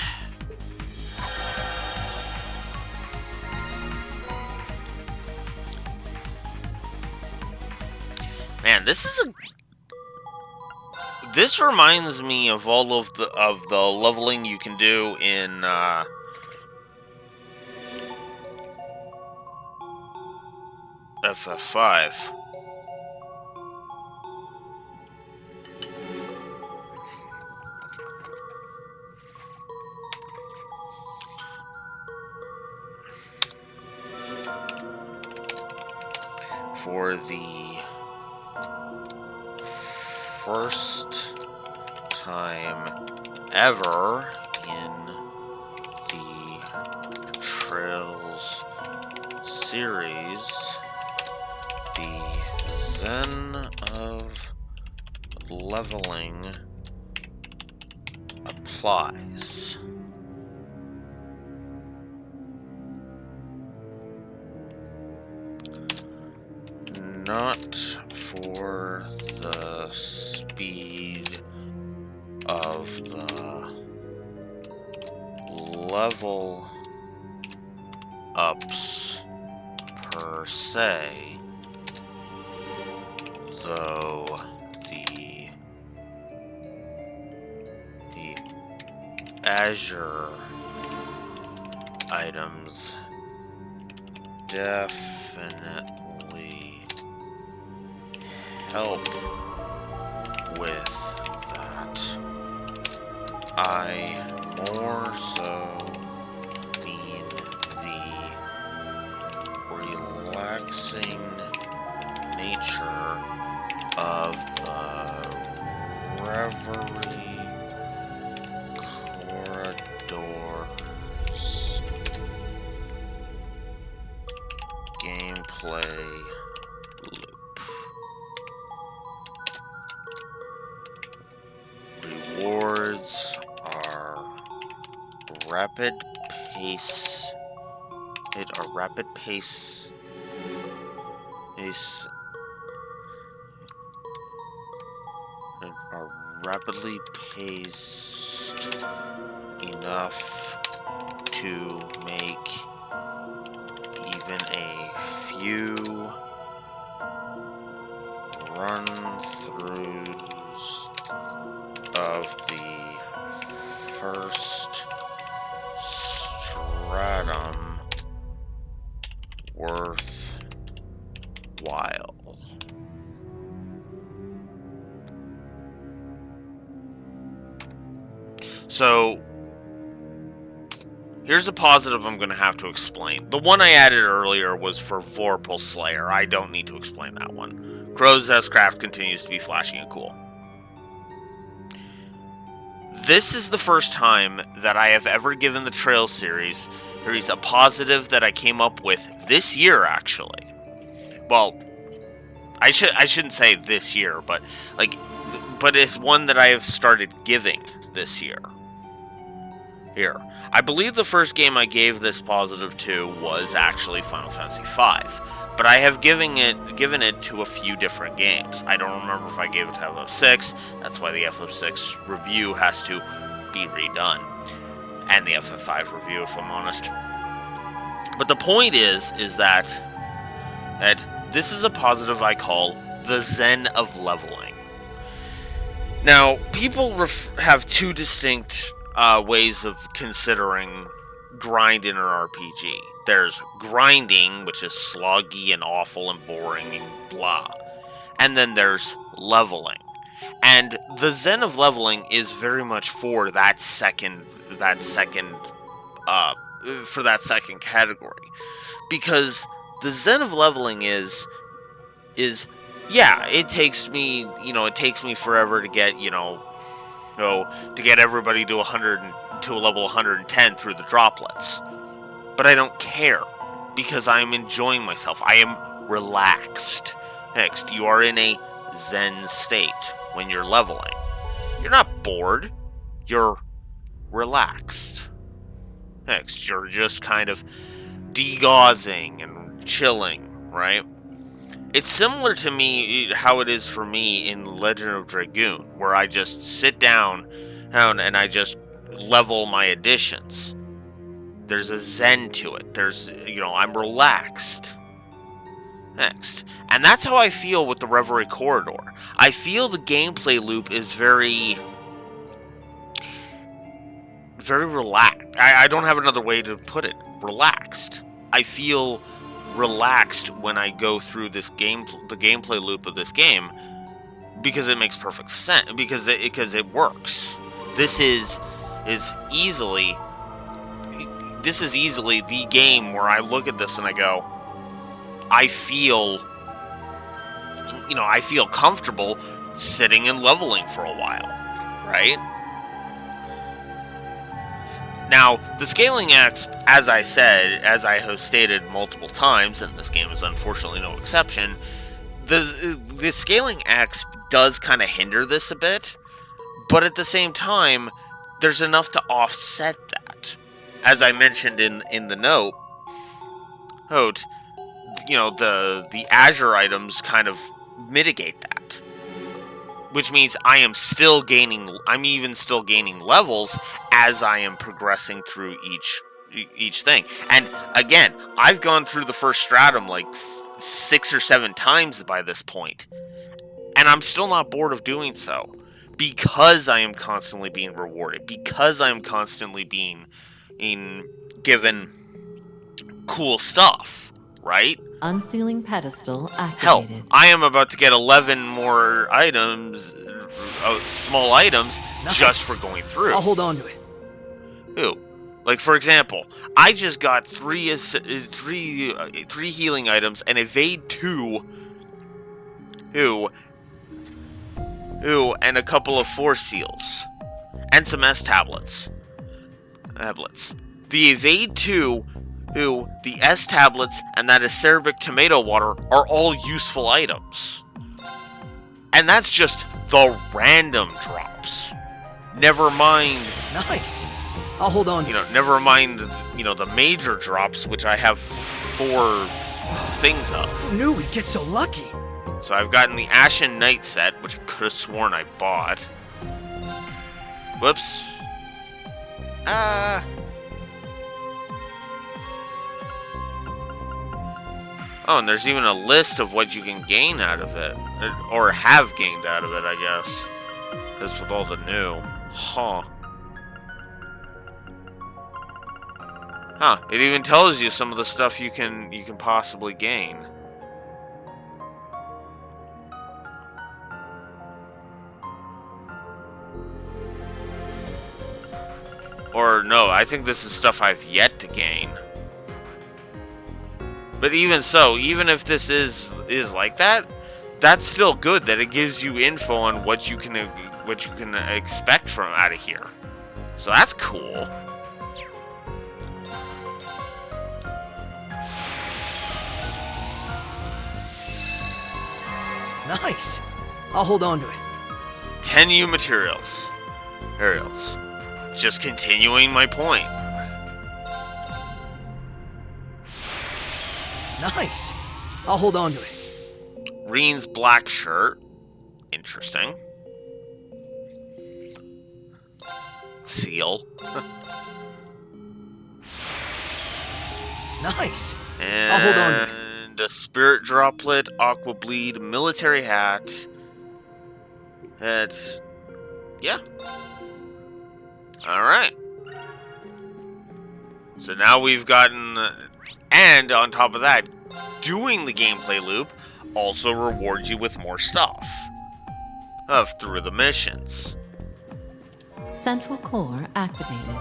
Man, this reminds me of all of the leveling you can do in FF5. For the first time ever in the Trails series, the Zen of leveling applies. Not for the speed of the level ups per se, though the Azure items definitely help with that. I more so mean the relaxing nature of the Reverie corridors gameplay loop. Rewards are rapid pace. Are rapidly paced enough to make even a few run-throughs of the first stratum worthwhile. So, here's a positive I'm going to have to explain. The one I added earlier was for Vorpal Slayer. I don't need to explain that one. Crow's S-Craft continues to be flashy and cool. This is the first time that I have ever given the Trail series a positive that I came up with this year, actually. Well, I shouldn't say this year, but it's one that I have started giving this year. Here, I believe the first game I gave this positive to was actually Final Fantasy V, but I have given it to a few different games. I don't remember if I gave it to FF6. That's why the FF6 review has to be redone, and the FF5 review, if I'm honest. But the point is that this is a positive I call the Zen of leveling. Now, people have two distinct ways of considering grind in an RPG. There's grinding, which is sloggy and awful and boring and blah. And then there's leveling. And the Zen of leveling is very much for that second category. Because the Zen of leveling is yeah, it takes me forever to get, to get everybody to a level 110 through the droplets. But I don't care, because I'm enjoying myself. I am relaxed. Next, you are in a Zen state when you're leveling. You're not bored. You're relaxed. Next, you're just kind of degaussing and chilling, right? It's similar to me, how it is for me in Legend of Dragoon, where I just sit down and I just level my additions. There's a zen to it. I'm relaxed. Next. And that's how I feel with the Reverie Corridor. I feel the gameplay loop is very relaxed. I don't have another way to put it. Relaxed. I feel relaxed when I go through the gameplay loop of this game, because it makes perfect sense, because it works. This is easily the game where I look at this and I go, I feel comfortable sitting and leveling for a while, right? Now, the scaling axe, as I have stated multiple times, and this game is unfortunately no exception, the scaling axe does kind of hinder this a bit, but at the same time, there's enough to offset that. As I mentioned in the note, the Azure items kind of mitigate that. Which means I'm even still gaining levels as I am progressing through each thing. And again, I've gone through the first stratum like 6 or 7 times by this point. And I'm still not bored of doing so. Because I am constantly being rewarded. Because I am constantly being given cool stuff. right? Unsealing pedestal Hell, activated. I am about to get 11 more items, small items, just for going through. I'll hold on to it. Ew. Like, for example, I just got three healing items and evade 2. Ew, and a couple of force seals. And some S tablets. The evade 2, the S tablets, and that acerbic tomato water are all useful items. And that's just the random drops. Never mind. Nice. I'll hold on to it. Never mind, the major drops, which I have 4 things of. Who knew we'd get so lucky? So I've gotten the Ashen Knight set, which I could have sworn I bought. Whoops. Oh, and there's even a list of what you can gain out of it. Or have gained out of it, I guess. That's with all the new. Huh. It even tells you some of the stuff you can possibly gain. Or no, I think this is stuff I've yet to gain. But even so, even if this is like that, that's still good that it gives you info on what you can expect from out of here. So that's cool. Nice. I'll hold on to it. 10 new materials. Just continuing my point. Nice. I'll hold on to it. Reen's black shirt. Interesting. Seal. Nice. And I'll hold on to it. A spirit droplet, aqua bleed, military hat. Yeah. Alright. So now we've gotten... And on top of that, doing the gameplay loop also rewards you with more stuff. Through the missions. Central core activated.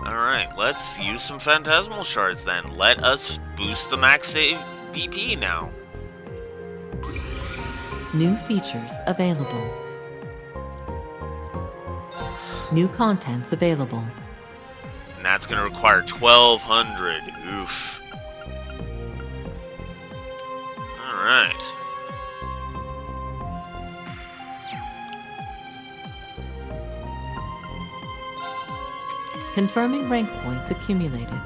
Alright, let's use some phantasmal shards then. Let us boost the max save BP now. New features available. New contents available. And that's going to require 1,200. Oof. Alright. Confirming rank points accumulated.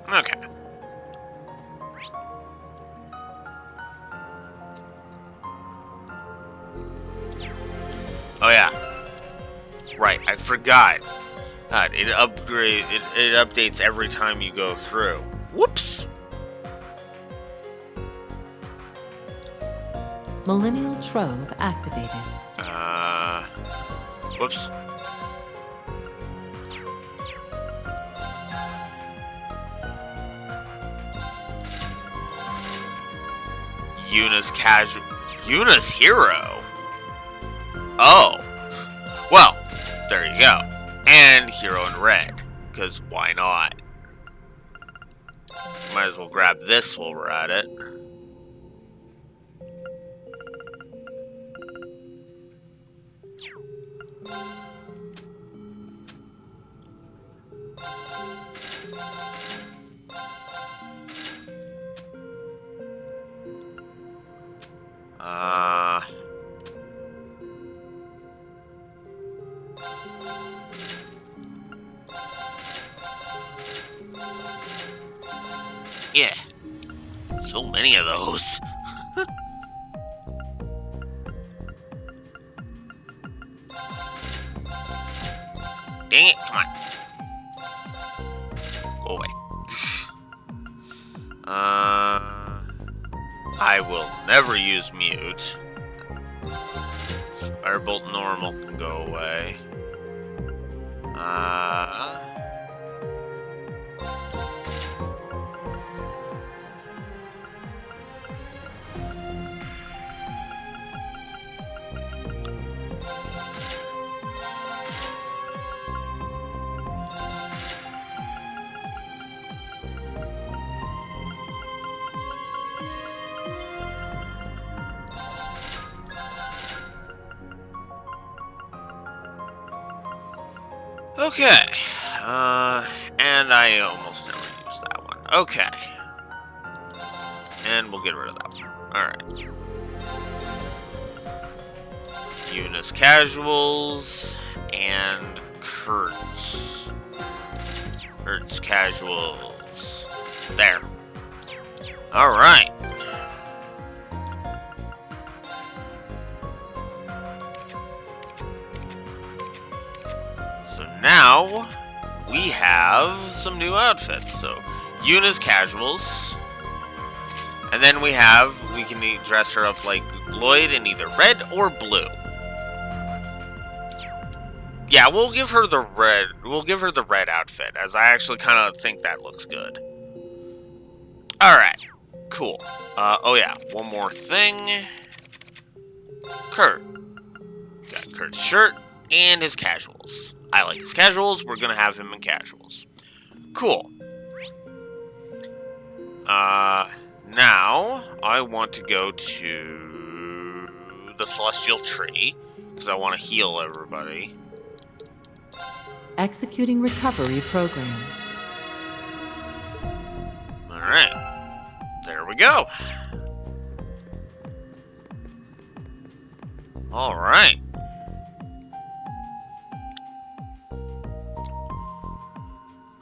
Okay. Oh yeah. Right, I forgot. It updates every time you go through. Whoops. Millennial Trove activated. Whoops. Eunice Hero. Oh. Well, there you go. And Hero in Red. Because why not? Might as well grab this while we're at it. Yeah. So many of those. Dang it, come on. Go away. I will never use mute. Firebolt normal can go away. Okay. And I almost never used that one. Okay. And we'll get rid of that one. Alright. Eunice Casuals and Kurtz. Kurtz Casuals. There. Alright. So now we have some new outfits. So Eunice Casuals. And then we can dress her up like Lloyd in either red or blue. Yeah, we'll give her the red. We'll give her the red outfit, as I actually kind of think that looks good. Alright, cool. Oh yeah, one more thing. Kurt. Got Kurt's shirt and his casuals. I like his casuals. We're gonna have him in casuals. Cool. Now I want to go to the Celestial Tree because I want to heal everybody. Executing recovery program. Alright. There we go. Alright.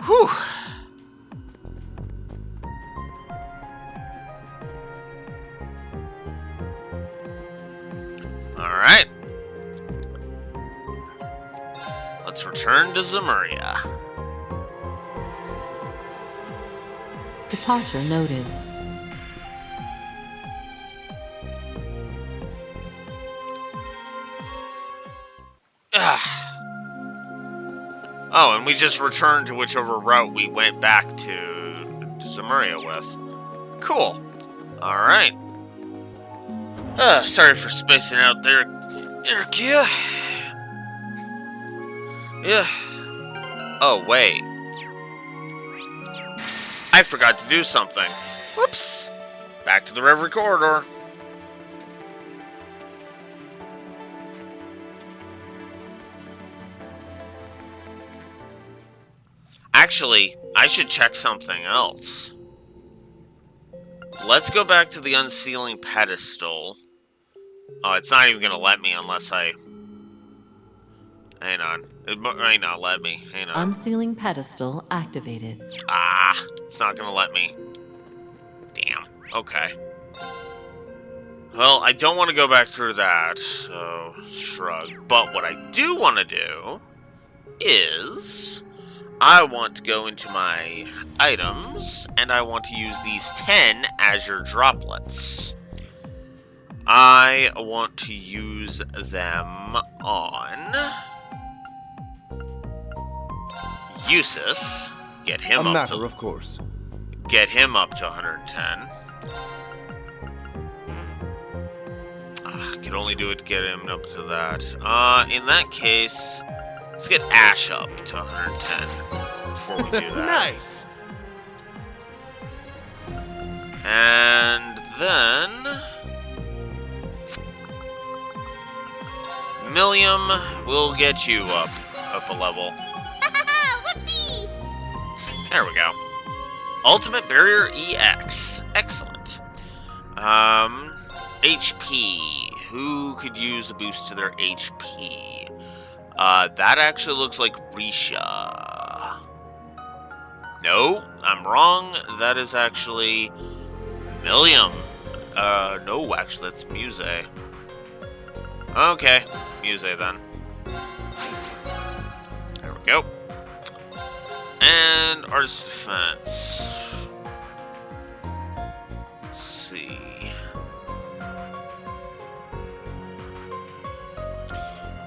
Whew. Alright. Let's return to Zemuria. Departure noted. Oh, and we just returned to whichever route we went back to Zemuria with. Cool. Alright. Sorry for spacing out there, Kia. Yeah. Oh, wait. I forgot to do something. Whoops. Back to the Reverie Corridor. Actually, I should check something else. Let's go back to the unsealing pedestal. Oh, it's not even gonna let me unless I... Hang on. It might not let me. Hang on. Unsealing pedestal activated. Ah, it's not gonna let me. Damn. Okay. Well, I don't want to go back through that, so shrug. But what I do want to do is... I want to go into my items, and I want to use these 10 Azure Droplets. I want to use them on Eustace. Get him up to... of course. Get him up to 110. I can only do it to get him up to that. In that case... Let's get Ash up to 110 before we do that. Nice! And then... Millium will get you up a level. There we go. Ultimate Barrier EX. Excellent. HP. Who could use a boost to their HP? That actually looks like Risha. No, I'm wrong. That is actually Millium. No, actually, that's Muse. Okay, Muse then. There we go. And Artist Defense. Let's see.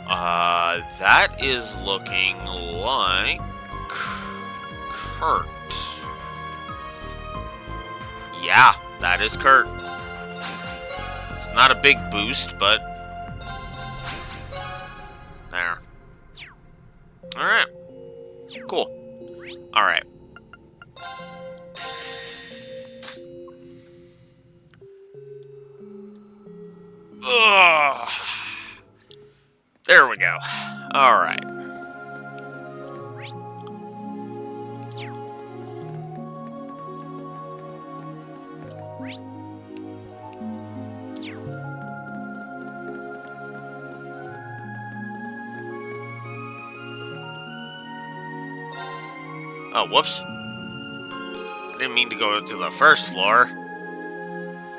That is looking like Kurt. Yeah, that is Kurt. It's not a big boost, but there. Alright. Cool. Alright. Ugh. There we go. Alright. Oh, whoops. I didn't mean to go to the first floor.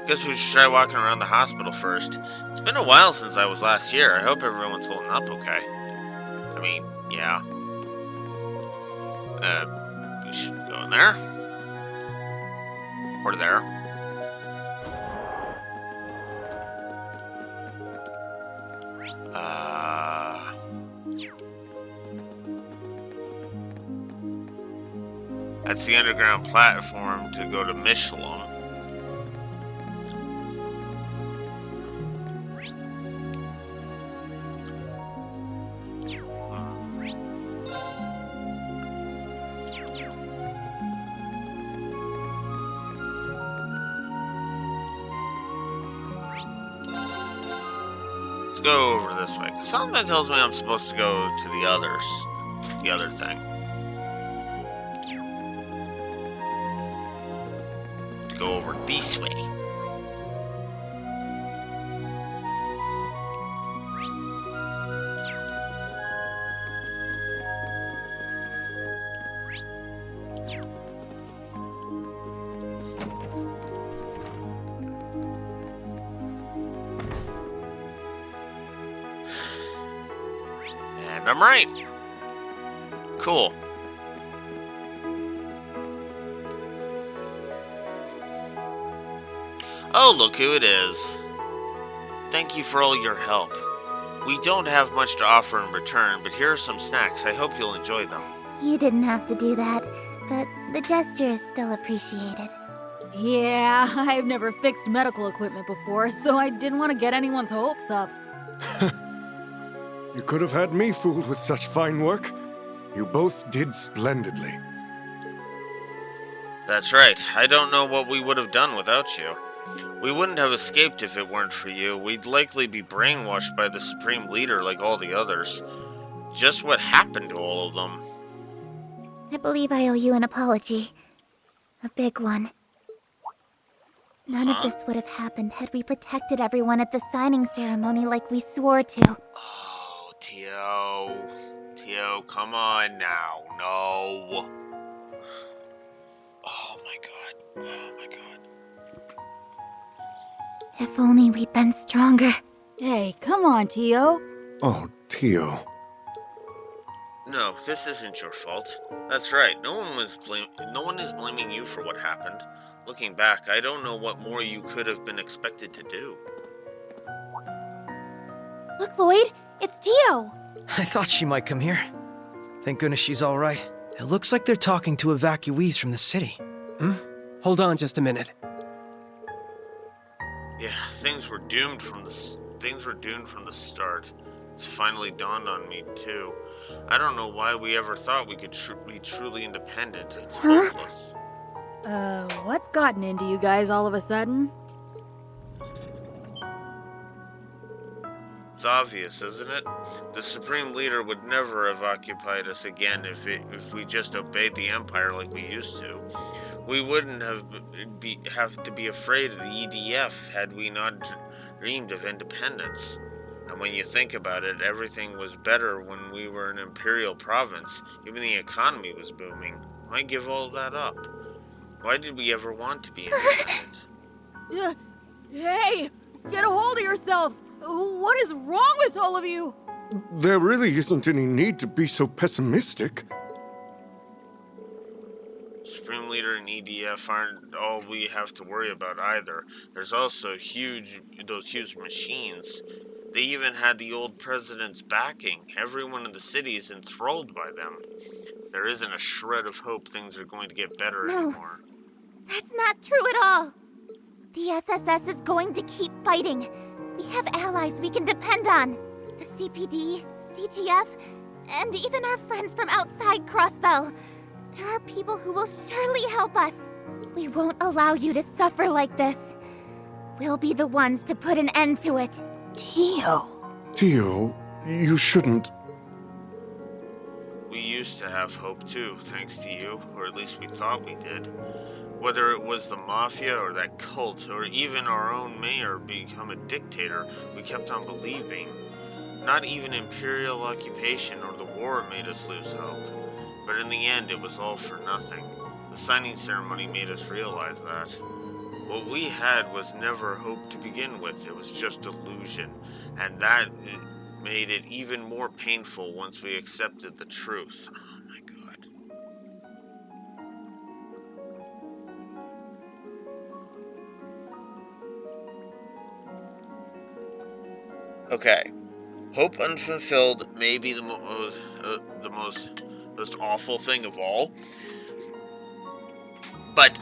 Guess we should try walking around the hospital first. It's been a while since I was last here. I hope everyone's holding up okay. I mean, yeah. We should go in there. Or there. That's the underground platform to go to Michelin. Let's go over this way. Something tells me I'm supposed to go to the other thing. Go over this way. And I'm right. Cool. Oh, look who it is. Thank you for all your help. We don't have much to offer in return, but here are some snacks. I hope you'll enjoy them. You didn't have to do that, but the gesture is still appreciated. Yeah, I've never fixed medical equipment before, so I didn't want to get anyone's hopes up. You could have had me fooled with such fine work. You both did splendidly. That's right. I don't know what we would have done without you. We wouldn't have escaped if it weren't for you. We'd likely be brainwashed by the Supreme Leader like all the others. Just what happened to all of them? I believe I owe you an apology. A big one. None of this would have happened had we protected everyone at the signing ceremony like we swore to. Oh, Tio. Tio, come on now. No. Oh my god. Oh my god. If only we'd been stronger. Hey, come on, Tio. Oh, Tio. No, this isn't your fault. That's right. No one is blaming you for what happened. Looking back, I don't know what more you could have been expected to do. Look, Lloyd, it's Tio. I thought she might come here. Thank goodness she's all right. It looks like they're talking to evacuees from the city. Hold on just a minute. Yeah, things were doomed from the start. It's finally dawned on me too. I don't know why we ever thought we could be truly independent. It's hopeless. What's gotten into you guys all of a sudden? It's obvious, isn't it? The Supreme Leader would never have occupied us again if we just obeyed the Empire like we used to. We wouldn't have to be afraid of the EDF had we not dreamed of independence. And when you think about it, everything was better when we were an imperial province. Even the economy was booming. Why give all that up? Why did we ever want to be independent? Hey! Get a hold of yourselves! What is wrong with all of you? There really isn't any need to be so pessimistic. Supreme Leader and EDF aren't all we have to worry about either. There's also those huge machines. They even had the old president's backing. Everyone in the city is enthralled by them. There isn't a shred of hope things are going to get better anymore. That's not true at all. The SSS is going to keep fighting. We have allies we can depend on. The CPD, CGF, and even our friends from outside Crossbell. There are people who will surely help us. We won't allow you to suffer like this. We'll be the ones to put an end to it. Tio, you shouldn't. We used to have hope too, thanks to you, or at least we thought we did. Whether it was the mafia or that cult, or even our own mayor become a dictator, we kept on believing. Not even imperial occupation or the war made us lose hope. But in the end, it was all for nothing. The signing ceremony made us realize that. What we had was never hope to begin with, it was just illusion. And that made it even more painful once we accepted the truth. Oh my god. Okay. Hope unfulfilled may be the most awful thing of all. But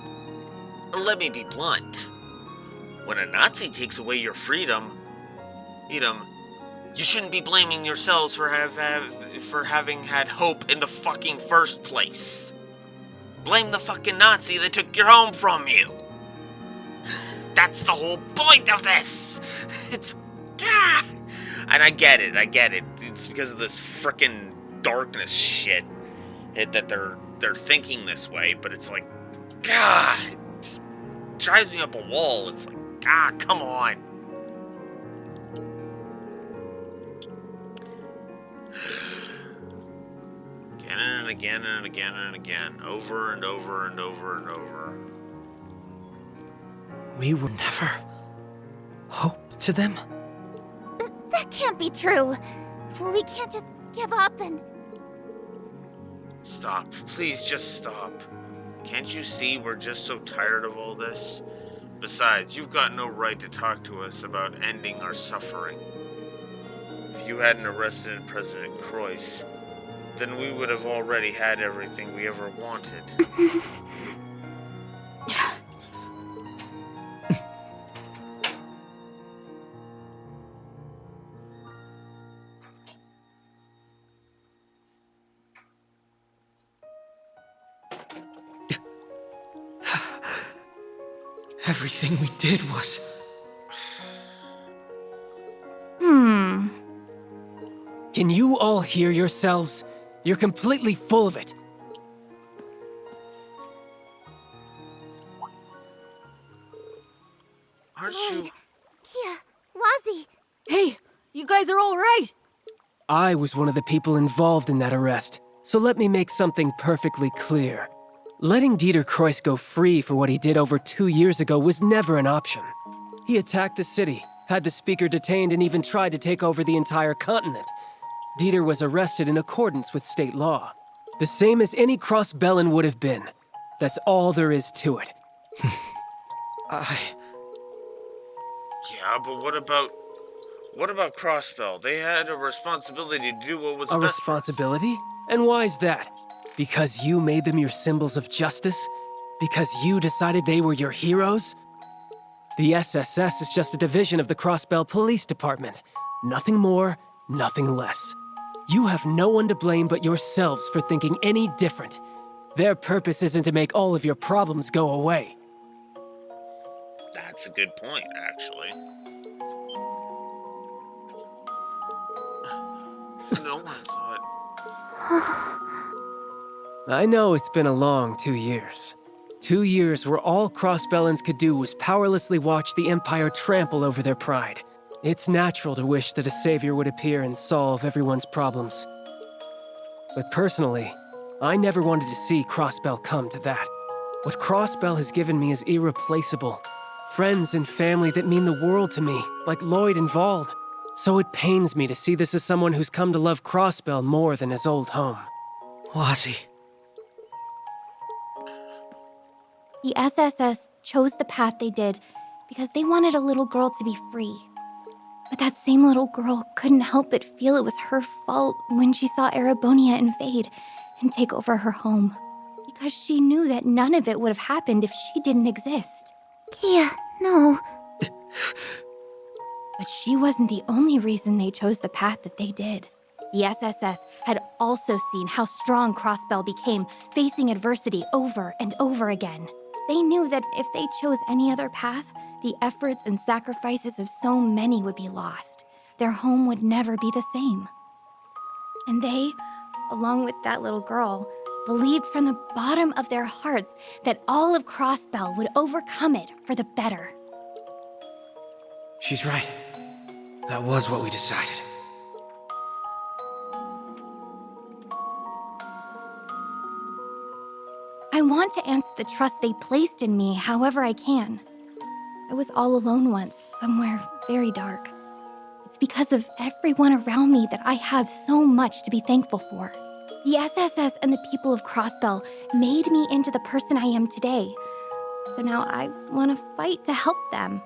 let me be blunt. When a Nazi takes away your freedom, you shouldn't be blaming yourselves for having had hope in the fucking first place. Blame the fucking Nazi that took your home from you. That's the whole point of this. It's and I get it. It's because of this frickin' darkness shit that they're thinking this way, but it's like, it drives me up a wall. It's like, come on. Again and again and again and again, over and over and over and over. We would never hope to them? That can't be true. We can't just give up and... Stop. Please just stop. Can't you see we're just so tired of all this? Besides, you've got no right to talk to us about ending our suffering. If you hadn't arrested President Croix, then we would have already had everything we ever wanted. Everything we did was... Can you all hear yourselves? You're completely full of it. Aren't you... Kia, Wazzy. Hey, you guys are all right. I was one of the people involved in that arrest, so let me make something perfectly clear. Letting Dieter Croix go free for what he did over 2 years ago was never an option. He attacked the city, had the speaker detained, and even tried to take over the entire continent. Dieter was arrested in accordance with state law. The same as any Crossbellan would have been. That's all there is to it. Yeah, but what about Crossbell? They had a responsibility to do what was A best. responsibility? And why's that? Because you made them your symbols of justice? Because you decided they were your heroes? The SSS is just a division of the Crossbell Police Department. Nothing more, nothing less. You have no one to blame but yourselves for thinking any different. Their purpose isn't to make all of your problems go away. That's a good point, actually. No one thought... I know it's been a long 2 years. 2 years where all Crossbellans could do was powerlessly watch the Empire trample over their pride. It's natural to wish that a savior would appear and solve everyone's problems. But personally, I never wanted to see Crossbell come to that. What Crossbell has given me is irreplaceable. Friends and family that mean the world to me, like Lloyd and Vald. So it pains me to see this as someone who's come to love Crossbell more than his old home. Wazzy. The SSS chose the path they did because they wanted a little girl to be free. But that same little girl couldn't help but feel it was her fault when she saw Erebonia invade and take over her home. Because she knew that none of it would have happened if she didn't exist. Kia, no. But she wasn't the only reason they chose the path that they did. The SSS had also seen how strong Crossbell became, facing adversity over and over again. They knew that if they chose any other path, the efforts and sacrifices of so many would be lost. Their home would never be the same. And they, along with that little girl, believed from the bottom of their hearts that all of Crossbell would overcome it for the better. She's right. That was what we decided. I want to answer the trust they placed in me however I can. I was all alone once, somewhere very dark. It's because of everyone around me that I have so much to be thankful for. The SSS and the people of Crossbell made me into the person I am today. So now I want to fight to help them.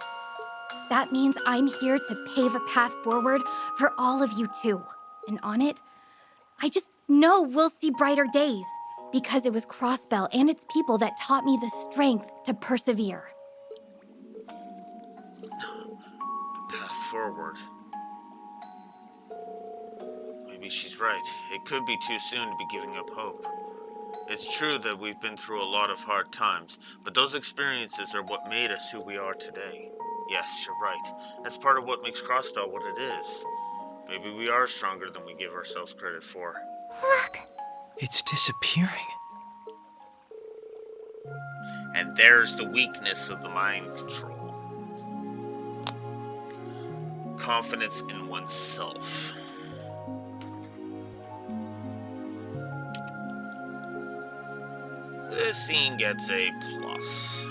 That means I'm here to pave a path forward for all of you too. And on it, I just know we'll see brighter days. Because it was Crossbell and its people that taught me the strength to persevere. Path forward. Maybe she's right. It could be too soon to be giving up hope. It's true that we've been through a lot of hard times, but those experiences are what made us who we are today. Yes, you're right. That's part of what makes Crossbell what it is. Maybe we are stronger than we give ourselves credit for. Look! It's disappearing. And there's the weakness of the mind control. Confidence in oneself. This scene gets a plus.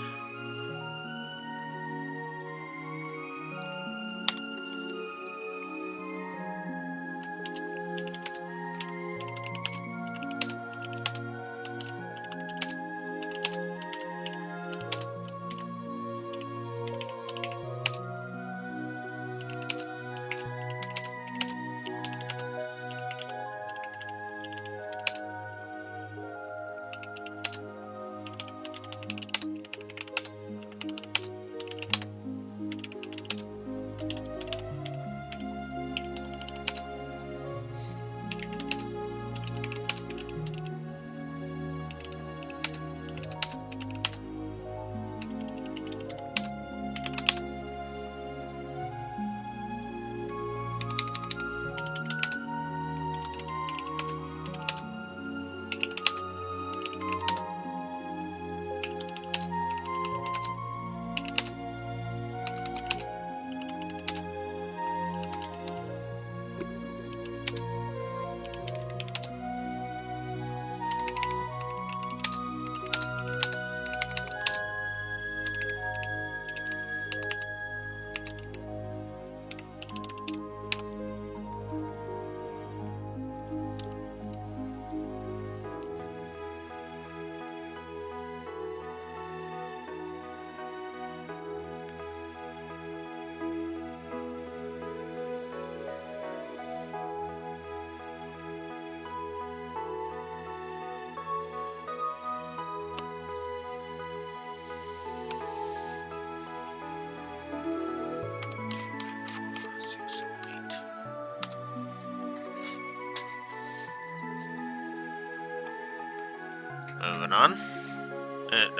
Moving on.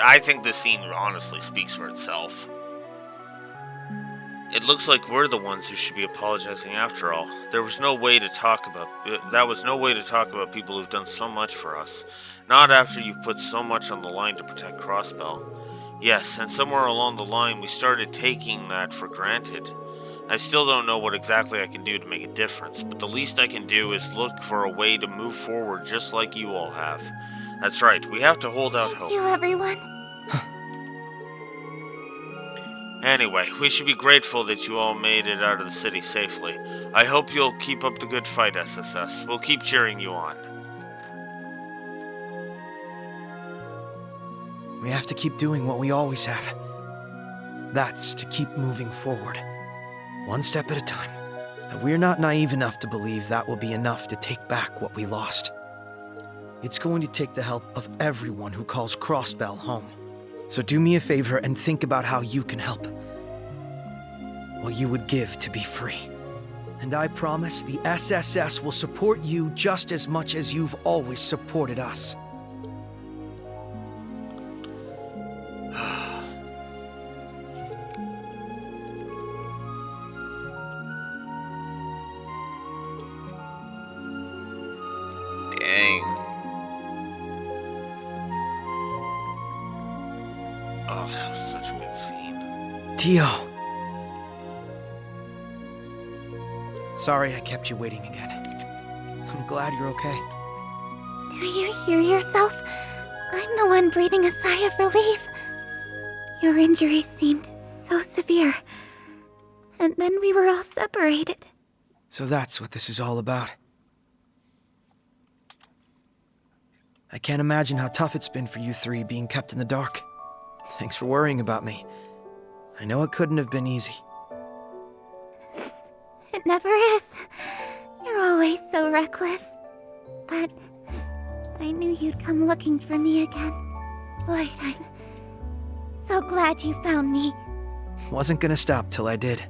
I think this scene honestly speaks for itself. It looks like we're the ones who should be apologizing after all. That was no way to talk about people who've done so much for us. Not after you've put so much on the line to protect Crossbell. Yes, and somewhere along the line we started taking that for granted. I still don't know what exactly I can do to make a difference, but the least I can do is look for a way to move forward just like you all have. That's right, we have to hold out hope. Thank you, everyone. Anyway, we should be grateful that you all made it out of the city safely. I hope you'll keep up the good fight, SSS. We'll keep cheering you on. We have to keep doing what we always have. That's to keep moving forward. One step at a time. And we're not naive enough to believe that will be enough to take back what we lost. It's going to take the help of everyone who calls Crossbell home. So do me a favor and think about how you can help. What you would give to be free. And I promise the SSS will support you just as much as you've always supported us. Dang. Oh, that was such a good scene. Tio. Sorry I kept you waiting again. I'm glad you're okay. Do you hear yourself? I'm the one breathing a sigh of relief. Your injuries seemed so severe. And then we were all separated. So that's what this is all about. I can't imagine how tough it's been for you three being kept in the dark. Thanks for worrying about me. I know it couldn't have been easy. It never is. You're always so reckless. But I knew you'd come looking for me again. Lloyd, I'm so glad you found me. Wasn't gonna stop till I did.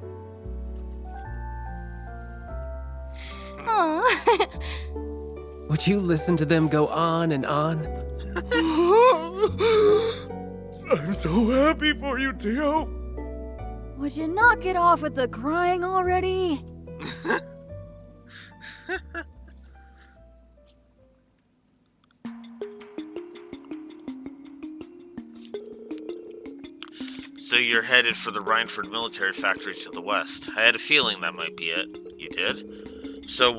Aww. Would you listen to them go on and on? I'm so happy for you, Tio. Would you knock it off with the crying already? So you're headed for the Rhineford military factory to the west. I had a feeling that might be it. You did? So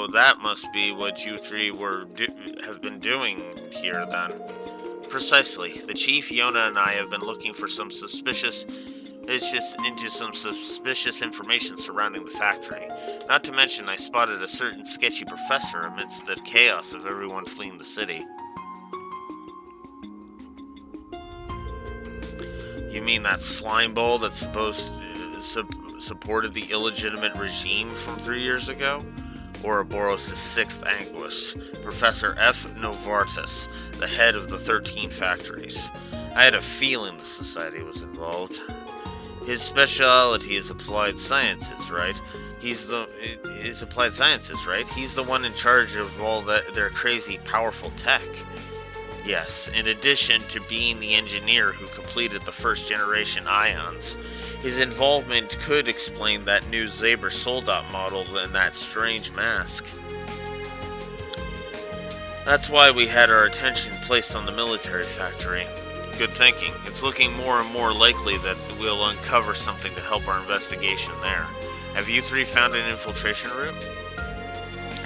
that must be what you three have been doing here then. Precisely. The Chief, Yona, and I have been looking for some suspicious information surrounding the factory. Not to mention, I spotted a certain sketchy professor amidst the chaos of everyone fleeing the city. You mean that slime ball that supported the illegitimate regime from 3 years ago? Ouroboros' sixth Anguis, Professor F. Novartis, the head of the 13 factories. I had a feeling the Society was involved. His specialty is applied sciences, right? He's the one in charge of all their crazy, powerful tech. Yes, in addition to being the engineer who completed the first generation ions, his involvement could explain that new Zaber Soldat model and that strange mask. That's why we had our attention placed on the military factory. Good thinking. It's looking more and more likely that we'll uncover something to help our investigation there. Have you three found an infiltration route?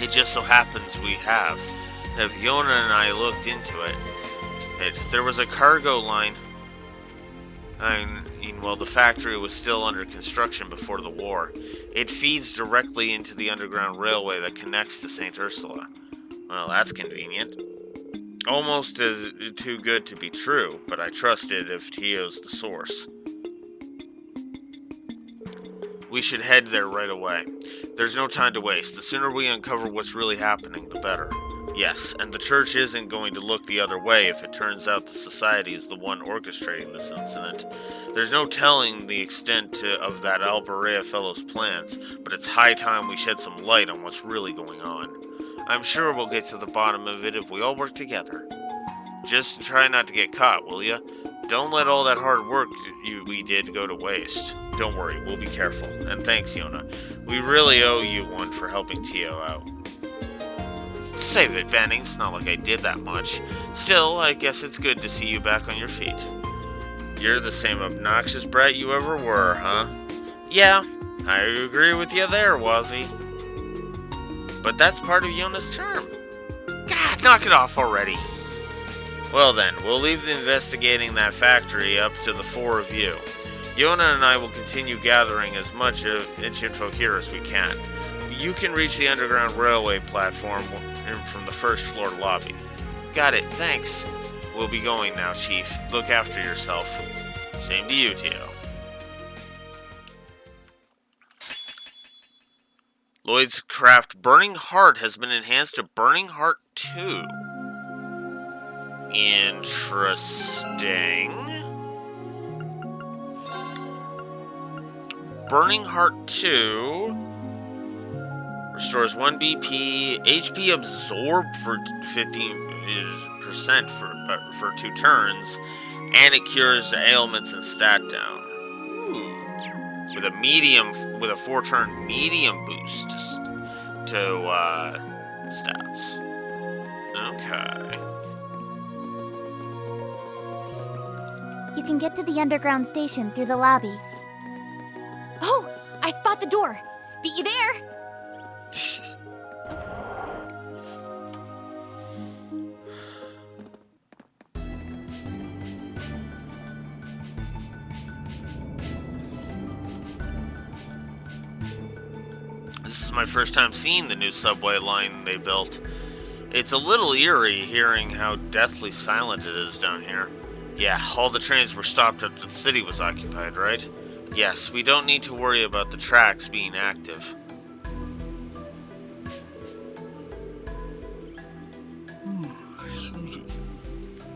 It just so happens we have. If Yona and I looked into it, there was a cargo line. The factory was still under construction before the war. It feeds directly into the underground railway that connects to St. Ursula. Well, that's convenient. Almost too good to be true, but I trust it if Tio's the source. We should head there right away. There's no time to waste. The sooner we uncover what's really happening, the better. Yes, and the church isn't going to look the other way if it turns out the Society is the one orchestrating this incident. There's no telling the extent of that Alberea fellow's plans, but it's high time we shed some light on what's really going on. I'm sure we'll get to the bottom of it if we all work together. Just try not to get caught, will ya? Don't let all that hard work we did go to waste. Don't worry, we'll be careful. And thanks, Yona. We really owe you one for helping Tio out. Save it, Banning. It's not like I did that much. Still, I guess it's good to see you back on your feet. You're the same obnoxious brat you ever were, huh? Yeah, I agree with you there, Wazzy. But that's part of Yona's charm. God, knock it off already. Well then, we'll leave the investigating that factory up to the four of you. Yona and I will continue gathering as much info here as we can. You can reach the underground railway platform from the first floor lobby. Got it, thanks. We'll be going now, Chief. Look after yourself. Same to you, Tio. Lloyd's craft Burning Heart has been enhanced to Burning Heart 2. Interesting. Burning Heart 2 restores 1 BP, HP absorbed for 15% for 2 turns, and it cures ailments and stat down. Ooh. With a 4-turn medium boost to stats. Okay. You can get to the underground station through the lobby. Oh, I spot the door. Beat you there. This is my first time seeing the new subway line they built. It's a little eerie hearing how deathly silent it is down here. Yeah, all the trains were stopped after the city was occupied, right? Yes, we don't need to worry about the tracks being active.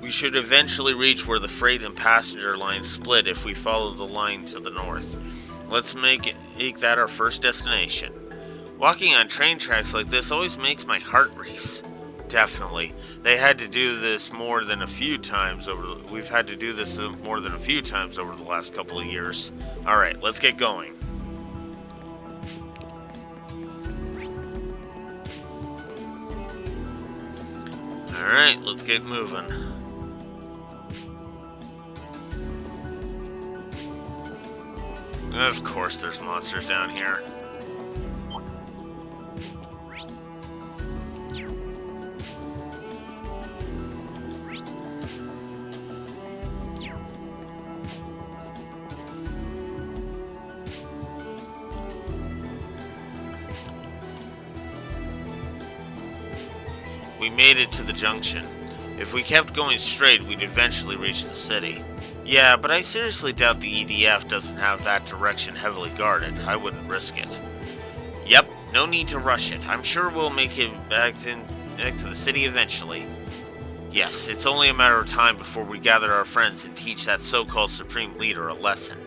We should eventually reach where the freight and passenger lines split if we follow the line to the north. Let's make that our first destination. Walking on train tracks like this always makes my heart race. Definitely. We've had to do this more than a few times over the last couple of years. Alright, let's get going. Alright, let's get moving. Of course there's monsters down here. We made it to the junction. If we kept going straight, we'd eventually reach the city. Yeah, but I seriously doubt the EDF doesn't have that direction heavily guarded. I wouldn't risk it. Yep, no need to rush it. I'm sure we'll make it back to the city eventually. Yes, it's only a matter of time before we gather our friends and teach that so-called Supreme Leader a lesson.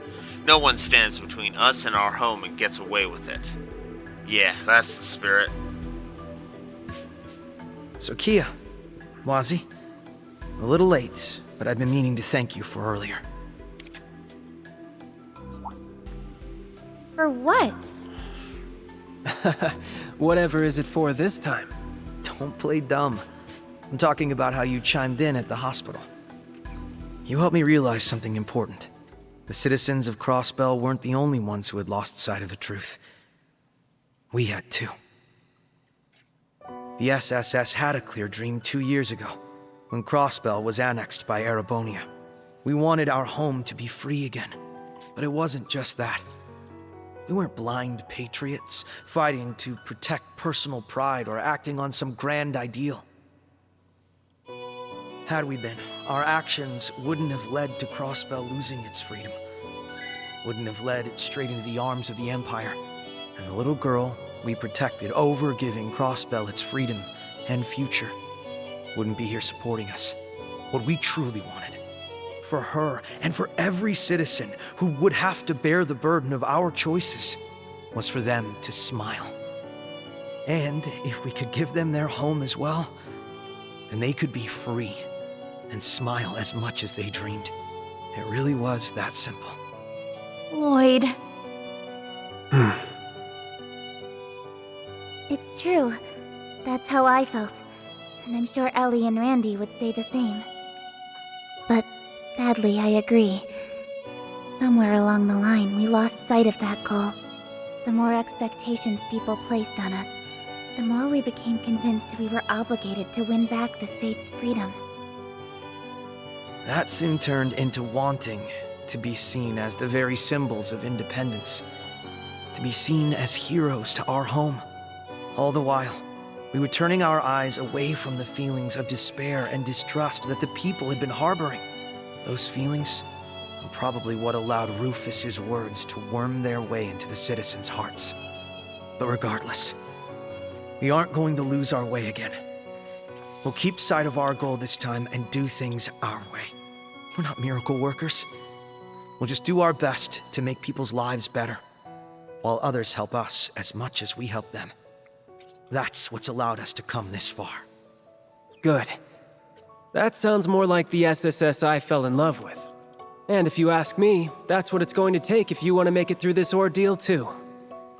No one stands between us and our home and gets away with it. Yeah, that's the spirit. So Kia, Wazi, a little late, but I've been meaning to thank you for earlier. For what? Whatever is it for this time? Don't play dumb. I'm talking about how you chimed in at the hospital. You helped me realize something important. The citizens of Crossbell weren't the only ones who had lost sight of the truth. We had too. The SSS had a clear dream 2 years ago, when Crossbell was annexed by Erebonia. We wanted our home to be free again, but it wasn't just that. We weren't blind patriots, fighting to protect personal pride or acting on some grand ideal. Had we been, our actions wouldn't have led to Crossbell losing its freedom. Wouldn't have led it straight into the arms of the Empire, and the little girl we protected, over giving Crossbell its freedom and future, wouldn't be here supporting us. What we truly wanted, for her and for every citizen who would have to bear the burden of our choices, was for them to smile. And if we could give them their home as well, then they could be free and smile as much as they dreamed. It really was that simple. Lloyd. It's true. That's how I felt. And I'm sure Ellie and Randy would say the same. But sadly, I agree. Somewhere along the line, we lost sight of that goal. The more expectations people placed on us, the more we became convinced we were obligated to win back the state's freedom. That soon turned into wanting to be seen as the very symbols of independence. To be seen as heroes to our home. All the while, we were turning our eyes away from the feelings of despair and distrust that the people had been harboring. Those feelings were probably what allowed Rufus's words to worm their way into the citizens' hearts. But regardless, we aren't going to lose our way again. We'll keep sight of our goal this time and do things our way. We're not miracle workers. We'll just do our best to make people's lives better, while others help us as much as we help them. That's what's allowed us to come this far. Good. That sounds more like the SSS I fell in love with. And if you ask me, that's what it's going to take if you want to make it through this ordeal too.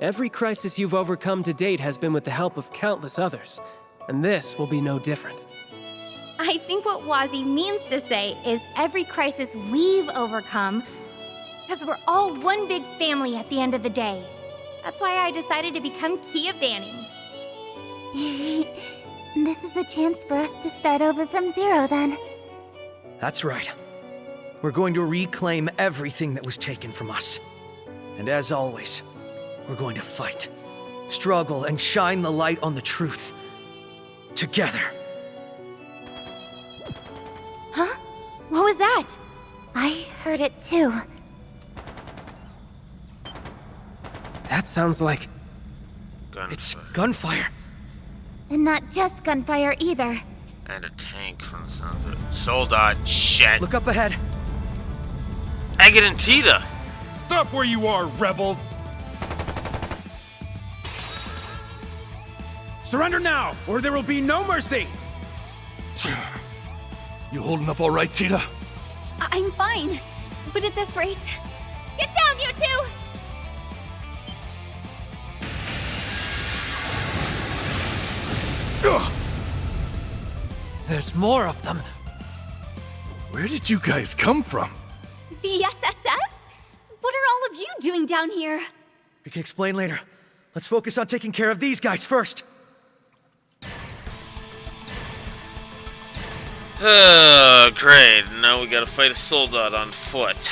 Every crisis you've overcome to date has been with the help of countless others, and this will be no different. I think what Wazzy means to say is every crisis we've overcome, because we're all one big family at the end of the day. That's why I decided to become Kia Bannings. This is a chance for us to start over from zero, then. That's right. We're going to reclaim everything that was taken from us. And as always, we're going to fight, struggle, and shine the light on the truth. Together. Huh? What was that? I heard it too. That sounds like... It's gunfire. And not just gunfire either. And a tank from the sounds of it. Soldat, shit. Look up ahead. Agate and Tita. Stop where you are, rebels! Surrender now, or there will be no mercy! You holding up all right, Tita? I'm fine. But at this rate... Get down, you two! There's more of them. Where did you guys come from? The SSS? What are all of you doing down here? We can explain later. Let's focus on taking care of these guys first. Great. Now we gotta fight a soldat on foot.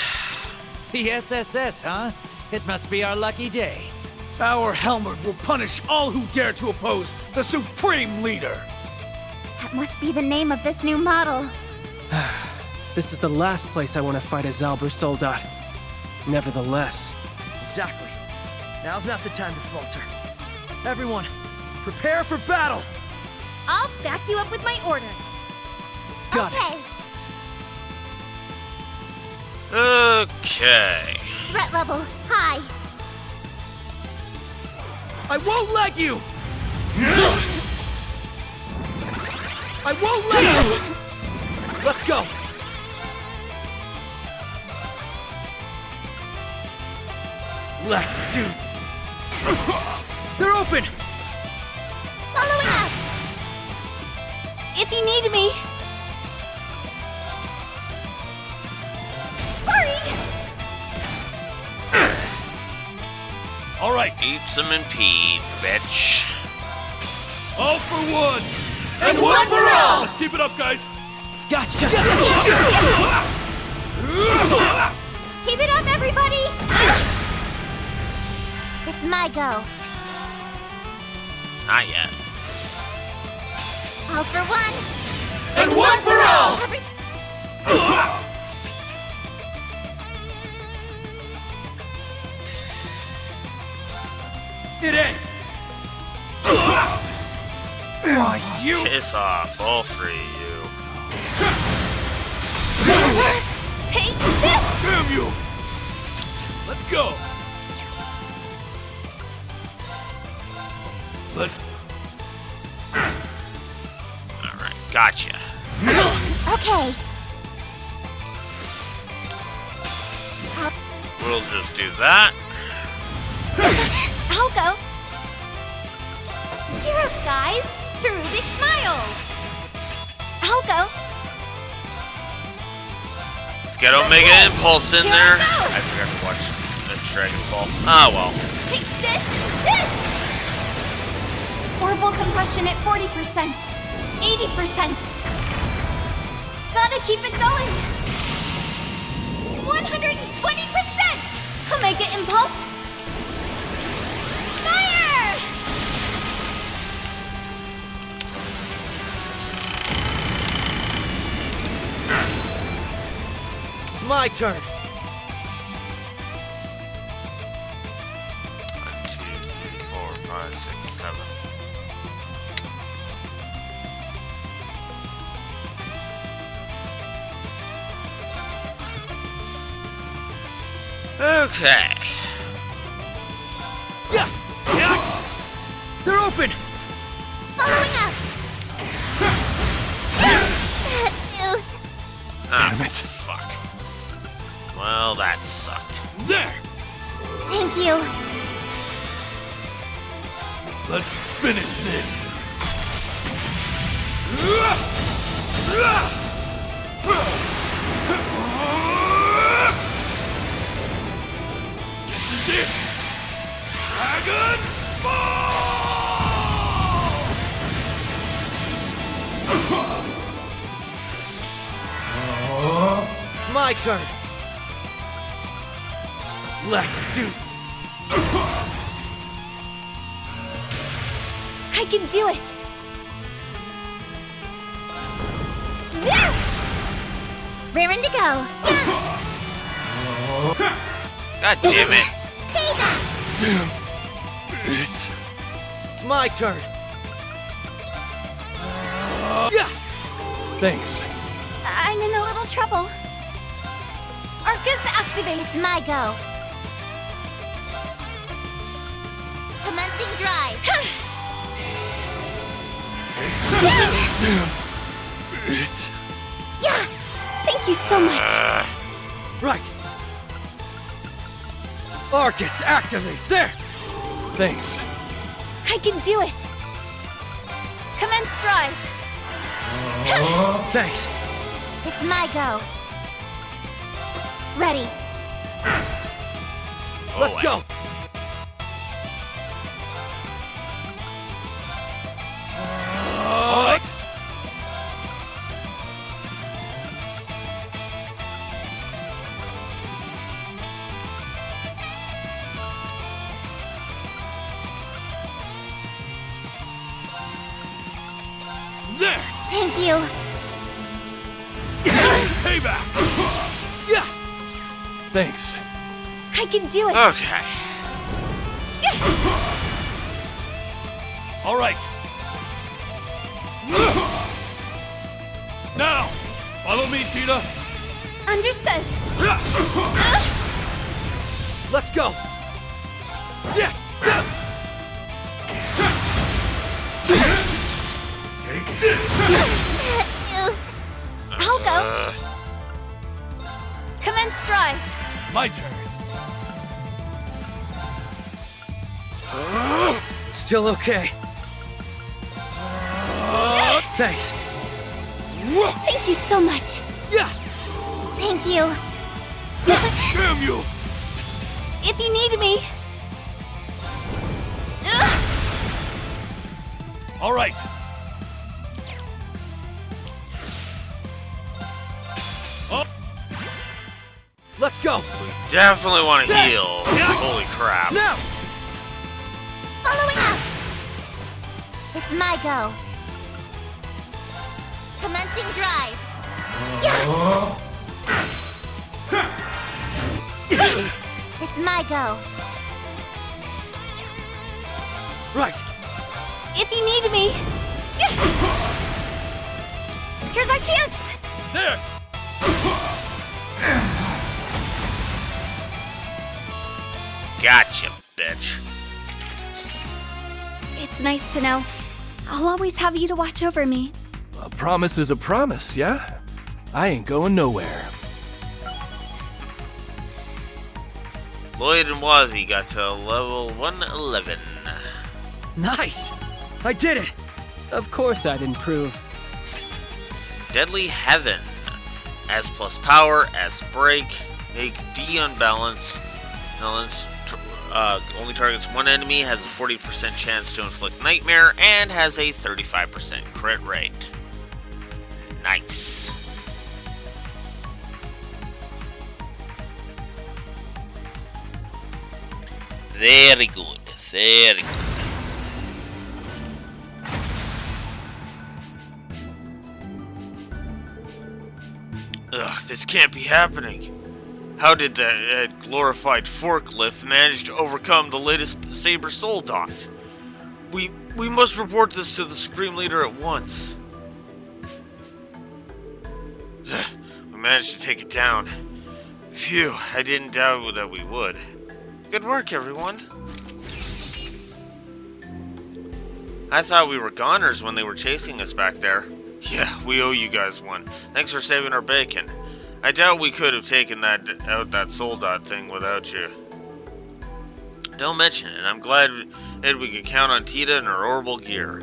The SSS, huh? It must be our lucky day. Our Helmut will punish all who dare to oppose the Supreme Leader! That must be the name of this new model. This is the last place I want to fight a Zalber soldat. Nevertheless... Exactly. Now's not the time to falter. Everyone, prepare for battle! I'll back you up with my orders. Got it. Okay. Threat level high. I won't let you! I won't let you! Let's go! Let's do... They're open! Following up! If you need me... Sorry! Alright. Keeps them in pee, bitch. All for one! And one for all! Let's keep it up, guys! Gotcha! Keep it up, everybody! It's my go. Not yet. All for one. And one for all! Get in! You! Piss off, all three of you. Take this! Damn you! Let's go! Let's... Alright, gotcha. Okay. We'll just do that. I'll go. Cheer up, guys. Cherubic smiles. I'll go. Let's get Omega Impulse in there. I forgot to watch the Dragonfall. Ah, well. Take this! Orbital compression at 40%. 80%. Gotta keep it going. 120%! Omega Impulse. Fire! It's my turn. 1, 2, 3, 4, 5, 5, 6, 7. Okay. Yeah! They're open! Following up! Damn it. Fuck. Well, that sucked. There! Thank you. Let's finish this! This is it! Dragon Ball! It's my turn. Let's do. I can do it. Raring to go. God damn it. Payback. It's my turn. Yeah! Thanks. I'm in a little trouble. Arcus activate. It's my go. Commencing drive. Yeah! Thank you so much. Right. Arcus, activate. There. Thanks. I can do it. Commence drive. Thanks. It's my go. Ready. Let's go. All right. There! Thank you. Payback! Yeah! Thanks. I can do it. Okay. All right. Now, follow me, Tina. Understood. Let's go. Take this. I'll go. Commence drive. My turn. Still okay. Thanks. Thank you so much. Yeah. Thank you. Damn you! If you need me. All right. Let's go. Definitely want to heal. Holy crap. Now. Following up. It's my go. Commencing drive. Yeah. It's my go. Right. If you need me. Here's our chance. There. Gotcha, bitch. It's nice to know. I'll always have you to watch over me. A promise is a promise, yeah? I ain't going nowhere. Lloyd and Wazzy got to level 111. Nice. I did it. Of course I'd improve. Deadly Heaven. S plus power, S break, make D unbalance. Only targets one enemy, has a 40% chance to inflict nightmare, and has a 35% crit rate. Nice. Very good, very good. Ugh, this can't be happening. How did that glorified forklift manage to overcome the latest Saber Soul Dot? We must report this to the Supreme Leader at once. We managed to take it down. Phew, I didn't doubt that we would. Good work, everyone. I thought we were goners when they were chasing us back there. Yeah, we owe you guys one. Thanks for saving our bacon. I doubt we could have taken that soldat thing without you. Don't mention it. I'm glad we could count on Tita and her orbital gear.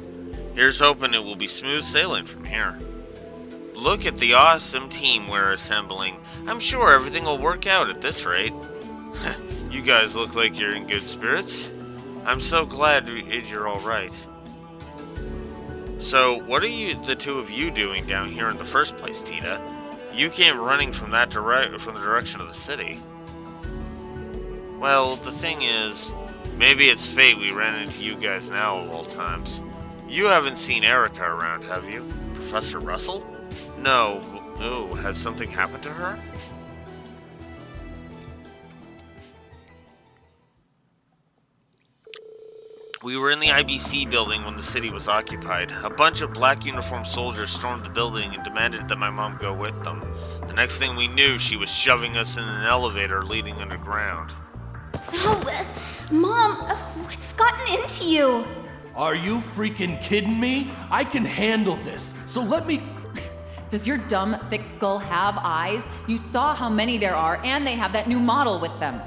Here's hoping it will be smooth sailing from here. Look at the awesome team we're assembling. I'm sure everything will work out at this rate. You guys look like you're in good spirits. I'm so glad you're all right. So, what are the two of you doing down here in the first place, Tita? You came running from the direction of the city. Well, the thing is, maybe it's fate we ran into you guys now of all times. You haven't seen Erica around, have you? Professor Russell? No. Oh, has something happened to her? We were in the IBC building when the city was occupied. A bunch of black uniformed soldiers stormed the building and demanded that my mom go with them. The next thing we knew, she was shoving us in an elevator leading underground. No, Mom, what's gotten into you? Are you freaking kidding me? I can handle this, so let me... Does your dumb, thick skull have eyes? You saw how many there are, and they have that new model with them.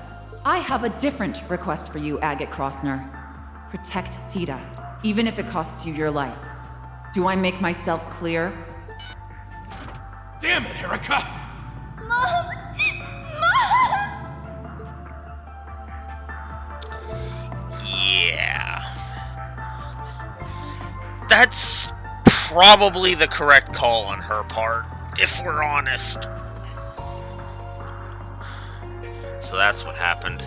I have a different request for you, Agate Crossner. Protect Tita, even if it costs you your life. Do I make myself clear? Damn it, Erica! Mom! Yeah. That's probably the correct call on her part, if we're honest. So that's what happened.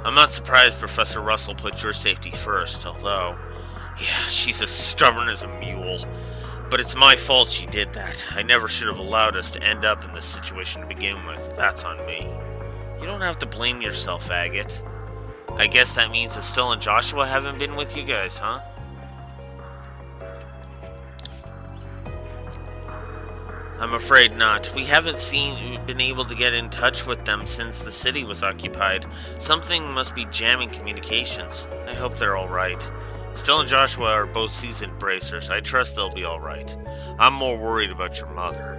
I'm not surprised Professor Russell put your safety first, although, yeah, she's as stubborn as a mule. But it's my fault she did that. I never should have allowed us to end up in this situation to begin with. That's on me. You don't have to blame yourself, Agate. I guess that means Estelle and Joshua haven't been with you guys, huh? I'm afraid not. We haven't been able to get in touch with them since the city was occupied. Something must be jamming communications. I hope they're alright. Estelle and Joshua are both seasoned bracers. I trust they'll be alright. I'm more worried about your mother.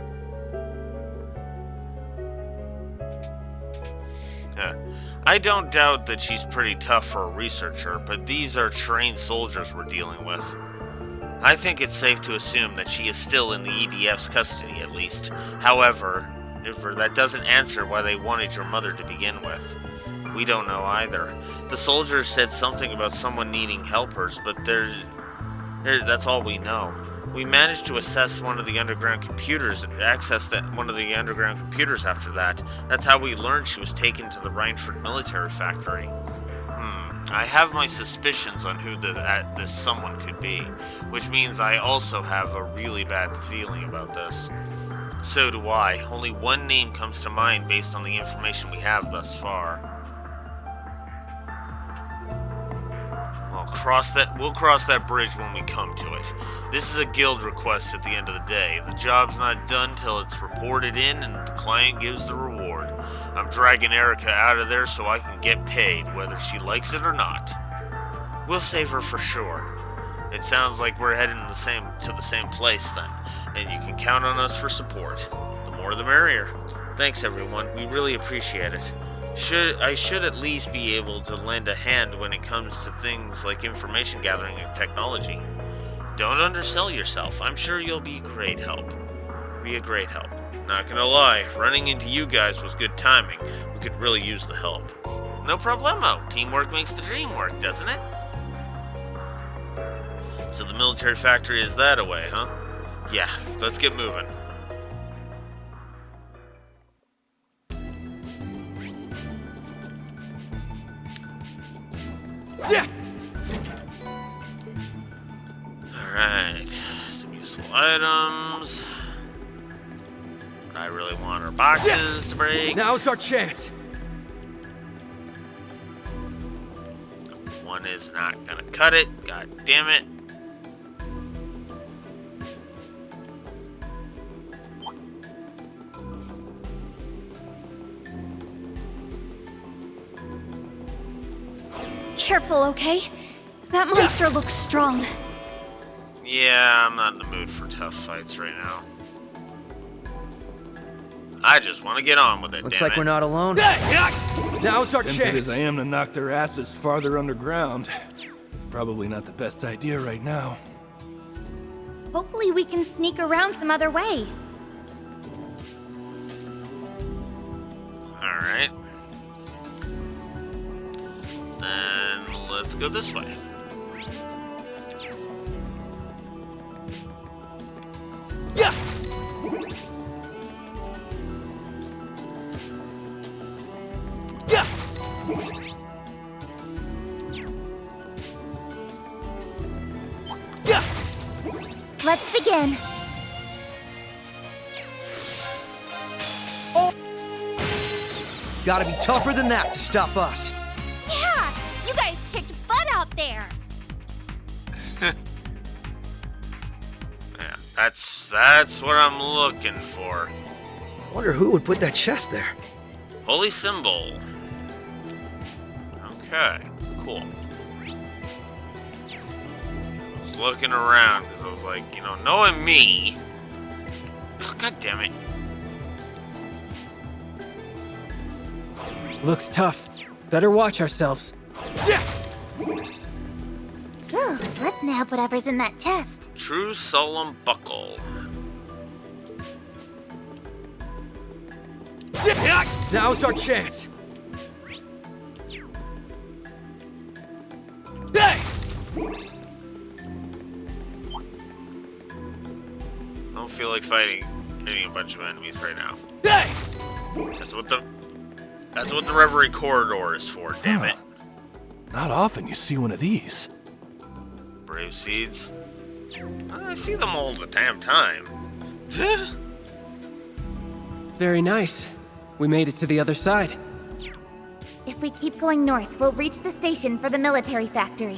I don't doubt that she's pretty tough for a researcher, but these are trained soldiers we're dealing with. I think it's safe to assume that she is still in the EDF's custody, at least. However, that doesn't answer why they wanted your mother to begin with. We don't know either. The soldiers said something about someone needing helpers, but that's all we know. We managed to access one of the underground computers after that. That's how we learned she was taken to the Rhineford military factory. I have my suspicions on who this someone could be, which means I also have a really bad feeling about this. So do I. Only one name comes to mind based on the information we have thus far. We'll cross that bridge when we come to it. This is a guild request at the end of the day. The job's not done till it's reported in and the client gives the reward. I'm dragging Erica out of there so I can get paid, whether she likes it or not. We'll save her for sure. It sounds like we're heading to the same place then, and you can count on us for support. The more the merrier. Thanks everyone, we really appreciate it. I should at least be able to lend a hand when it comes to things like information gathering and technology. Don't undersell yourself. I'm sure you'll be a great help. Not gonna lie, running into you guys was good timing. We could really use the help. No problemo. Teamwork makes the dream work, doesn't it? So the military factory is that away, huh? Yeah, let's get moving. Alright, some useful items. I really want our boxes to break. Now's our chance. one is not gonna cut it. God damn it. Careful, okay? That monster looks strong. Yeah, I'm not in the mood for tough fights right now. I just want to get on with it. Looks damn like it. we're not alone. Now's our Tempted chance. as I am to knock their asses farther underground, it's probably not the best idea right now. Hopefully we can sneak around some other way. Alright. Then let's go this way. Yeah! Yeah! Yeah! Let's begin. Gotta be tougher than that to stop us. Yeah! You guys kicked butt out there! Yeah, that's what I'm looking for. Wonder who would put that chest there. Holy symbol. Okay, cool. I was looking around because I was like, you know, knowing me. Oh, God damn it. Looks tough. Better watch ourselves. Ooh, let's nab whatever's in that chest. True solemn buckle. Now's our chance. I don't feel like fighting a bunch of enemies right now. That's what the Reverie corridor is for, damn it. Not often you see one of these. Brave seeds. I see them all the damn time. Very nice. We made it to the other side. If we keep going north, we'll reach the station for the military factory.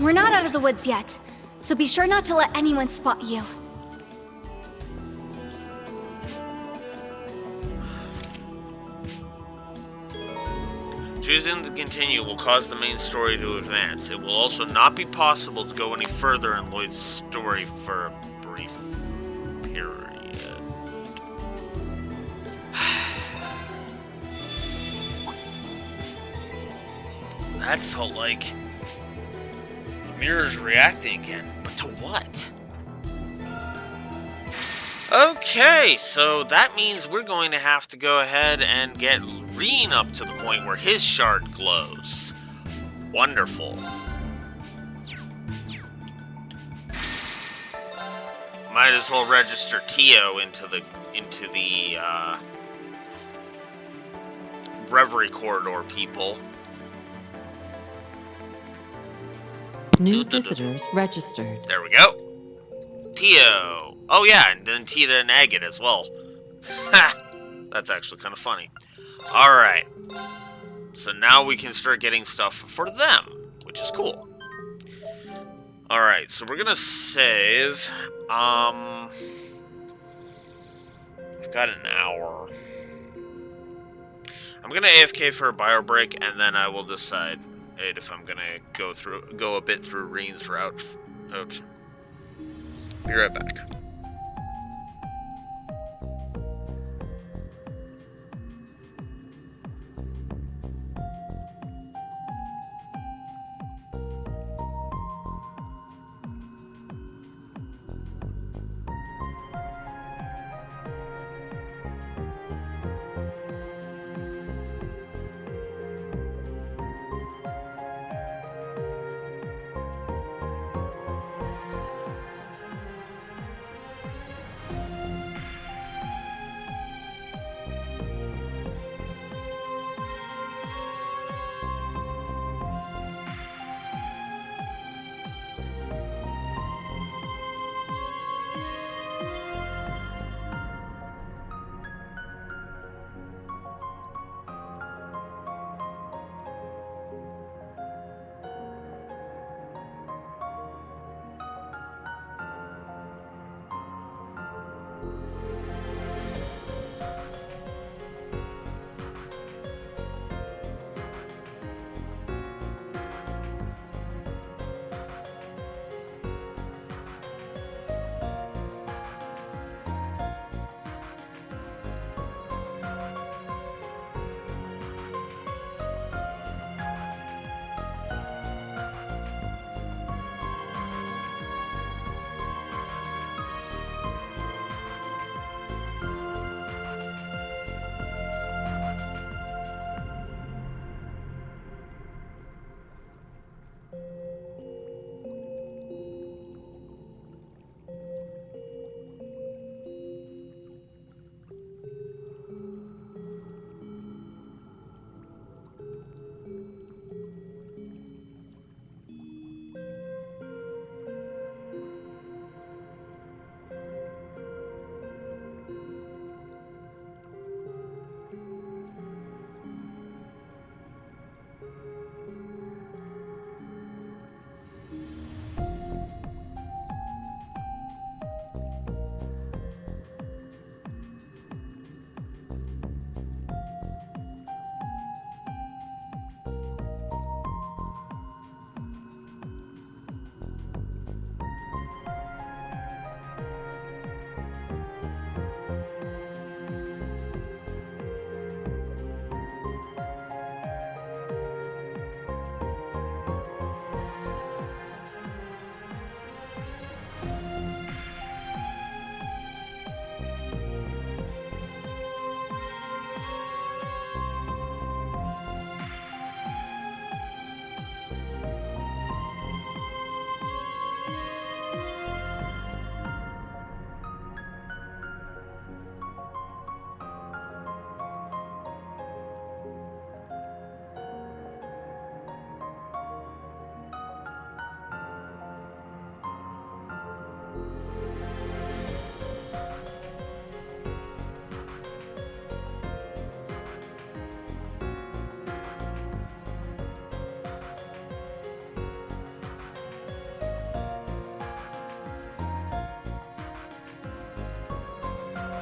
We're not out of the woods yet, so be sure not to let anyone spot you. Choosing to continue will cause the main story to advance. It will also not be possible to go any further in Lloyd's story for a brief period. That felt like the mirror's reacting again, but to what? Okay, so that means we're going to have to go ahead and get Reen up to the point where his shard glows. Wonderful. Might as well register Tio into the Reverie corridor, people. New visitors registered. There we go. Tio. Oh yeah, and then Tita and Agate as well. Ha! That's actually kind of funny. Alright. So now we can start getting stuff for them, which is cool. Alright, so we're gonna save. We've got an hour. I'm gonna AFK for a bio break, and then I will decide if I'm gonna go a bit through Reen's route. Oops. Be right back.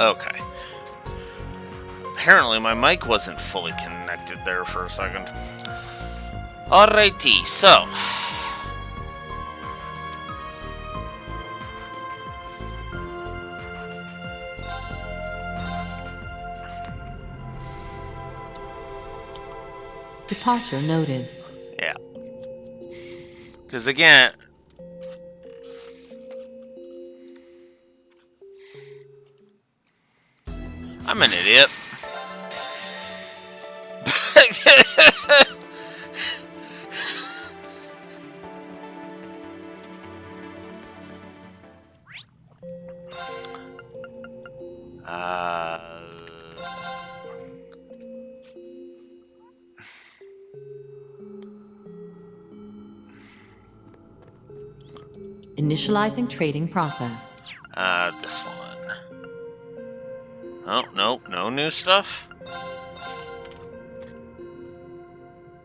Okay. Apparently my mic wasn't fully connected there for a second. Alrighty, so... Departure noted. Yeah. Because again... I'm an idiot. Initializing trading process. This one. Oh, nope, no new stuff.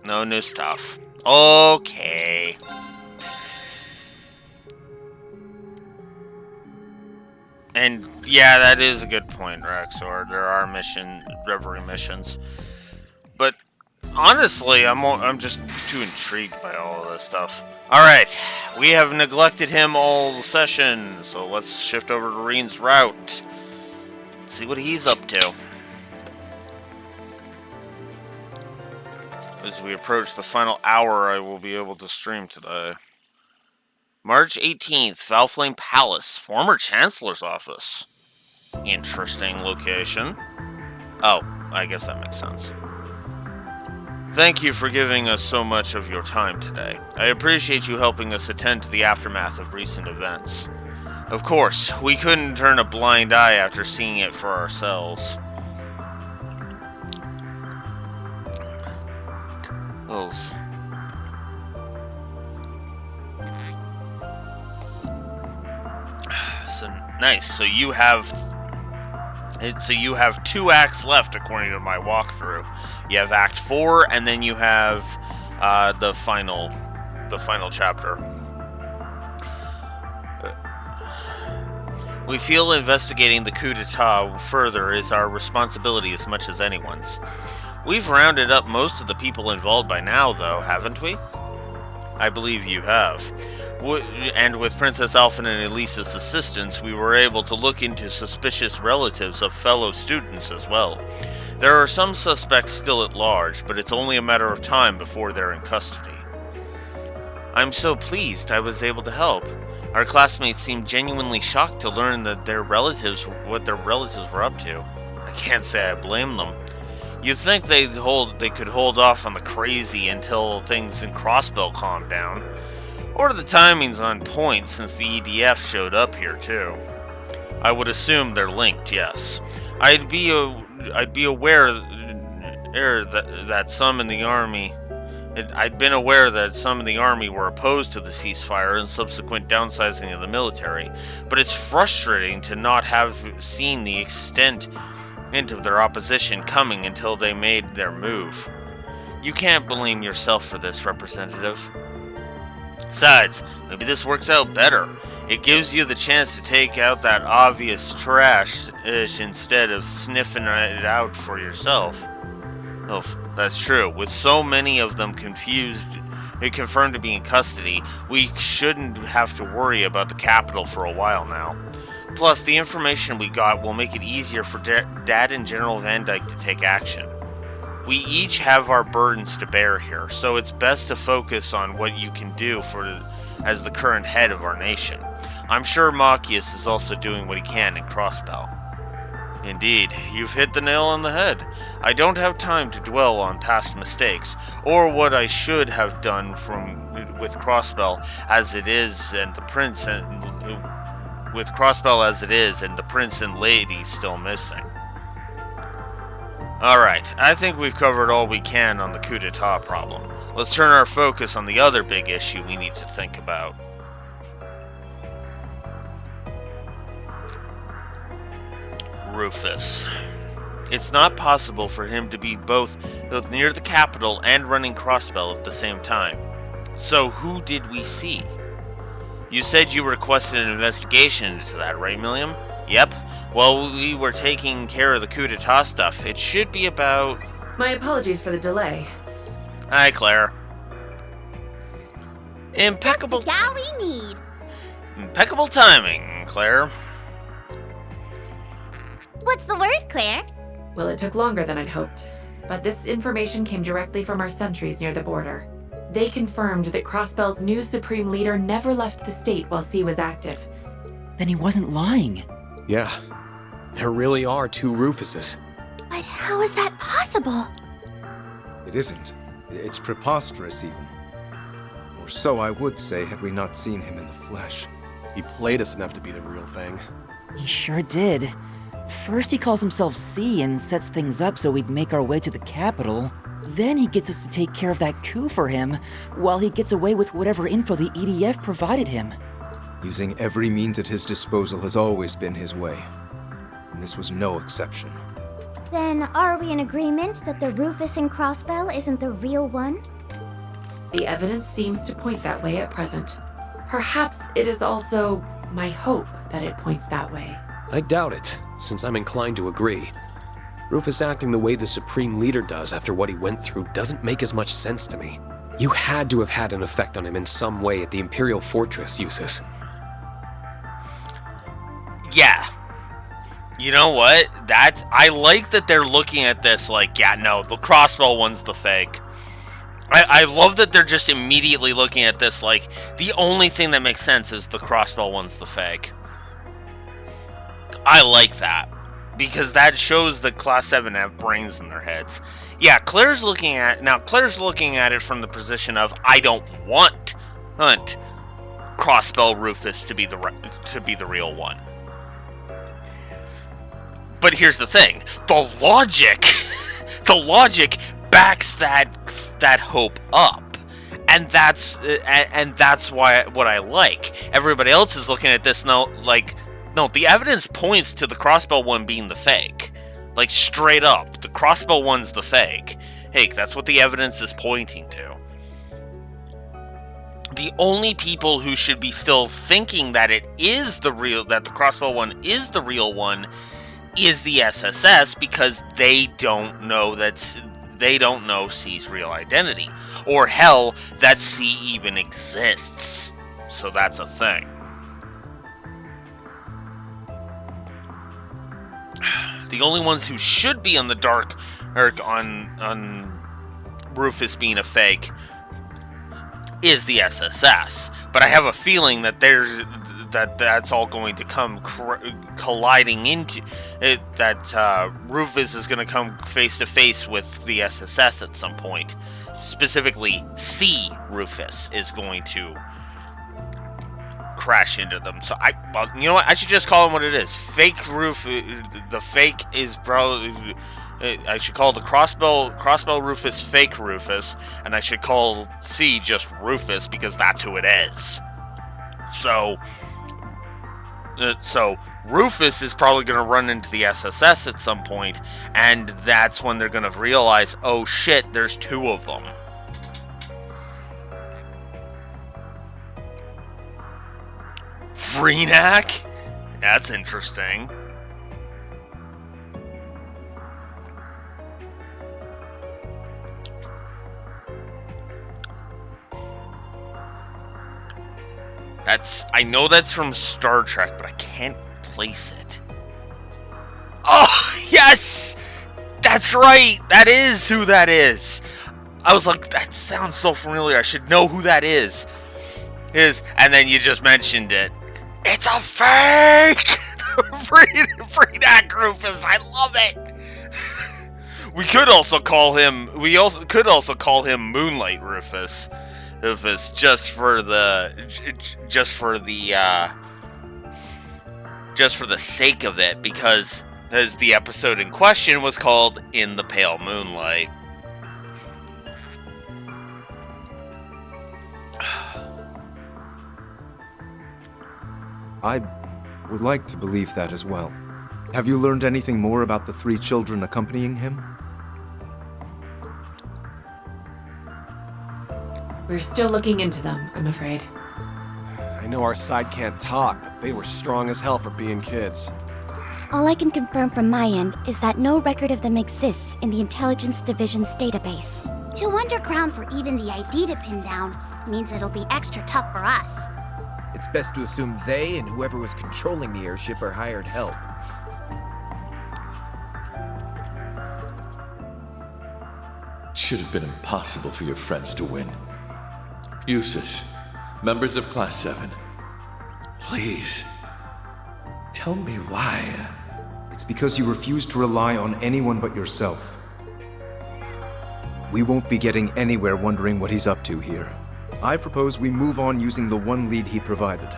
No new stuff. Okay. And yeah, that is a good point, Rexor. There are Reverie missions. But honestly, I'm just too intrigued by all of this stuff. Alright, we have neglected him all session, so let's shift over to Reen's route. See what he's up to. As we approach the final hour I will be able to stream today. March 18th, Valflame Palace, former Chancellor's office. Interesting location. Oh, I guess that makes sense. Thank you for giving us so much of your time today. I appreciate you helping us attend to the aftermath of recent events. Of course, we couldn't turn a blind eye after seeing it for ourselves. Wills. So nice. So you have 2 acts left according to my walkthrough. You have Act 4, and then you have the final chapter. We feel investigating the coup d'etat further is our responsibility as much as anyone's. We've rounded up most of the people involved by now, though, haven't we? I believe you have. And with Princess Alphen and Elisa's assistance, we were able to look into suspicious relatives of fellow students as well. There are some suspects still at large, but it's only a matter of time before they're in custody. I'm so pleased I was able to help. Our classmates seemed genuinely shocked to learn that what their relatives were up to. I can't say I blame them. You'd think they could hold off on the crazy until things in Crossbell calmed down. Or the timing's on point since the EDF showed up here too. I would assume they're linked, yes. I'd be aware that some in the army. I'd been aware that some in the army were opposed to the ceasefire and subsequent downsizing of the military, but it's frustrating to not have seen the extent of their opposition coming until they made their move. You can't blame yourself for this, Representative. Besides, maybe this works out better. It gives you the chance to take out that obvious trash instead of sniffing it out for yourself. Oh, that's true. With so many of them confirmed to be in custody, we shouldn't have to worry about the capital for a while now. Plus, the information we got will make it easier for Dad and General Van Dyke to take action. We each have our burdens to bear here, so it's best to focus on what you can do as the current head of our nation. I'm sure Machias is also doing what he can in Crossbell. Indeed, you've hit the nail on the head. I don't have time to dwell on past mistakes, or what I should have done with Crossbell as it is and the prince and lady still missing. Alright, I think we've covered all we can on the coup d'etat problem. Let's turn our focus on the other big issue we need to think about. Rufus. It's not possible for him to be both near the capital and running Crossbell at the same time. So who did we see? You said you requested an investigation into that, right, Milliam? Yep. Well, we were taking care of the coup d'etat stuff. It should be about... My apologies for the delay. Hi, Claire. Impeccable... Just the gal we need. Impeccable timing, Claire. What's the word, Claire? Well, it took longer than I'd hoped, but this information came directly from our sentries near the border. They confirmed that Crossbell's new Supreme Leader never left the state while C was active. Then he wasn't lying. Yeah, there really are 2 Rufuses. But how is that possible? It isn't. It's preposterous, even. Or so I would say had we not seen him in the flesh. He played us enough to be the real thing. He sure did. First he calls himself C and sets things up so we'd make our way to the capital. Then he gets us to take care of that coup for him, while he gets away with whatever info the EDF provided him. Using every means at his disposal has always been his way. And this was no exception. Then are we in agreement that the Rufus in Crossbell isn't the real one? The evidence seems to point that way at present. Perhaps it is also my hope that it points that way. I doubt it, since I'm inclined to agree. Rufus acting the way the Supreme Leader does after what he went through doesn't make as much sense to me. You had to have had an effect on him in some way at the Imperial Fortress, Eustace. Yeah. You know what? I like that they're looking at this like, yeah, no, the Crossbell one's the fake. I love that they're just immediately looking at this like, the only thing that makes sense is the Crossbell one's the fake. I like that. Because that shows that Class 7 have brains in their heads. Yeah, Claire's looking at it from the position of, I don't want Crossbell Rufus to be the real one. But here's the thing: the logic backs that hope up, and that's why what I like. Everybody else is looking at this now like, no, the evidence points to the Crossbell one being the fake, like straight up. The Crossbell one's the fake. Hey, that's what the evidence is pointing to. The only people who should be still thinking that that the Crossbell one is the real one, is the SSS, because they don't know C's real identity, or hell, that C even exists. So that's a thing. The only ones who should be on the dark, or on Rufus being a fake, is the SSS. But I have a feeling that that's all going to come colliding into it, that Rufus is going to come face to face with the SSS at some point. Specifically, C Rufus is going to crash into them. So you know what? I should just call him what it is. Fake Rufus. The fake is probably. I should call the Crossbell Rufus fake Rufus, and I should call C just Rufus because that's who it is. So Rufus is probably going to run into the SSS at some point, and that's when they're going to realize, oh shit, there's 2 of them. Freenac? That's interesting. I know that's from Star Trek, but I can't place it. Oh, yes! That's right! That is who that is! I was like, that sounds so familiar. I should know who that is. And then you just mentioned it. It's a fake! Freenac Rufus, I love it! We could also call him Moonlight Rufus. Just for the sake of it, because as the episode in question was called In the Pale Moonlight. I would like to believe that as well. Have you learned anything more about the 3 children accompanying him? We're still looking into them, I'm afraid. I know our side can't talk, but they were strong as hell for being kids. All I can confirm from my end is that no record of them exists in the Intelligence Division's database. 2 underground for even the ID to pin down means it'll be extra tough for us. It's best to assume they and whoever was controlling the airship are hired help. It should have been impossible for your friends to win. Eustace, members of Class 7, please, tell me why. It's because you refuse to rely on anyone but yourself. We won't be getting anywhere wondering what he's up to here. I propose we move on using the one lead he provided.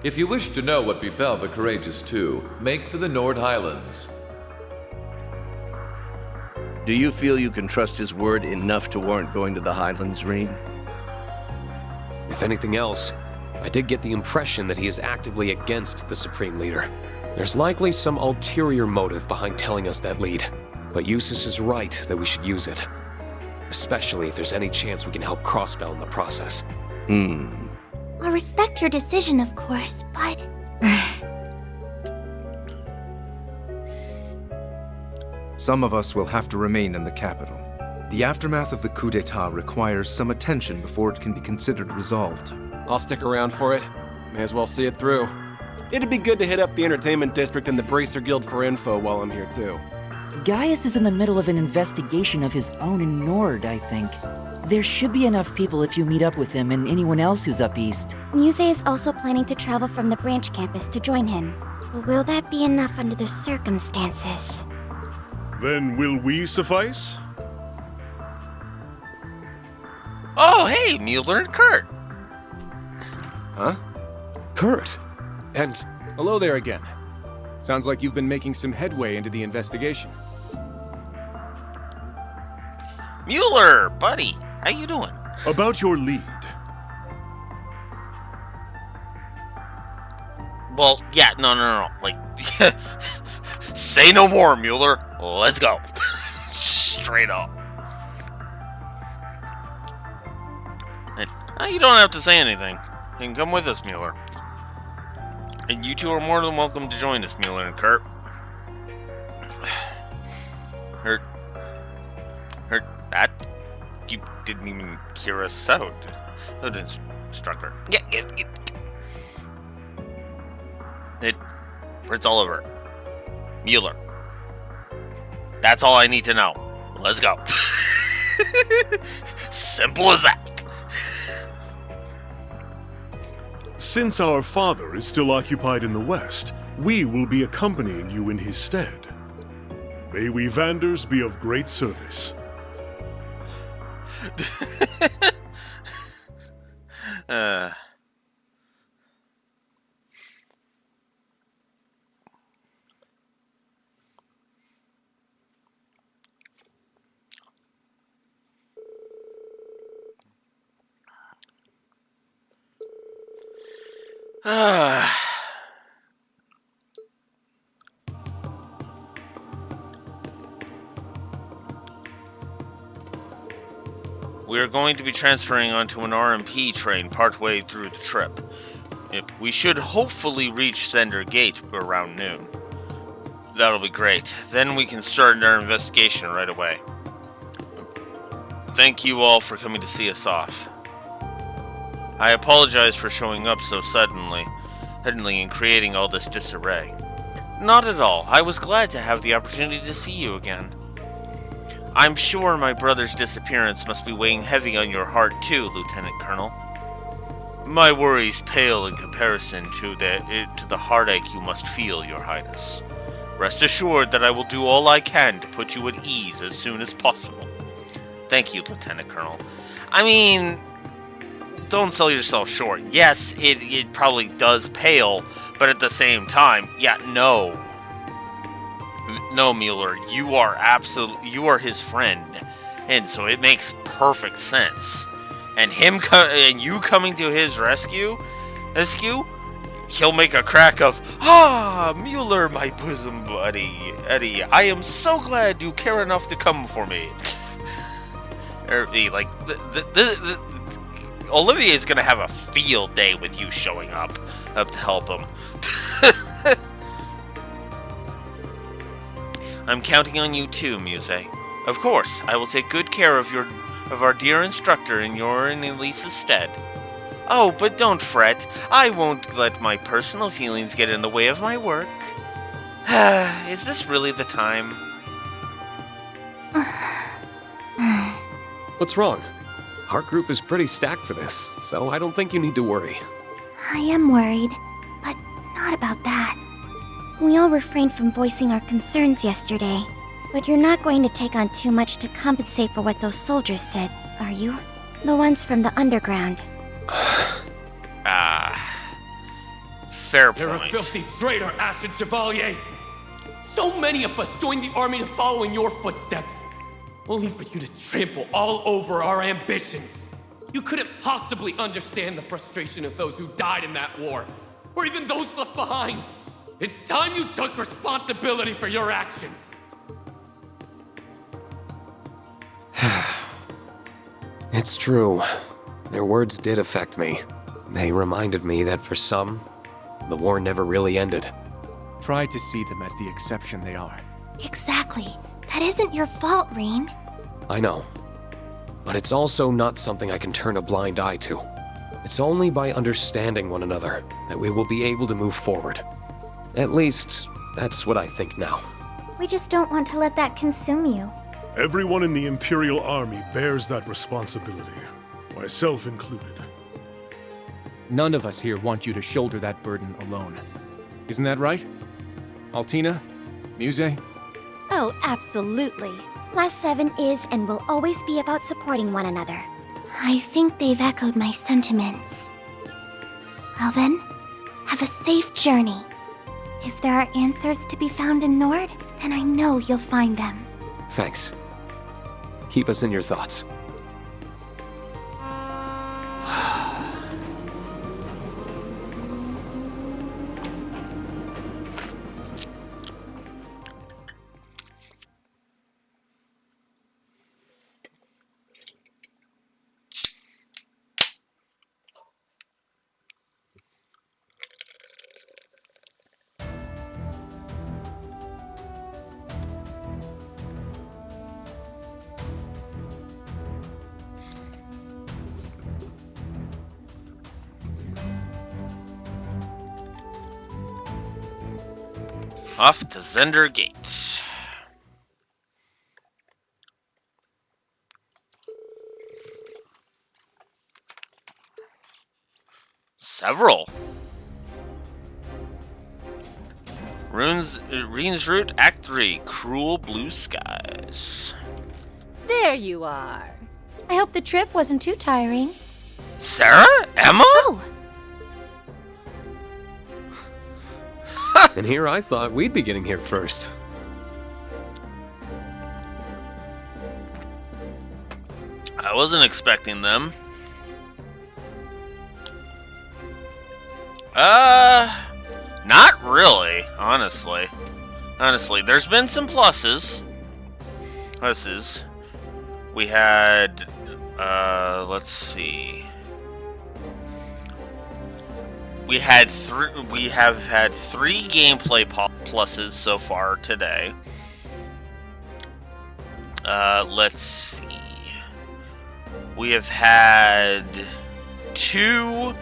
If you wish to know what befell the Courageous Two, make for the Nord Highlands. Do you feel you can trust his word enough to warrant going to the Highlands, Reen? If anything else, I did get the impression that he is actively against the Supreme Leader. There's likely some ulterior motive behind telling us that lead, but Eustace is right that we should use it. Especially if there's any chance we can help Crossbell in the process. I'll respect your decision, of course, but... Some of us will have to remain in the capital. The aftermath of the coup d'etat requires some attention before it can be considered resolved. I'll stick around for it. May as well see it through. It'd be good to hit up the entertainment district and the Bracer Guild for info while I'm here too. Gaius is in the middle of an investigation of his own in Nord, I think. There should be enough people if you meet up with him and anyone else who's up east. Muse is also planning to travel from the branch campus to join him. But will that be enough under the circumstances? Then will we suffice? Oh, hey, Mueller and Kurt. Huh? Kurt! And hello there again. Sounds like you've been making some headway into the investigation. Mueller, buddy, how you doing? About your lead. Well, yeah, no. Like, say no more, Mueller. Let's go. Straight up. You don't have to say anything. You can come with us, Mueller. And you two are more than welcome to join us, Mueller and Kurt. That you didn't even hear us out. That instructor. Yeah. It's Oliver. Mueller. That's all I need to know. Let's go. Simple as that. Since our father is still occupied in the West, we will be accompanying you in his stead. May we Vanders be of great service. We are going to be transferring onto an RMP train partway through the trip. We should hopefully reach Sender Gate around noon. That'll be great. Then we can start our investigation right away. Thank you all for coming to see us off. I apologize for showing up so suddenly and creating all this disarray. Not at all. I was glad to have the opportunity to see you again. I'm sure my brother's disappearance must be weighing heavy on your heart too, Lieutenant Colonel. My worries pale in comparison to the heartache you must feel, Your Highness. Rest assured that I will do all I can to put you at ease as soon as possible. Thank you, Lieutenant Colonel. I mean, don't sell yourself short. Yes, it probably does pale, but at the same time, yeah, no. No, Mueller, you are his friend, and so it makes perfect sense. And you coming to his rescue, he'll make a crack of, Mueller, my bosom buddy, Eddie, I am so glad you care enough to come for me. Olivier is gonna have a field day with you showing up to help him. I'm counting on you too, Muse. Of course, I will take good care of our dear instructor in your and Elise's stead. Oh, but don't fret. I won't let my personal feelings get in the way of my work. Is this really the time? What's wrong? Our group is pretty stacked for this, so I don't think you need to worry. I am worried, but not about that. We all refrained from voicing our concerns yesterday, but you're not going to take on too much to compensate for what those soldiers said, are you? The ones from the underground. Fair You're a point. filthy traitor, Acid Chevalier! So many of us joined the army to follow in your footsteps, only for you to trample all over our ambitions. You couldn't possibly understand the frustration of those who died in that war, or even those left behind. It's time you took responsibility for your actions. It's true. Their words did affect me. They reminded me that for some, the war never really ended. Try to see them as the exception they are. Exactly. That isn't your fault, Rean. I know. But it's also not something I can turn a blind eye to. It's only by understanding one another that we will be able to move forward. At least, that's what I think now. We just don't want to let that consume you. Everyone in the Imperial Army bears that responsibility, myself included. None of us here want you to shoulder that burden alone. Isn't that right? Altina? Muse? Oh, absolutely. Class 7 is and will always be about supporting one another. I think they've echoed my sentiments. Well then, have a safe journey. If there are answers to be found in Nord, then I know you'll find them. Thanks. Keep us in your thoughts. Off to Zender Gates. Several. Rean's Route, Act 3, Cruel Blue Skies. There you are. I hope the trip wasn't too tiring. Sarah? Emma? Oh! And here I thought we'd be getting here first. I wasn't expecting them. Not really, honestly. Honestly, there's been some pluses. We had, let's see. We have had 3 gameplay pluses so far today. Let's see. We have had 2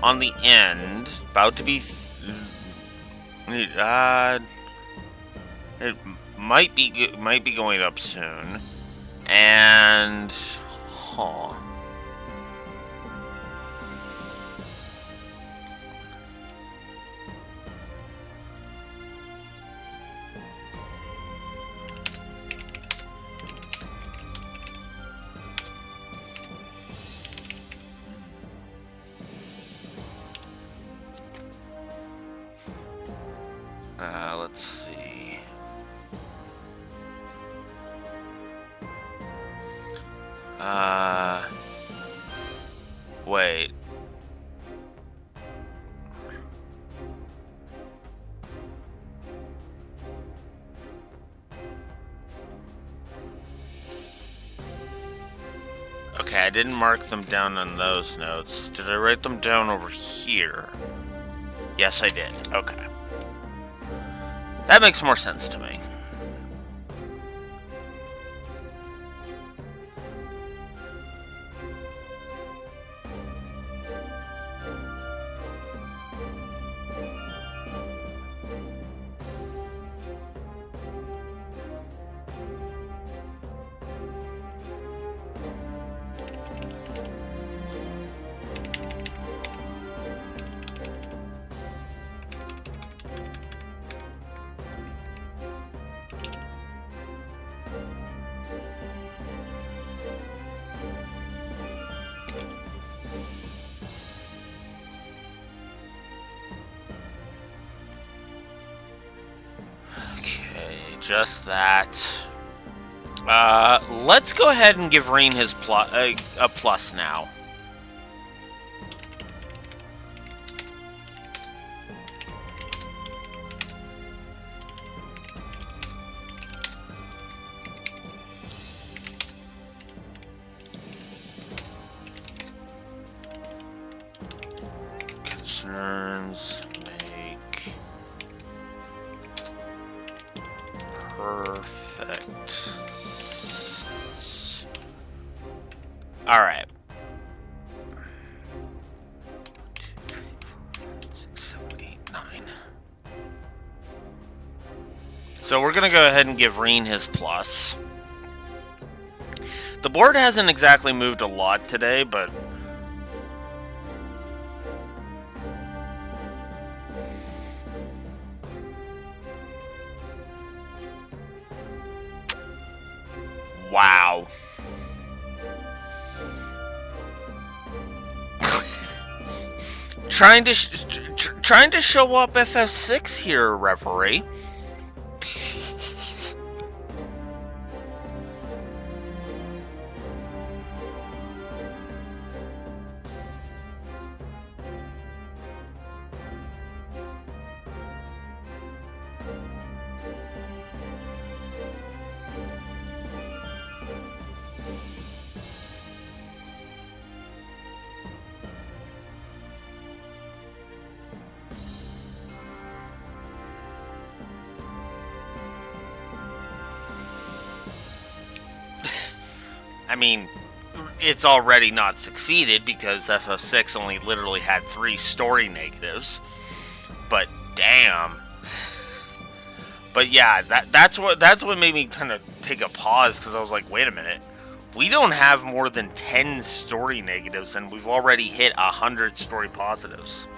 on the end, about to be. It might be going up soon, and let's see. Wait. Okay, I didn't mark them down on those notes. Did I write them down over here? Yes, I did. Okay. That makes more sense to me. Just that. Let's go ahead and give Reen his a plus now. Concerns make perfect. All right. 2, 3, 4, 5, 6, 7, 8, 9. So we're gonna go ahead and give Reen his plus. The board hasn't exactly moved a lot today, but wow. Trying to show up FF6 here, Reverie. I mean, it's already not succeeded because FF6 only literally had 3 story negatives. But damn. But yeah, that's what made me kind of take a pause, because I was like, wait a minute. We don't have more than 10 story negatives, and we've already hit 100 story positives.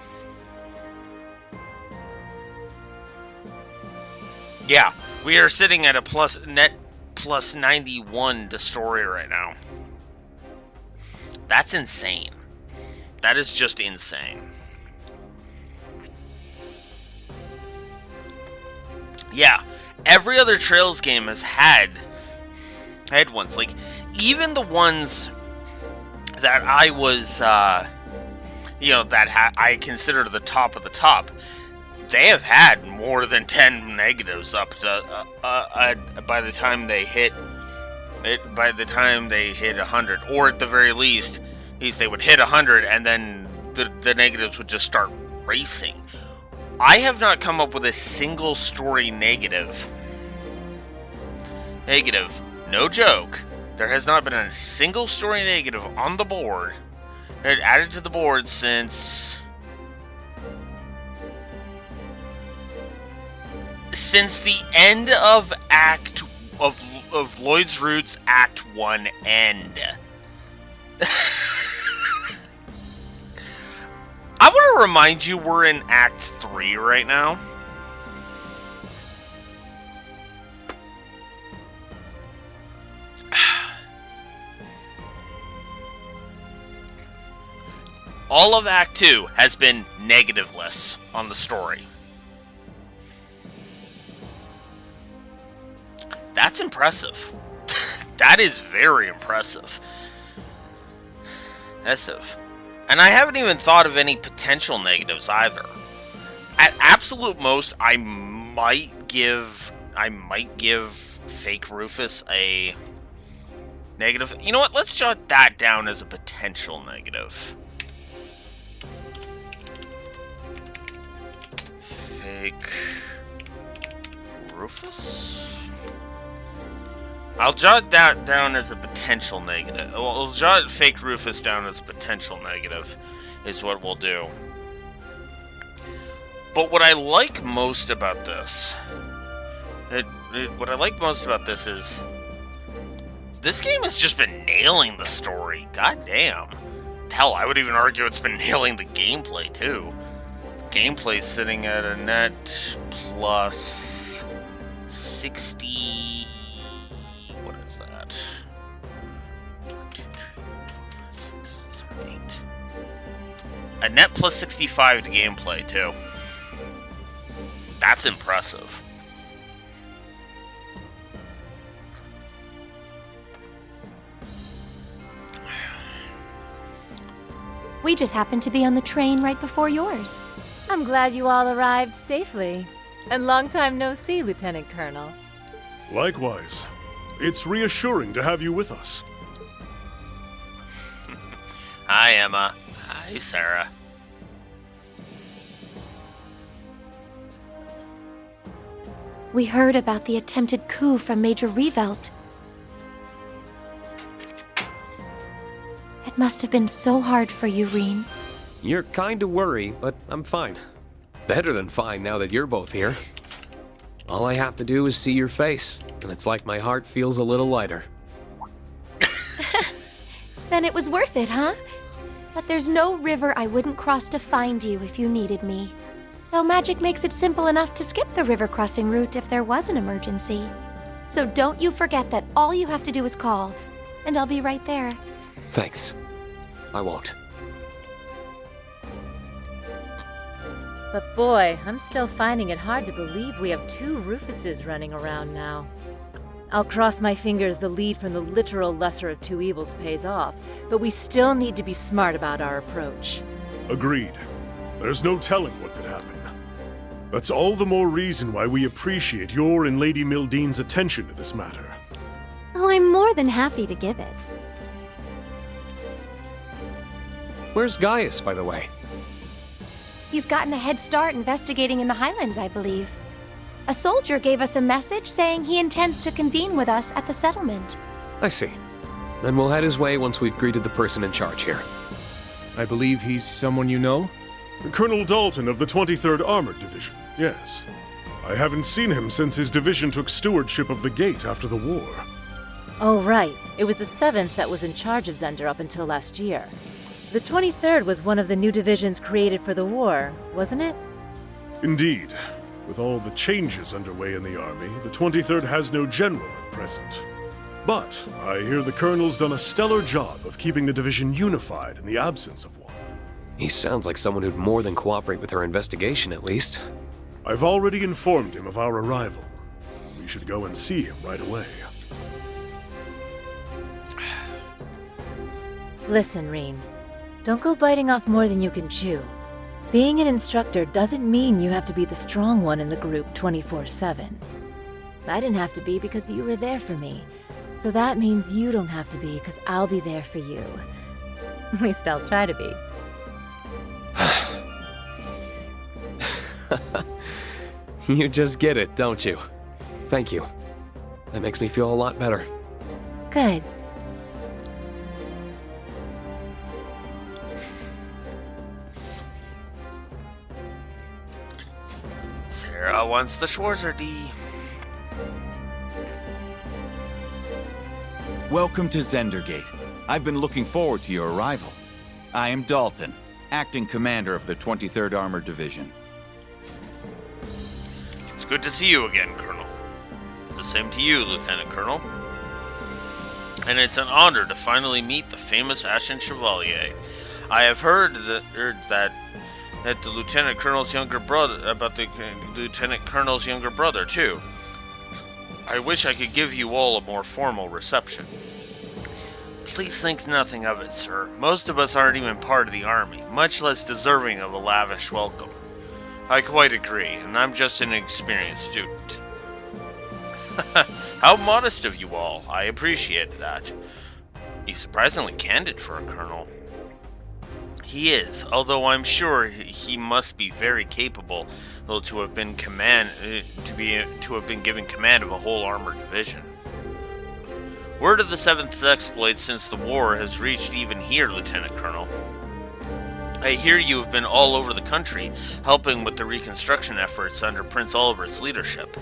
Yeah, we are sitting at a net plus 91 to story right now. That's insane. That is just insane. Yeah, every other Trails game has had ones. Like, even the ones that I was, I consider the top of the top, they have had more than 10 negatives up to by the time they hit 100, or at the very least they would hit 100 and then the negatives would just start racing. I have not come up with a single story negative. No joke. There has not been a single story negative on the board added to the board since the end of of Lloyd's Roots Act 1 end. I want to remind you we're in Act 3 right now. All of Act 2 has been negativeless on the story. That's impressive. That is very impressive. And I haven't even thought of any potential negatives either. At absolute most, I might give Fake Rufus a negative. You know what? Let's jot that down as a potential negative. Fake Rufus? I'll jot that down as a potential negative. We'll jot Fake Rufus down as a potential negative, is what we'll do. But what I like most about this, is this game has just been nailing the story. God damn. Hell, I would even argue it's been nailing the gameplay too. Gameplay's sitting at a net plus 60. What is that? 1, 2, 3, 4, 5, 6, 7, 8. A net plus 65 to gameplay too. That's impressive. We just happened to be on the train right before yours. I'm glad you all arrived safely. And long time no see, Lieutenant Colonel. Likewise. It's reassuring to have you with us. Hi, Emma. Hi, Sarah. We heard about the attempted coup from Major Revelt. It must have been so hard for you, Reen. You're kind of worried, but I'm fine. Better than fine now that you're both here. All I have to do is see your face, and it's like my heart feels a little lighter. Then it was worth it, huh? But there's no river I wouldn't cross to find you if you needed me. Though magic makes it simple enough to skip the river crossing route if there was an emergency. So don't you forget that all you have to do is call, and I'll be right there. Thanks. I won't. But boy, I'm still finding it hard to believe we have 2 Rufuses running around now. I'll cross my fingers the lead from the literal lesser of 2 evils pays off, but we still need to be smart about our approach. Agreed. There's no telling what could happen. That's all the more reason why we appreciate your and Lady Mildean's attention to this matter. Oh, I'm more than happy to give it. Where's Gaius, by the way? He's gotten a head start investigating in the Highlands, I believe. A soldier gave us a message saying he intends to convene with us at the settlement. I see. Then we'll head his way once we've greeted the person in charge here. I believe he's someone you know? Colonel Dalton of the 23rd Armored Division, yes. I haven't seen him since his division took stewardship of the gate after the war. Oh, right. It was the 7th that was in charge of Zender up until last year. The 23rd was one of the new divisions created for the war, wasn't it? Indeed. With all the changes underway in the army, the 23rd has no general at present. But I hear the colonel's done a stellar job of keeping the division unified in the absence of one. He sounds like someone who'd more than cooperate with our investigation, at least. I've already informed him of our arrival. We should go and see him right away. Listen, Reen. Don't go biting off more than you can chew. Being an instructor doesn't mean you have to be the strong one in the group 24/7. I didn't have to be because you were there for me. So that means you don't have to be because I'll be there for you. At least I'll try to be. You just get it, don't you? Thank you. That makes me feel a lot better. Good. Sarah wants the Schwarzer D. Welcome to Zendergate. I've been looking forward to your arrival. I am Dalton, acting commander of the 23rd Armored Division. It's good to see you again, Colonel. The same to you, Lieutenant Colonel. And it's an honor to finally meet the famous Ashen Chevalier. I have heard that the Lieutenant Colonel's younger brother, about the Lieutenant Colonel's younger brother, too. I wish I could give you all a more formal reception. Please think nothing of it, sir. Most of us aren't even part of the army, much less deserving of a lavish welcome. I quite agree, and I'm just an inexperienced student. How modest of you all. I appreciate that. He's surprisingly candid for a colonel. He is, although I'm sure he must be very capable, though, to have been given command of a whole armored division. Word of the 7th's exploits since the war has reached even here, Lieutenant Colonel. I hear you have been all over the country, helping with the reconstruction efforts under Prince Oliver's leadership.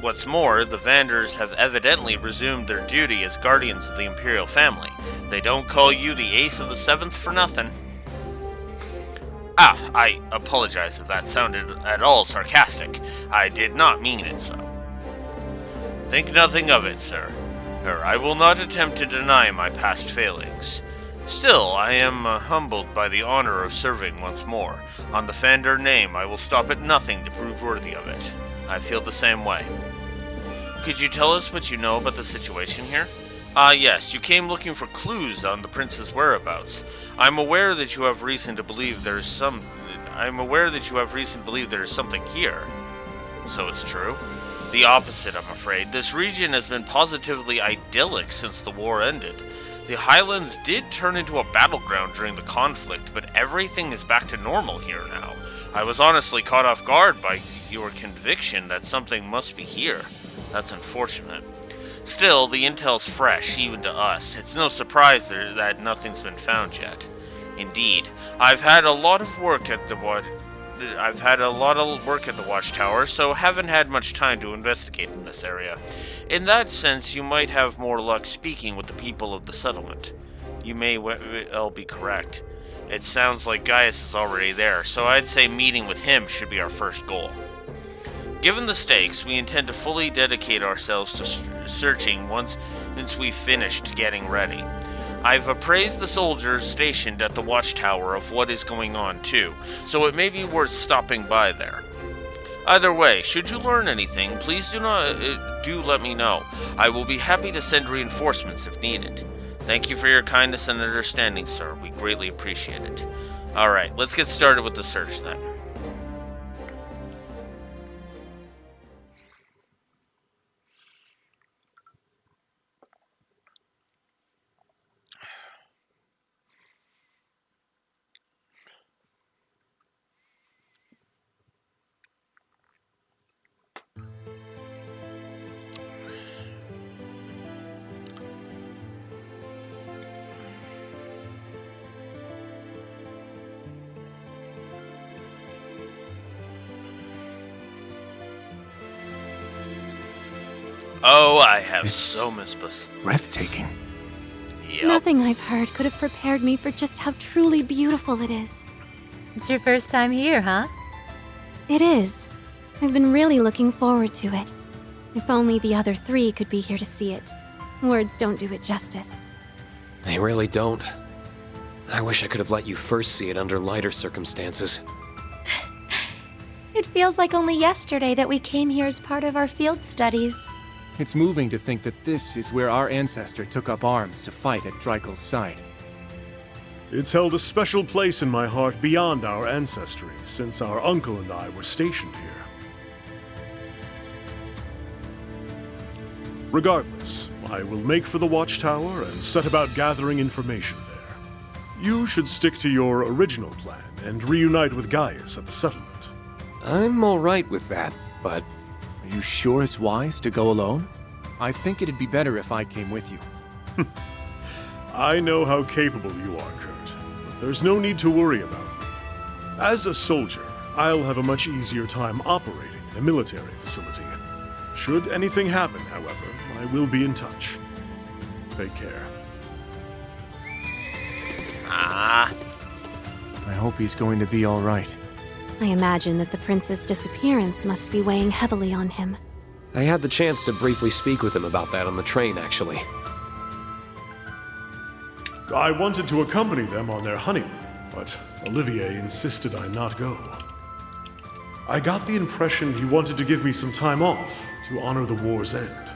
What's more, the Vanders have evidently resumed their duty as guardians of the Imperial family. They don't call you the Ace of the 7th for nothing. I apologize if that sounded at all sarcastic. I did not mean it so. Think nothing of it, sir. I will not attempt to deny my past failings. Still, I am humbled by the honor of serving once more. On the Vander name, I will stop at nothing to prove worthy of it. I feel the same way. Could you tell us what you know about the situation here? Ah, yes, you came looking for clues on the prince's whereabouts. I'm aware that you have reason to believe there is something here. So it's true? The opposite, I'm afraid. This region has been positively idyllic since the war ended. The Highlands did turn into a battleground during the conflict, but everything is back to normal here now. I was honestly caught off guard by your conviction that something must be here. That's unfortunate. Still, the intel's fresh, even to us. It's no surprise that nothing's been found yet. Indeed, I've had a lot of work at the watchtower, so haven't had much time to investigate in this area. In that sense, you might have more luck speaking with the people of the settlement. You may well be correct. It sounds like Gaius is already there, so I'd say meeting with him should be our first goal. Given the stakes, we intend to fully dedicate ourselves to searching once we've finished getting ready. I've appraised the soldiers stationed at the watchtower of what is going on too, so it may be worth stopping by there. Either way, should you learn anything, please do let me know. I will be happy to send reinforcements if needed. Thank you for your kindness and understanding, sir. We greatly appreciate it. Alright, let's get started with the search then. Oh, I have so missed. Breathtaking. Yep. Nothing I've heard could have prepared me for just how truly beautiful it is. It's your first time here, huh? It is. I've been really looking forward to it. If only the other three could be here to see it. Words don't do it justice. They really don't. I wish I could have let you first see it under lighter circumstances. It feels like only yesterday that we came here as part of our field studies. It's moving to think that this is where our ancestor took up arms to fight at Dreikel's side. It's held a special place in my heart beyond our ancestry, since our uncle and I were stationed here. Regardless, I will make for the watchtower and set about gathering information there. You should stick to your original plan and reunite with Gaius at the settlement. I'm alright with that, but are you sure it's wise to go alone? I think it'd be better if I came with you. I know how capable you are, Kurt, but there's no need to worry about me. As a soldier, I'll have a much easier time operating in a military facility. Should anything happen, however, I will be in touch. Take care. Ah. I hope he's going to be alright. I imagine that the prince's disappearance must be weighing heavily on him. I had the chance to briefly speak with him about that on the train, actually. I wanted to accompany them on their honeymoon, but Olivier insisted I not go. I got the impression he wanted to give me some time off to honor the war's end.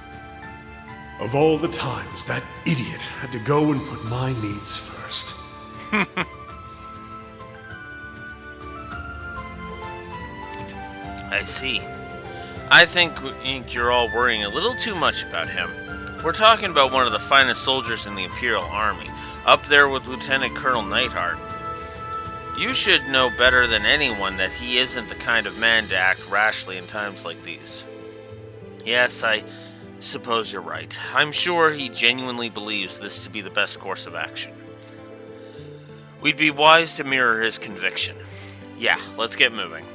Of all the times that idiot had to go and put my needs first. I see. I think you're all worrying a little too much about him. We're talking about one of the finest soldiers in the Imperial Army, up there with Lieutenant Colonel Neidhart. You should know better than anyone that he isn't the kind of man to act rashly in times like these. Yes, I suppose you're right. I'm sure he genuinely believes this to be the best course of action. We'd be wise to mirror his conviction. Yeah, let's get moving.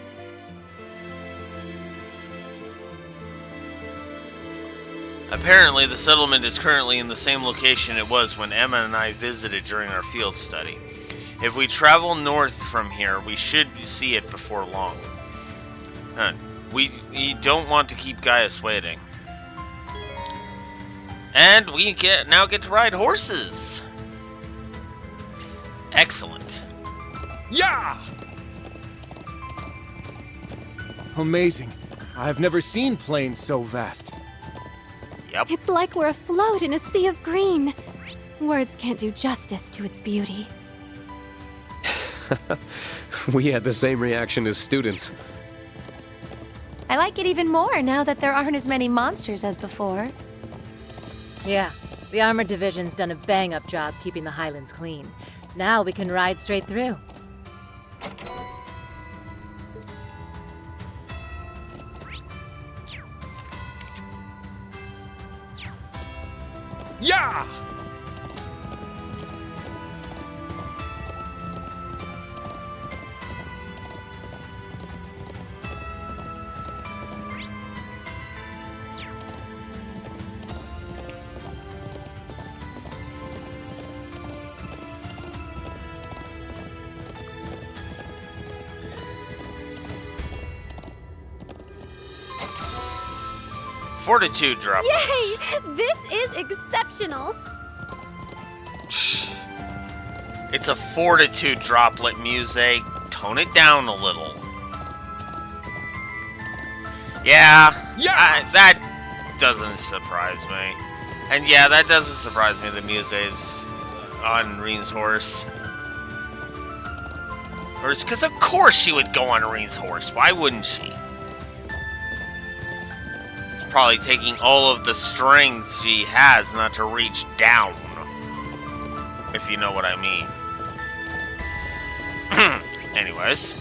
Apparently, the settlement is currently in the same location it was when Emma and I visited during our field study. If we travel north from here, we should see it before long. We don't want to keep Gaius waiting. And we now get to ride horses! Excellent. Yeah! Amazing. I've never seen plains so vast. Yep. It's like we're afloat in a sea of green. Words can't do justice to its beauty. We had the same reaction as students. I like it even more now that there aren't as many monsters as before. Yeah, the Armored Division's done a bang-up job keeping the Highlands clean. Now we can ride straight through. Yeah! Fortitude drop. Yay! This is exceptional! It's a fortitude droplet, Muse. Tone it down a little. Yeah. That doesn't surprise me. And yeah, that doesn't surprise me that Muse is on Reen's horse. Or it's because of course she would go on Reen's horse. Why wouldn't she? It's probably taking all of the strength she has not to reach down. If you know what I mean. Anyways.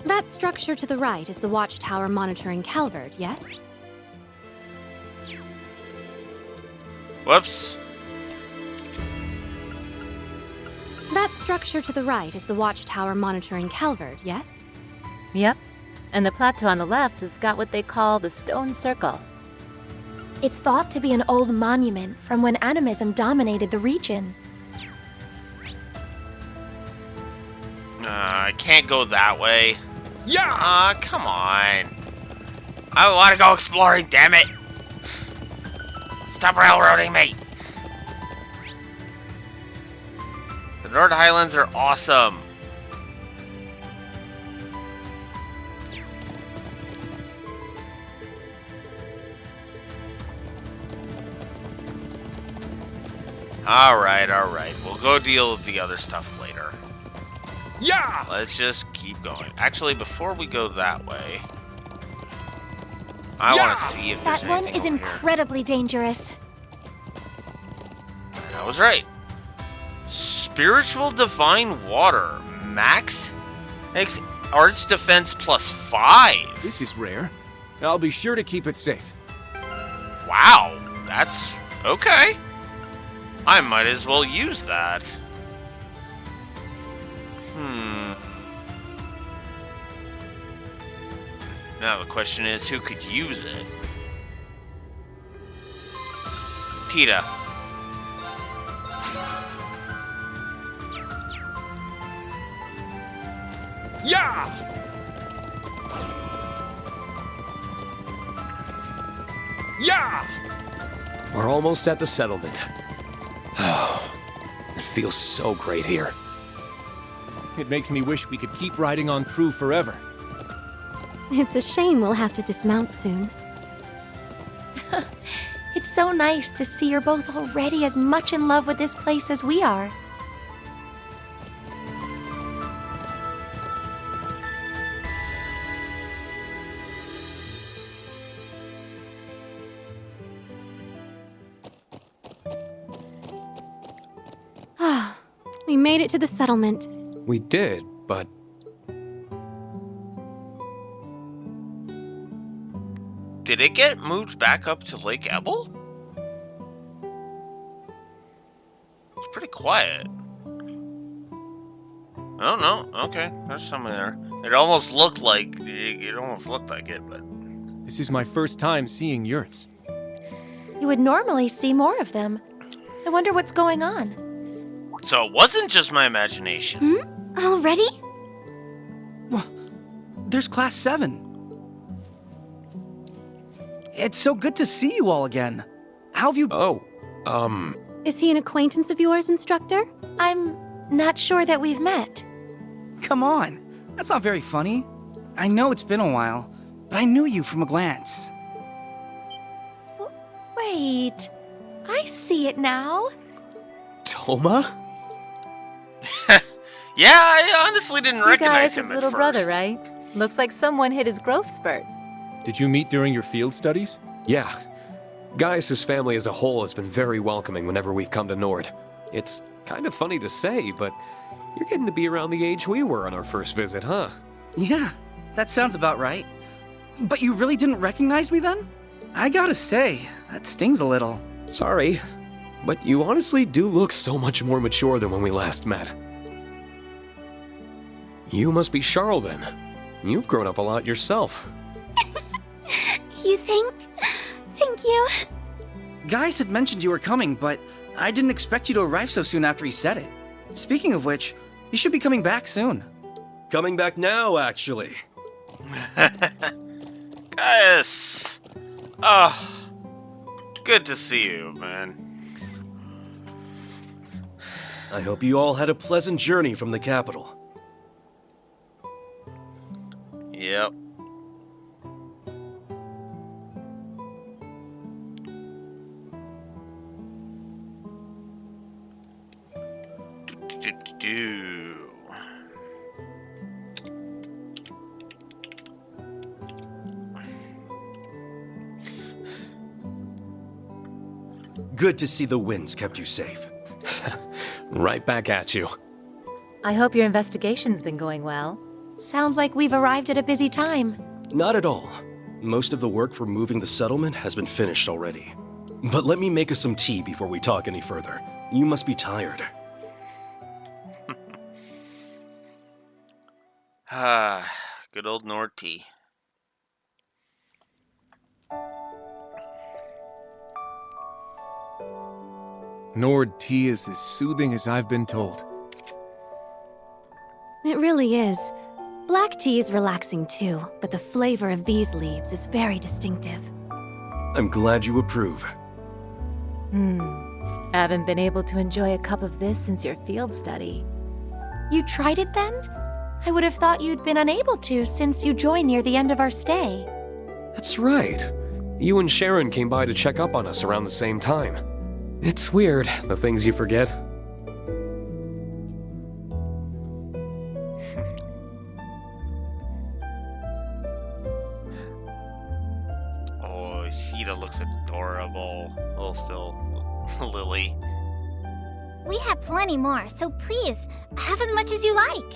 That structure to the right is the watchtower monitoring Calvert, yes? Whoops. That structure to the right is the watchtower monitoring Calvert, yes? Yep. And the plateau on the left has got what they call the Stone Circle. It's thought to be an old monument from when animism dominated the region. I can't go that way. Yeah! Come on. I want to go exploring, damn it! Stop railroading me! The North Highlands are awesome. Alright. We'll go deal with the other stuff later. Yeah! Let's just keep going. Actually, before we go that way, I want to see if there's That one anything is over incredibly dangerous. here. I was right. Spiritual Divine Water. Max? Makes Arch Defense +5. This is rare. I'll be sure to keep it safe. Wow. That's okay. I might as well use that. Now the question is, who could use it? Tita. Yeah! Yeah! We're almost at the settlement. Oh, it feels so great here. It makes me wish we could keep riding on through forever. It's a shame we'll have to dismount soon. It's so nice to see you're both already as much in love with this place as we are. We made it to the settlement. We did, but Did it get moved back up to Lake Ebel? It's pretty quiet. Oh no, okay, there's something there. It almost looked like it, but this is my first time seeing yurts. You would normally see more of them. I wonder what's going on. so it wasn't just my imagination. Already? There's Class 7. It's so good to see you all again. How have you... Is he an acquaintance of yours, instructor? I'm Not sure that we've met. Come on, that's not very funny. I know it's been a while, but I knew you from a glance. Wait, I see it now. Toma? Yeah, I honestly didn't recognize Gaius' him at little first. brother, right? Looks like someone hit his growth spurt. Did you meet during your field studies? Yeah. Gaius' family as a whole has been very welcoming whenever we've come to Nord. It's kind of funny to say, but you're getting to be around the age we were on our first visit, huh? Yeah, that sounds about right. But you really didn't recognize me then? I gotta say, that stings a little. Sorry, but you honestly do look so much more mature than when we last met. You must be Charles then. You've grown up a lot yourself. You think? Thank you. Gaius had mentioned you were coming, but I didn't expect you to arrive so soon after he said it. Speaking of which, you should be coming back soon. Coming back now, actually. Gaius! Oh, good to see you, man. I hope you all had a pleasant journey from the capital. Yep. Do. Good to see the winds kept you safe. Right back at you. I hope your investigation's been going well. Sounds like we've arrived at a busy time. Not at all. Most of the work for moving the settlement has been finished already. But let me make us some tea before we talk any further. You must be tired. Ah, good old Nord tea. Nord tea is as soothing as I've been told. It really is. Black tea is relaxing too, but the flavor of these leaves is very distinctive. I'm glad you approve. Haven't been able to enjoy a cup of this since your field study. You tried it then? I would have thought you'd been unable to since you joined near the end of our stay. That's right. You and Sharon came by to check up on us around the same time. It's weird, the things you forget. Oh, Sheeta looks adorable. Well, still, Lily. We have plenty more, so please, have as much as you like.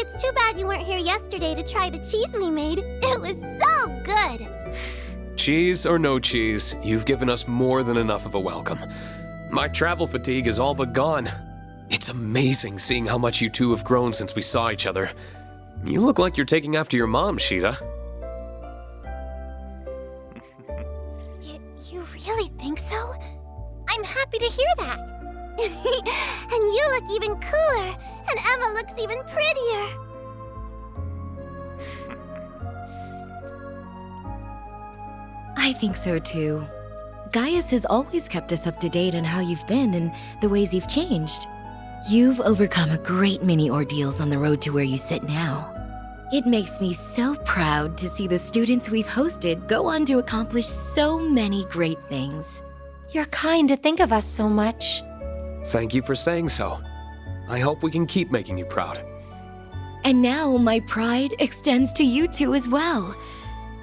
It's too bad you weren't here yesterday to try the cheese we made. It was so good. Cheese or no cheese, you've given us more than enough of a welcome. My travel fatigue is all but gone. It's amazing seeing how much you two have grown since we saw each other. You look like you're taking after your mom, Sheeta. You really think so? I'm happy to hear that. And you look even cooler, and Emma looks even prettier. I think so too. Gaius has always kept us up to date on how you've been and the ways you've changed. You've overcome a great many ordeals on the road to where you sit now. It makes me so proud to see the students we've hosted go on to accomplish so many great things. You're kind to think of us so much. Thank you for saying so. I hope we can keep making you proud. And now my pride extends to you two as well.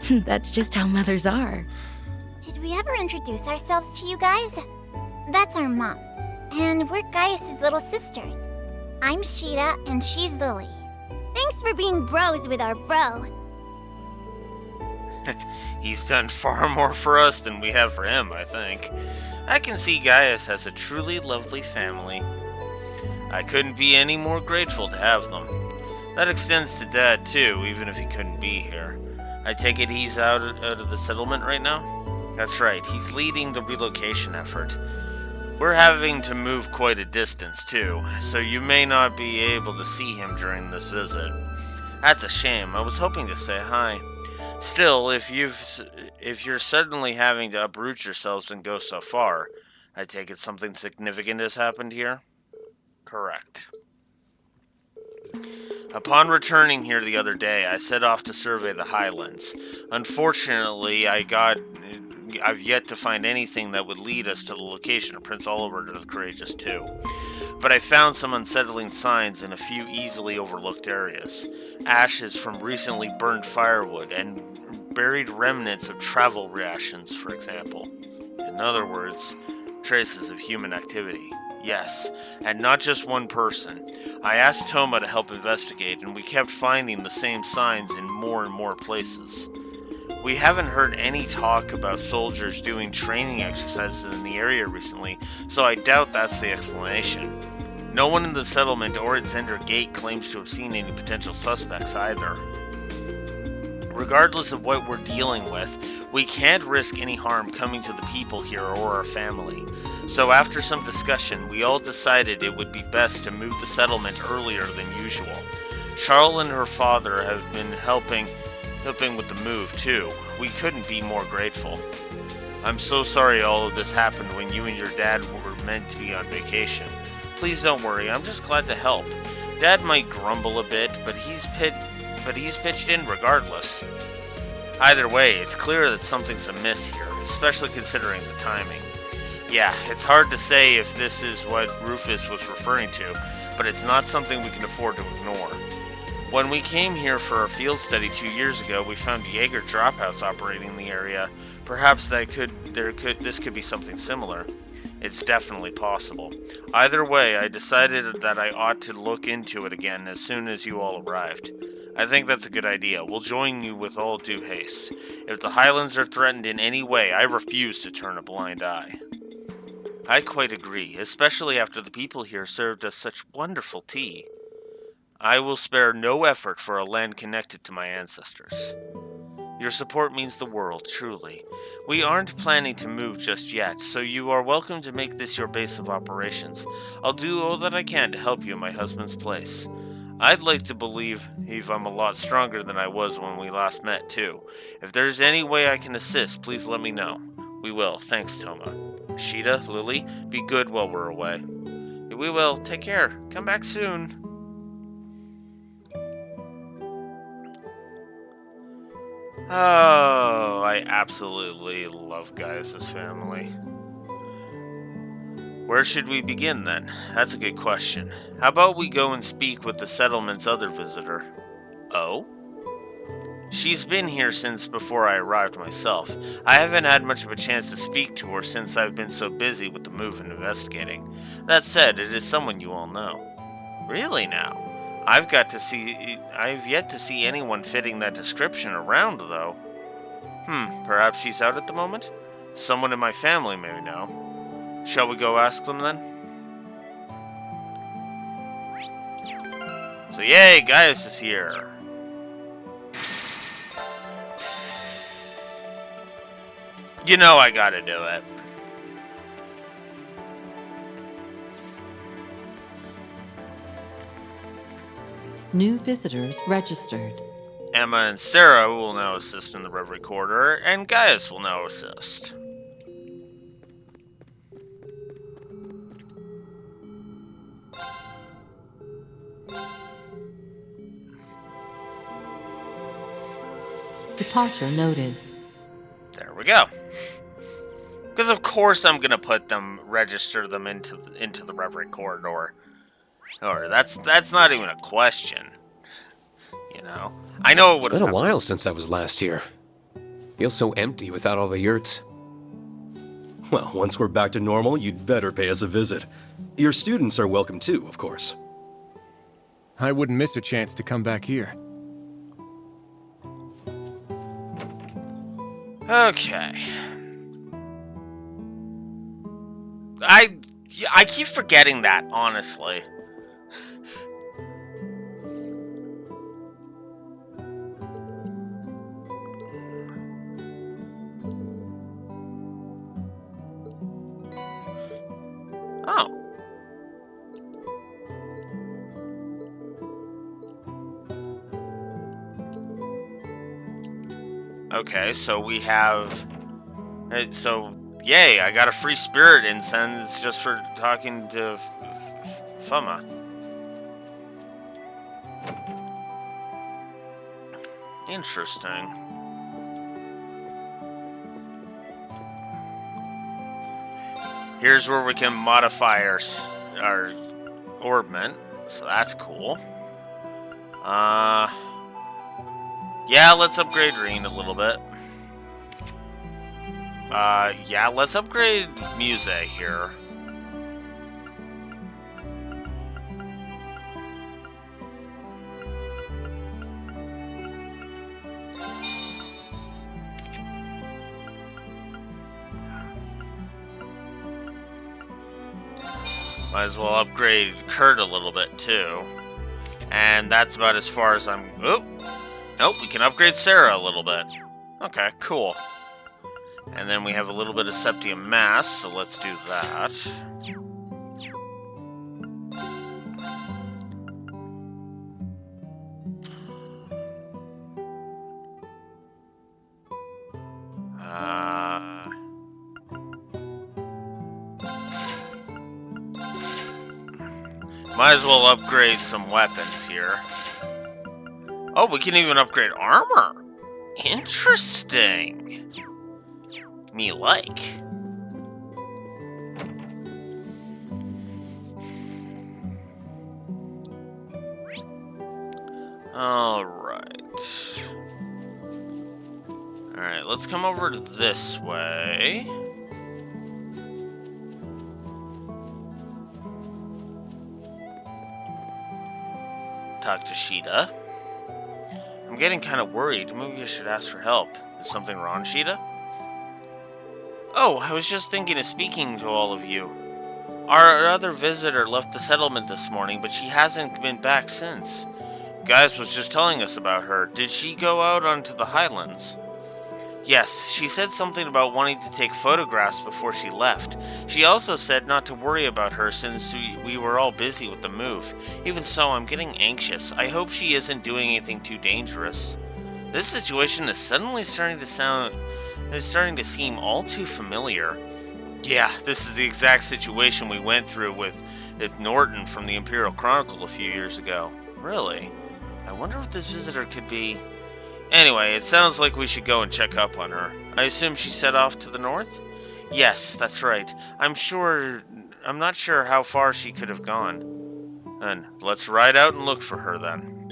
That's just how mothers are. Did we ever introduce ourselves to you guys? That's our mom. And we're Gaius' little sisters. I'm Sheeta, and she's Lily. Thanks for being bros with our bro. He's done far more for us than we have for him, I think. I can see Gaius has a truly lovely family. I couldn't be any more grateful to have them. That extends to Dad, too, even if he couldn't be here. I take it he's out of the settlement right now? That's right, he's leading the relocation effort. We're having to move quite a distance, too, so you may not be able to see him during this visit. That's a shame. I was hoping to say hi. Still, if you're suddenly having to uproot yourselves and go so far, I take it something significant has happened here? Correct. Upon returning here the other day, I set off to survey the highlands. Unfortunately, I've yet to find anything that would lead us to the location of Prince Oliver the Courageous too. But I found some unsettling signs in a few easily overlooked areas. Ashes from recently burned firewood and buried remnants of travel rations, for example. In other words, traces of human activity. Yes, and not just one person. I asked Toma to help investigate, and we kept finding the same signs in more and more places. We haven't heard any talk about soldiers doing training exercises in the area recently, so I doubt that's the explanation. No one in the settlement or at Zender Gate claims to have seen any potential suspects either. Regardless of what we're dealing with, we can't risk any harm coming to the people here or our family. So after some discussion, we all decided it would be best to move the settlement earlier than usual. Charlotte and her father have been helping with the move too. We couldn't be more grateful. I'm so sorry all of this happened when you and your dad were meant to be on vacation. Please don't worry, I'm just glad to help. Dad might grumble a bit, but he's pitched in regardless. Either way, it's clear that something's amiss here, especially considering the timing. Yeah, it's hard to say if this is what Rufus was referring to, but it's not something we can afford to ignore. When we came here for our field study 2 years ago, we found Jaeger dropouts operating in the area. Perhaps this could be something similar. It's definitely possible. Either way, I decided that I ought to look into it again as soon as you all arrived. I think that's a good idea. We'll join you with all due haste. If the Highlands are threatened in any way, I refuse to turn a blind eye. I quite agree, especially after the people here served us such wonderful tea. I will spare no effort for a land connected to my ancestors. Your support means the world, truly. We aren't planning to move just yet, so you are welcome to make this your base of operations. I'll do all that I can to help you in my husband's place. I'd like to believe I'm a lot stronger than I was when we last met, too. If there's any way I can assist, please let me know. We will. Thanks, Toma. Sheeta, Lily, be good while we're away. We will. Take care. Come back soon. Oh, I absolutely love Gaius' family. Where should we begin, then? That's a good question. How about we go and speak with the settlement's other visitor? Oh? She's been here since before I arrived myself. I haven't had much of a chance to speak to her since I've been so busy with the move and investigating. That said, it is someone you all know. Really now? I've yet to see anyone fitting that description around, though. Perhaps she's out at the moment? Someone in my family may know. Shall we go ask them then? So yay, Gaius is here. You know I gotta do it. New visitors registered. Emma and Sarah will now assist in the Reverie Corridor, and Gaius will now assist. Departure noted. There we go. Because of course I'm gonna register them into the Reverie Corridor. Or that's not even a question. You know, I know it would have. It's been a while since I was last here. Feels so empty without all the yurts. Well, once we're back to normal, you'd better pay us a visit. Your students are welcome too, of course. I wouldn't miss a chance to come back here. Okay. I keep forgetting that, honestly. Oh. Okay, so we have... So, yay, I got a free spirit incense just for talking to Fuma. Interesting. Here's where we can modify our orbment, so that's cool. Yeah, let's upgrade Reen a little bit. Yeah, let's upgrade Muse here. Might as well upgrade Kurt a little bit too. And that's about as far as I'm... Oh! Nope, we can upgrade Sarah a little bit. Okay, cool. And then we have a little bit of Septium Mass, so let's do that. Might as well upgrade some weapons here. Oh, we can even upgrade armor. Interesting. Me like. Alright. Alright, let's come over to this way. Talk to Sheeta. I'm getting kind of worried. Maybe I should ask for help. Is something wrong, Sheeta? Oh, I was just thinking of speaking to all of you. Our other visitor left the settlement this morning, but she hasn't been back since. Gaius was just telling us about her. Did she go out onto the highlands? Yes, she said something about wanting to take photographs before she left. She also said not to worry about her since we were all busy with the move. Even so, I'm getting anxious. I hope she isn't doing anything too dangerous. This situation is suddenly starting to seem all too familiar. Yeah, this is the exact situation we went through with Norton from the Imperial Chronicle a few years ago. Really? I wonder what this visitor could be. Anyway, it sounds like we should go and check up on her. I assume she set off to the north? Yes, that's right. I'm not sure how far she could have gone. Then, let's ride out and look for her then.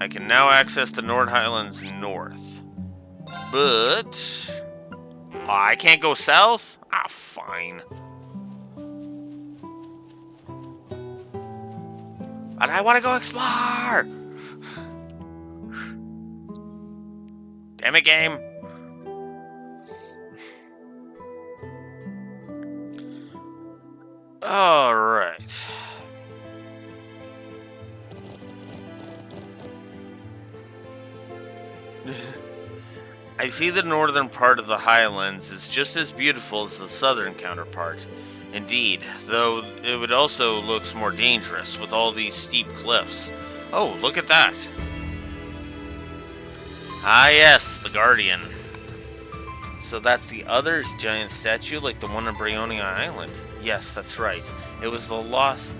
I can now access the Nord Highlands north. But... Oh, I can't go south? Ah, fine. But I want to go explore! Damn it, game. Alright. I see the northern part of the highlands is just as beautiful as the southern counterpart. Indeed, though it would also looks more dangerous with all these steep cliffs. Oh, look at that. Ah yes, the Guardian. So that's the other giant statue, like the one on Brionia Island. Yes, that's right. It was the lost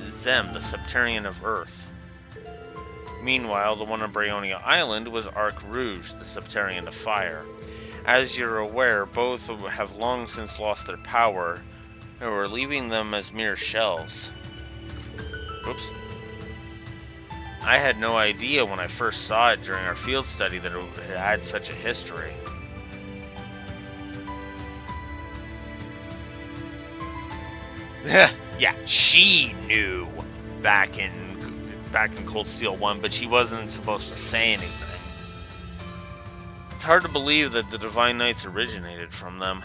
Zem, the Septarian of Earth. Meanwhile, the one on Brionia Island was Arc Rouge, the Septarian of Fire. As you're aware, both have long since lost their power, and we're leaving them as mere shells. Oops. I had no idea when I first saw it during our field study that it had such a history. Yeah, she knew back in Cold Steel 1, but she wasn't supposed to say anything. It's hard to believe that the Divine Knights originated from them.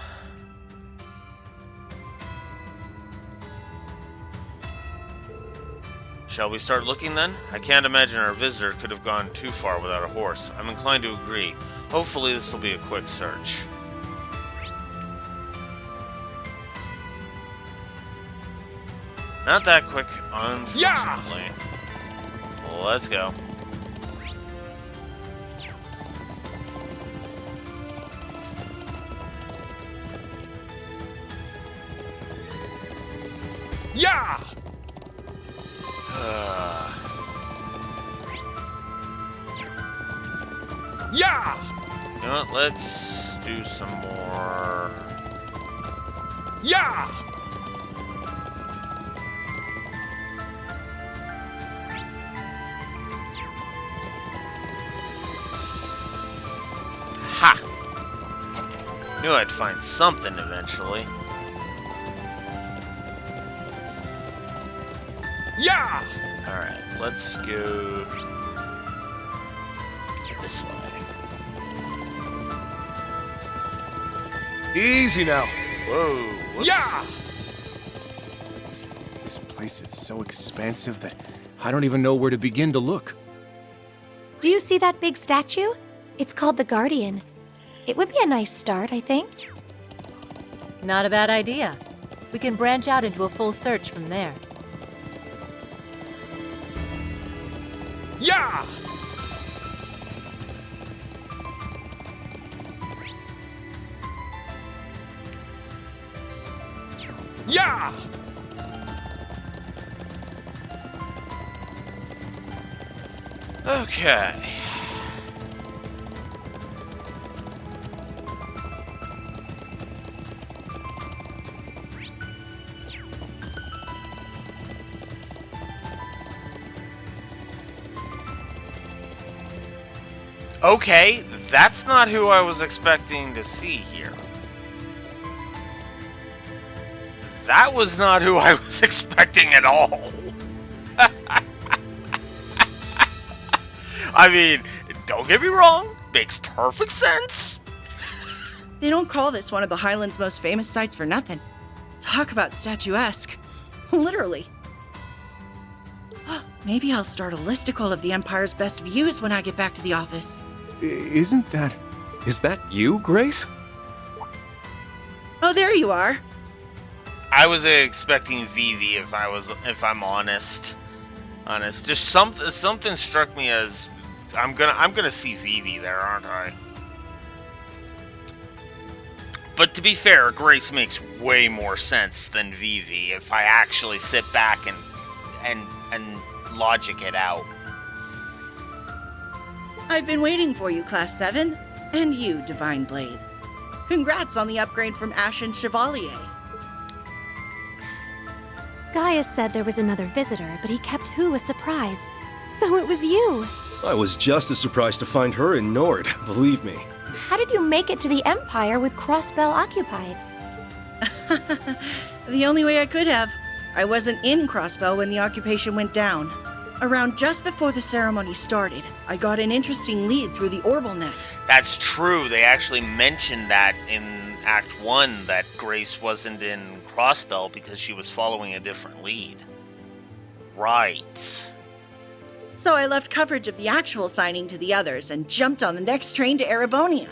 Shall we start looking then? I can't imagine our visitor could have gone too far without a horse. I'm inclined to agree. Hopefully this will be a quick search. Not that quick, unfortunately. Yeah! Let's go. Yeah! Yeah! You know what? Let's do some more. Yeah! Ha! Knew I'd find something eventually. Yeah! Alright, let's go this way. Easy now. Whoa. Whoops. Yeah! This place is so expansive that I don't even know where to begin to look. Do you see that big statue? It's called the Guardian. It would be a nice start, I think. Not a bad idea. We can branch out into a full search from there. Yeah! Yeah! Okay. Okay, that's not who I was expecting to see here. That was not who I was expecting at all. I mean, don't get me wrong, makes perfect sense. They don't call this one of the Highlands' most famous sites for nothing. Talk about statuesque. Literally. Maybe I'll start a listicle of the Empire's best views when I get back to the office. Isn't that... Is that you, Grace? Oh, there you are. I was expecting Vivi if I'm honest. Just something struck me as I'm gonna see Vivi there, aren't I? But to be fair, Grace makes way more sense than Vivi if I actually sit back and logic it out. I've been waiting for you, Class 7. And you, Divine Blade. Congrats on the upgrade from Ashen Chevalier. Gaius said there was another visitor, but he kept Who a surprise. So it was you. I was just as surprised to find her in Nord, believe me. How did you make it to the Empire with Crossbell occupied? The only way I could have. I wasn't in Crossbell when the occupation went down. Around just before the ceremony started, I got an interesting lead through the Orbal Net. That's true. They actually mentioned that in Act 1 that Grace wasn't in Crossbell because she was following a different lead. Right. So I left coverage of the actual signing to the others and jumped on the next train to Erebonia.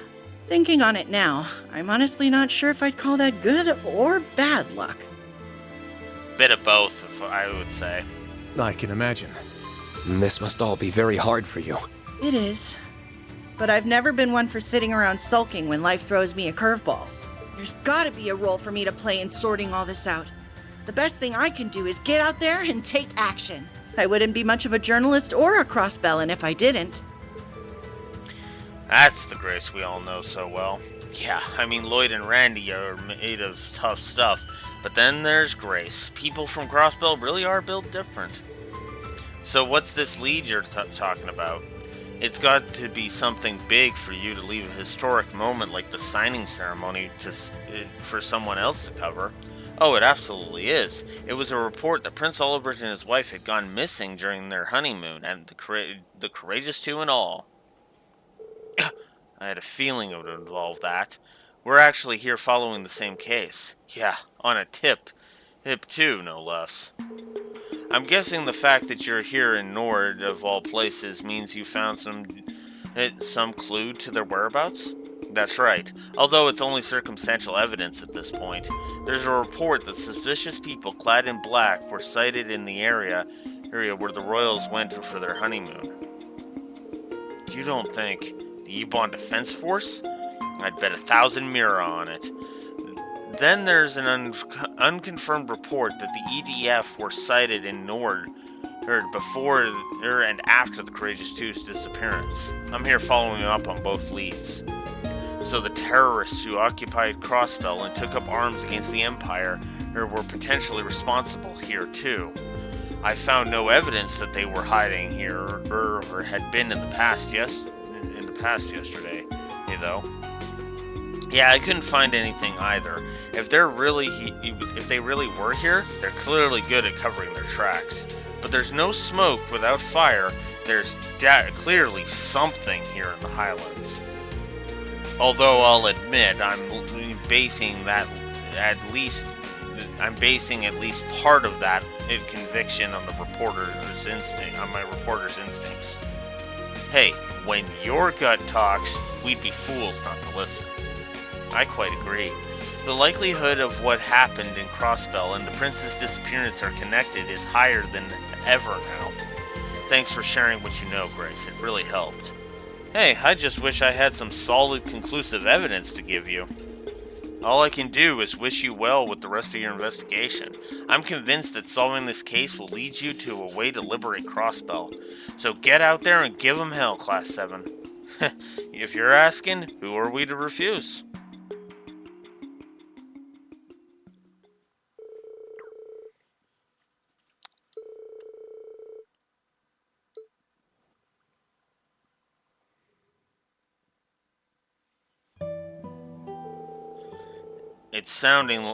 Thinking on it now, I'm honestly not sure if I'd call that good or bad luck. Bit of both, if I would say. I can imagine. This must all be very hard for you. It is. But I've never been one for sitting around sulking when life throws me a curveball. There's gotta be a role for me to play in sorting all this out. The best thing I can do is get out there and take action. I wouldn't be much of a journalist or a crossbellin if I didn't. That's the Grace we all know so well. Yeah, I mean, Lloyd and Randy are made of tough stuff, but then there's Grace. People from Crossbell really are built different. So what's this lead you're talking about? It's got to be something big for you to leave a historic moment like the signing ceremony for someone else to cover. Oh, it absolutely is. It was a report that Prince Olibert and his wife had gone missing during their honeymoon, and the Courageous Two and all. I had a feeling it would involve that. We're actually here following the same case. Yeah, on a tip. Tip 2, no less. I'm guessing the fact that you're here in Nord, of all places, means you found some clue to their whereabouts? That's right. Although it's only circumstantial evidence at this point. There's a report that suspicious people clad in black were sighted in the area where the royals went for their honeymoon. You don't think the Ebon Defense Force? I'd bet 1,000 Mira on it. Then there's an unconfirmed report that the EDF were sighted in Nord before and after the Courageous Two's disappearance. I'm here following up on both leads. So the terrorists who occupied Crossbell and took up arms against the Empire were potentially responsible here too. I found no evidence that they were hiding here or had been in the past yesterday, though. Yeah, I couldn't find anything either. If they really were here, they're clearly good at covering their tracks. But there's no smoke without fire. There's clearly something here in the Highlands. Although I'll admit, I'm basing at least part of that conviction on my reporter's instincts. Hey, when your gut talks, we'd be fools not to listen. I quite agree. The likelihood of what happened in Crossbell and the prince's disappearance are connected is higher than ever now. Thanks for sharing what you know, Grace. It really helped. Hey, I just wish I had some solid, conclusive evidence to give you. All I can do is wish you well with the rest of your investigation. I'm convinced that solving this case will lead you to a way to liberate Crossbell. So get out there and give 'em hell, Class 7. If you're asking, who are we to refuse? It's sounding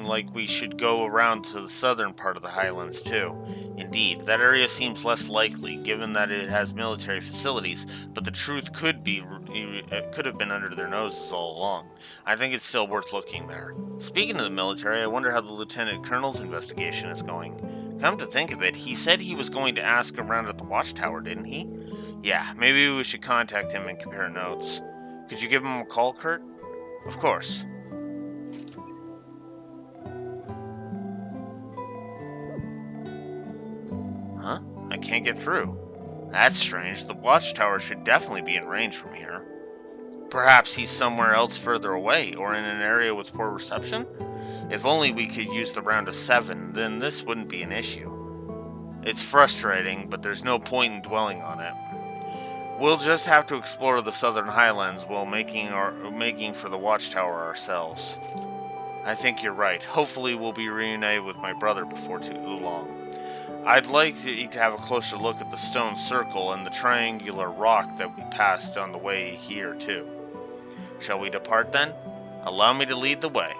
like we should go around to the southern part of the Highlands, too. Indeed, that area seems less likely, given that it has military facilities, but the truth could have been under their noses all along. I think it's still worth looking there. Speaking of the military, I wonder how the Lieutenant Colonel's investigation is going. Come to think of it, he said he was going to ask around at the watchtower, didn't he? Yeah, maybe we should contact him and compare notes. Could you give him a call, Kurt? Of course. Huh? I can't get through. That's strange. The watchtower should definitely be in range from here. Perhaps he's somewhere else further away, or in an area with poor reception? If only we could use the round of 7, then this wouldn't be an issue. It's frustrating, but there's no point in dwelling on it. We'll just have to explore the southern highlands while making for the watchtower ourselves. I think you're right. Hopefully we'll be reunited with my brother before too long. I'd like to have a closer look at the stone circle and the triangular rock that we passed on the way here, too. Shall we depart, then? Allow me to lead the way.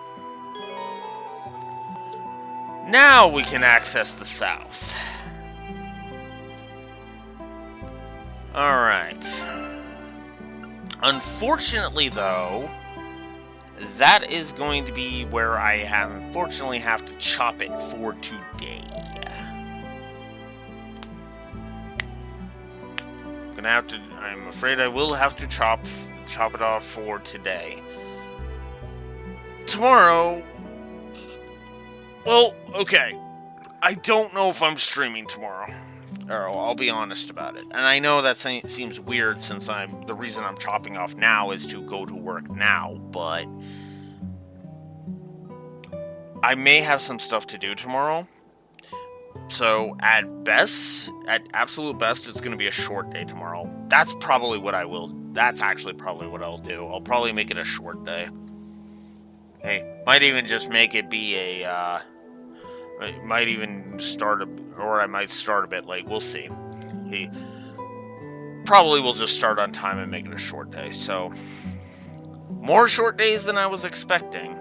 Now we can access the south. Alright. Unfortunately, though, that is going to be where I unfortunately have to chop it for today. I'm afraid I will have to chop it off for today. Tomorrow, well, okay. I don't know if I'm streaming tomorrow. Or I'll be honest about it. And I know that seems weird since the reason I'm chopping off now is to go to work now, but I may have some stuff to do tomorrow. So at absolute best, it's going to be a short day tomorrow. That's actually probably what I'll do. I'll probably make it a short day. Hey, might even just make it be I might start a bit late. We'll see. He probably will just start on time and make it a short day. So, more short days than I was expecting.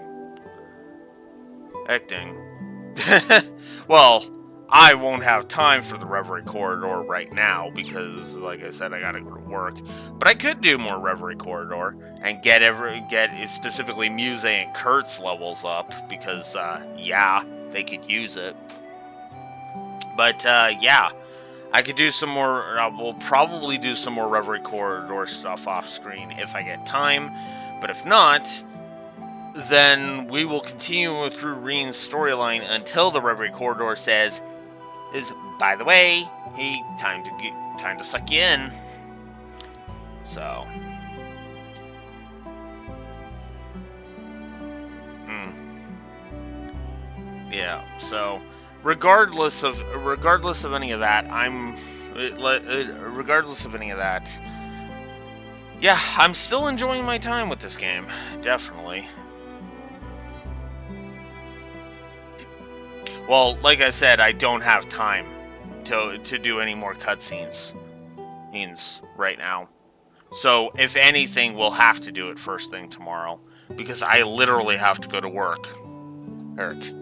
Well, I won't have time for the Reverie Corridor right now because, like I said, I gotta go to work. But I could do more Reverie Corridor and get specifically Muse and Kurt's levels up because, yeah, they could use it. But, yeah, I could do some more. We'll probably do some more Reverie Corridor stuff off screen if I get time. But if not, then we will continue through Reen's storyline until the Reverie Corridor says, by the way, hey, time to suck you in. So, yeah. So regardless of any of that, regardless of any of that, yeah, I'm still enjoying my time with this game, definitely. Well, like I said, I don't have time to do any more cutscenes right now. So, if anything, we'll have to do it first thing tomorrow, because I literally have to go to work. Eric,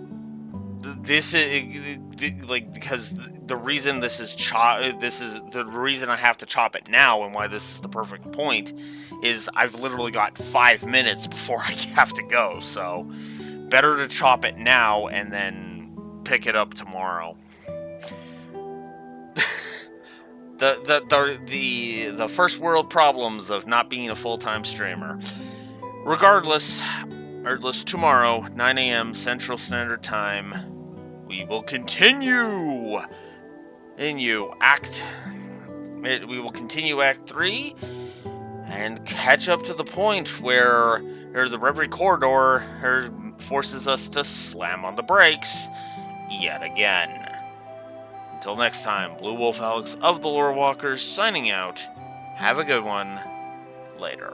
this is because the reason this is the reason I have to chop it now, and why this is the perfect point, is I've literally got 5 minutes before I have to go. So, better to chop it now and then pick it up tomorrow. The first world problems of not being a full-time streamer. Regardless, tomorrow, 9 a.m. Central Standard Time, we will continue Act 3 and catch up to the point where the Reverie Corridor forces us to slam on the brakes yet again. Until next time, Blue Wolf Alex of the Lore Walkers signing out. Have a good one. Later.